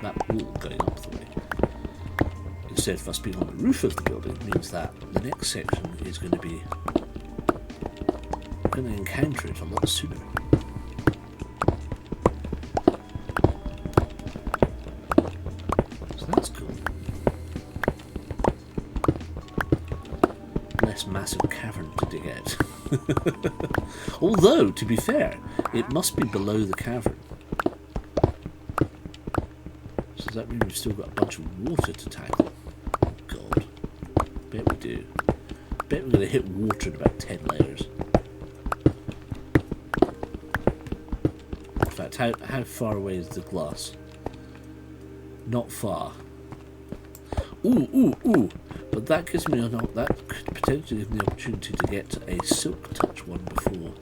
that wall going up the way, instead of us being on the roof of the building, means that the next section is going to be going to encounter it a lot sooner. So that's cool. Less massive cavern to dig out. Although, to be fair, it must be below the cavern. So does that mean we've still got a bunch of water to tackle? Oh god. Bet we do. Bet we're going to hit water in about 10 layers. In fact, how far away is the glass? Not far. Ooh. But that gives me that could potentially give me the opportunity to get a silk touch one before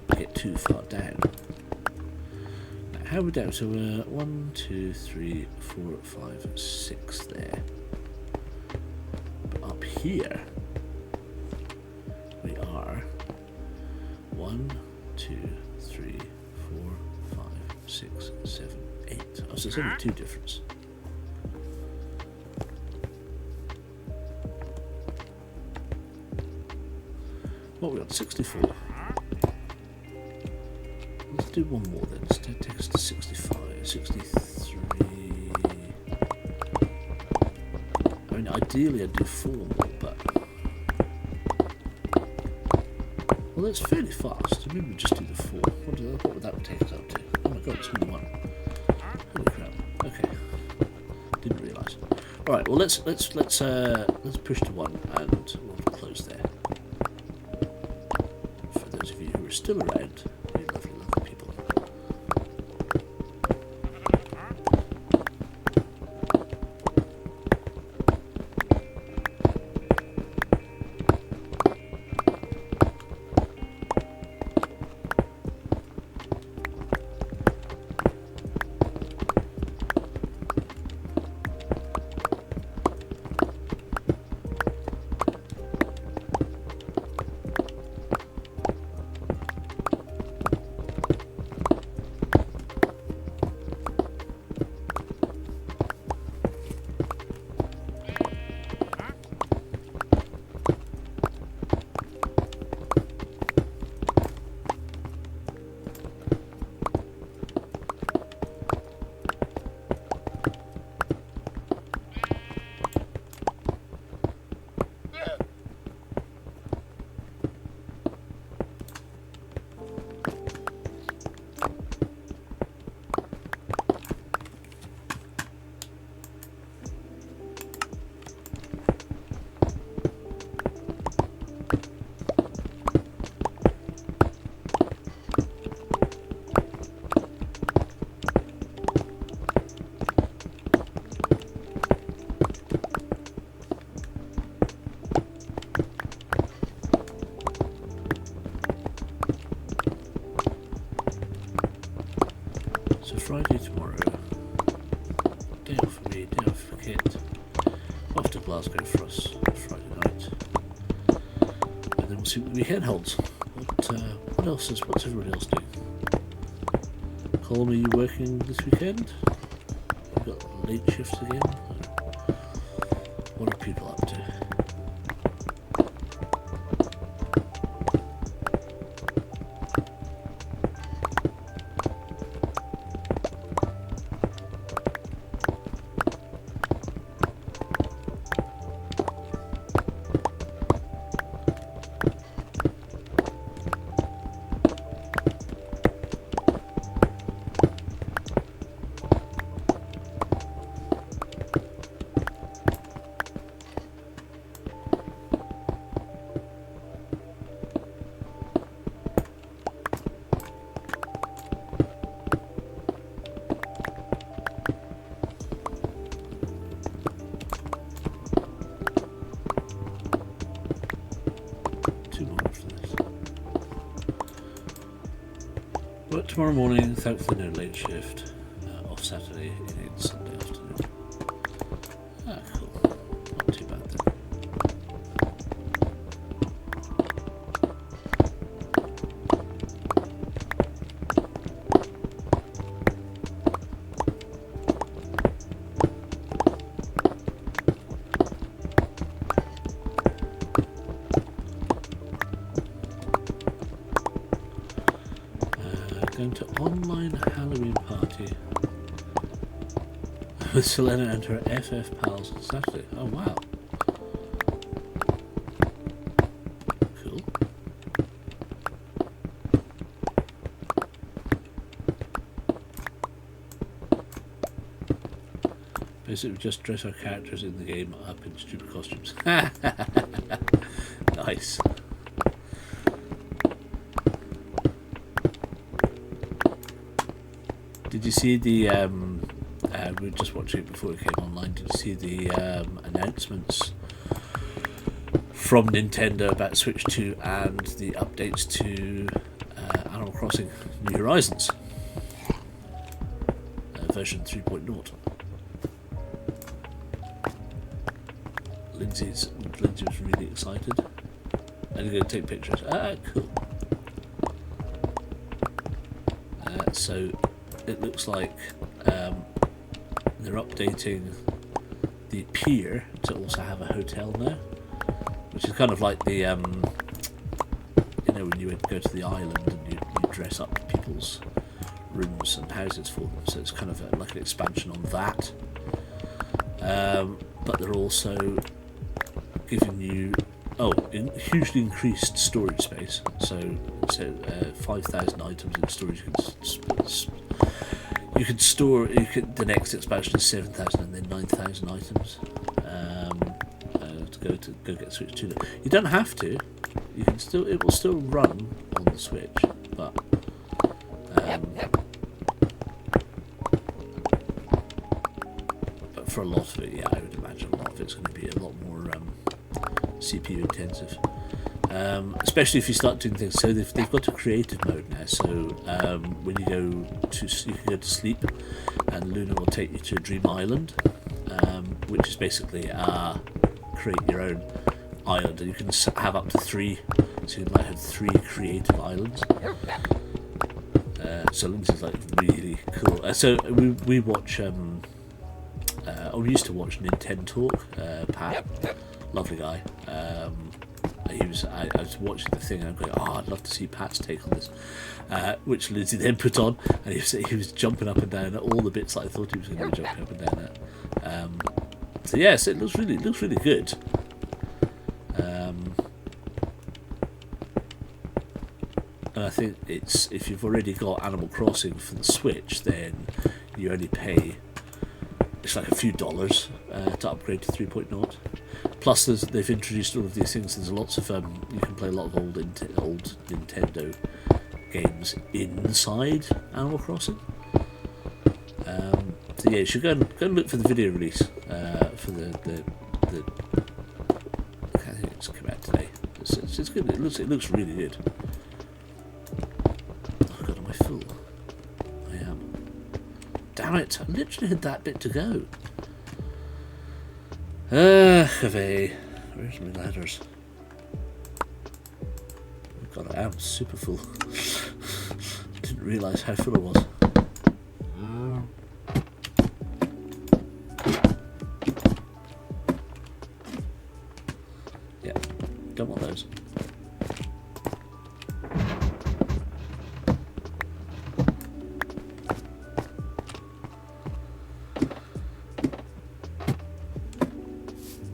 we get too far down. Now, how are we down? So we're 1, 2, 3, 4, 5, 6 there. But up here we are 1, 2, 3, 4, 5, 6, 7, 8. Oh, so there's only 2 difference. What are we on? 64. Let's do one more then. Let's take us to 65, 63. I mean, ideally I'd do 4 more, but... Well, that's fairly fast. Maybe we just do the 4. What would that take us up to? Oh my god, it's only 1. Holy crap. Okay. Didn't realise. Alright, well let's push to 1 and we'll close there. Still around, you lovely people. Friday tomorrow. Day off for me, day off for Kit. Off to Glasgow for us Friday night. And then we'll see what the weekend holds. What else what's everybody else doing? Colm, are you working this weekend? You've got late shifts again? What are people up to? Work tomorrow morning, thankfully no late shift. Off Saturday, in Sunday afternoon. Ah, cool. Not too bad then. Going to online Halloween party with Selena and her FF pals on Saturday. Oh wow. Cool. Basically, we just dress our characters in the game up in stupid costumes. Nice. Did you see the, we were just watching it before it came online, did you see the announcements from Nintendo about Switch 2 and the updates to Animal Crossing New Horizons? Version 3.0. Lindsay was really excited. And you're going to take pictures. Ah, cool. So it looks like they're updating the pier to also have a hotel now, which is kind of like the you know, when you would go to the island and you dress up people's rooms and houses for them. So it's kind of like an expansion on that. But they're also giving you hugely increased storage space. So 5,000 items in storage. You can store. The next expansion is 7,000 and then 9,000 items to go get Switch 2. You don't have to. You can still. It will still run on the Switch, but. But for a lot of it, yeah, I would imagine a lot of it's going to be a lot more CPU intensive. Especially if you start doing things. So they've got a creative mode now. So when you can go to sleep, and Luna will take you to a dream island, which is basically create your own island, and you can have up to 3. So you might have 3 creative islands. So Lindsay's like really cool. So we watch. We used to watch Nintendo Talk. Pat, lovely guy. I was watching the thing and I'm going, I'd love to see Pat's take on this, which Lindsay then put on, and he was jumping up and down at all the bits that I thought he was going to be jumping up and down at. So yes, it looks really good. And I think if you've already got Animal Crossing for the Switch, then you only pay, it's like a few dollars to upgrade to 3.0. Plus, they've introduced all of these things. There's lots of you can play a lot of old Nintendo games inside Animal Crossing. So yeah, you should go and look for the video release for the. I think it's come out today. It's good. It looks really good. Oh God, am I full? I am. Damn it! I literally had that bit to go. Where's my ladders? God, I am super full. Didn't realise how full I was. Yeah, don't want those.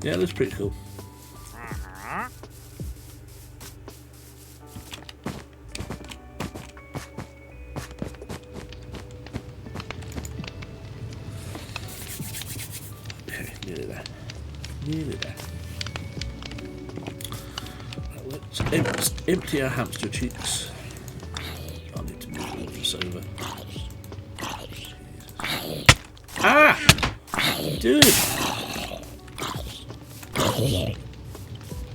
Yeah, it looks pretty cool. Okay, nearly there. Right, let's empty our hamster cheeks. I need to move all this over. Ah! Dude!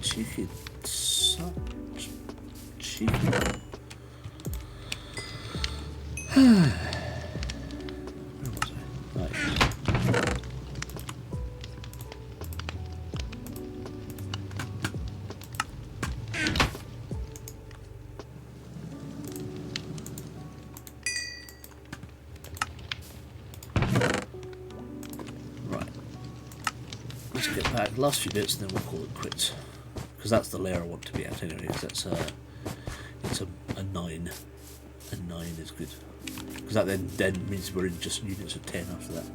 Cheeky, such cheeky. Where was I? Right. Right. Let's get back last few bits and then we'll call it quits. Because that's the layer I want to be at anyway, because that's it's a 9. A 9 is good. Because that then means we're in just units of 10 after that.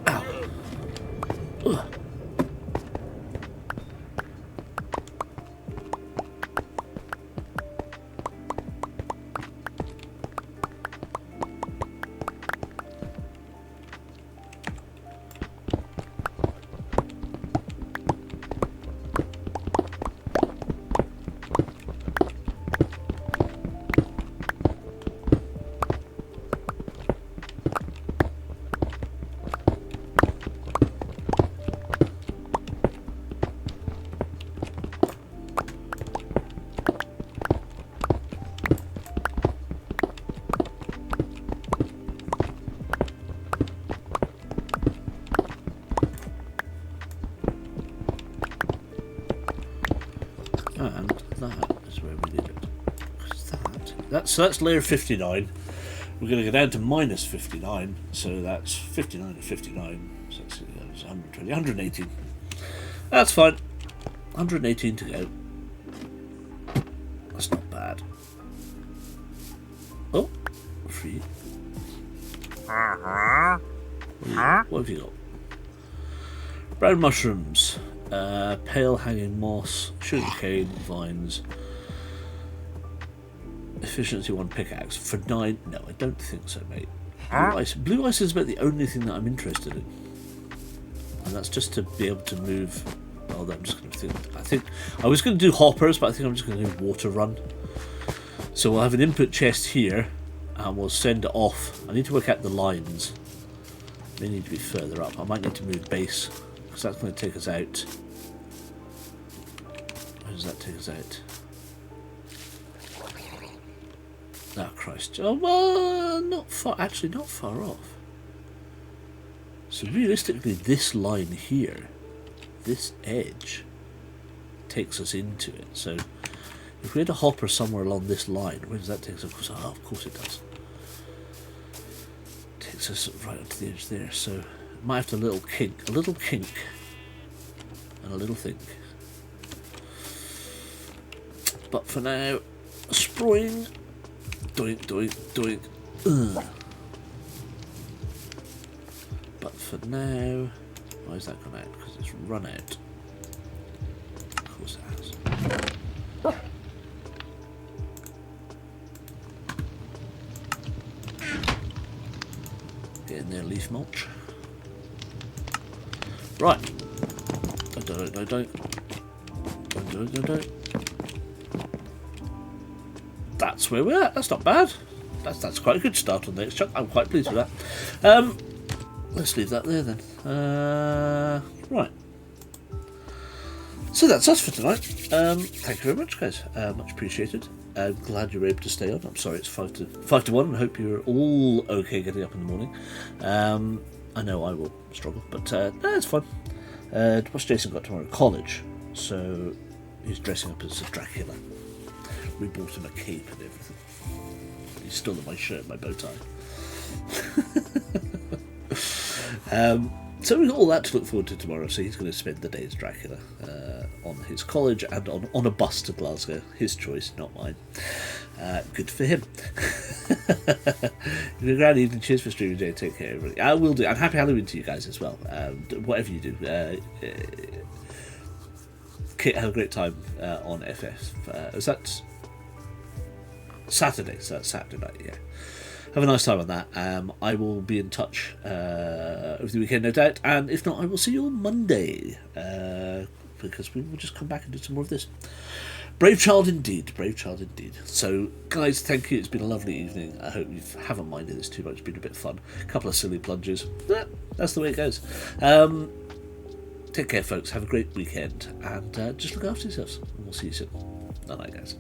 Ow! Ugh. And that is where we need it. So that's layer 59. We're going to go down to minus 59. So that's 59 and 59. So that's 120, 118. That's fine. 118 to go. That's not bad. Oh, free. What have you got? Brown mushrooms. Pale hanging moss, sugarcane, vines, efficiency 1 pickaxe for 9. No, I don't think so, mate. Blue ice is about the only thing that I'm interested in, and that's just to be able to move. Oh, I'm just going to think. I think I was going to do hoppers, but I think I'm just going to do water run. So we'll have an input chest here, and we'll send it off. I need to work out the lines. They need to be further up. I might need to move base, because that's going to take us out. Where does that take us out? Oh, Christ. Oh, well, not far. Actually, not far off. So realistically, this line here, this edge, takes us into it. So if we had a hopper somewhere along this line, where does that take us? Oh, of course it does. Takes us right up to the edge there. So it might have to a little kink, and a little think. But for now, spring, doink, doink, doink. Ugh. But for now, why has that gone out? Because it's run out. Of course it has. Get in there, leaf mulch. Right. Don't. That's where we're at. That's not bad. That's quite a good start on the next chunk. I'm quite pleased with that. Let's leave that there then. Right. So that's us for tonight. Thank you very much, guys. Much appreciated. I'm glad you were able to stay on. I'm sorry it's 5 to 1. I hope you're all okay getting up in the morning. I know I will struggle, but it's fun. What's Jason got tomorrow? College. So he's dressing up as a Dracula. We bought him a cape and everything. He's still in my shirt, my bow tie. So we've got all that to look forward to tomorrow. So he's going to spend the day as Dracula on his college and on a bus to Glasgow. His choice, not mine. Good for him. Have a grand evening. Cheers for streaming today. Take care, everybody. I will do. And happy Halloween to you guys as well. Whatever you do. Have a great time on FF. Is that Saturday? So that's Saturday night, yeah. Have a nice time on that. I will be in touch over the weekend, no doubt. And if not, I will see you on Monday. Because we will just come back and do some more of this. Brave child indeed. Brave child indeed. So, guys, thank you. It's been a lovely evening. I hope you haven't minded this too much. It's been a bit fun. A couple of silly plunges. That's the way it goes. Take care, folks. Have a great weekend. And just look after yourselves. And we'll see you soon. Night, guys.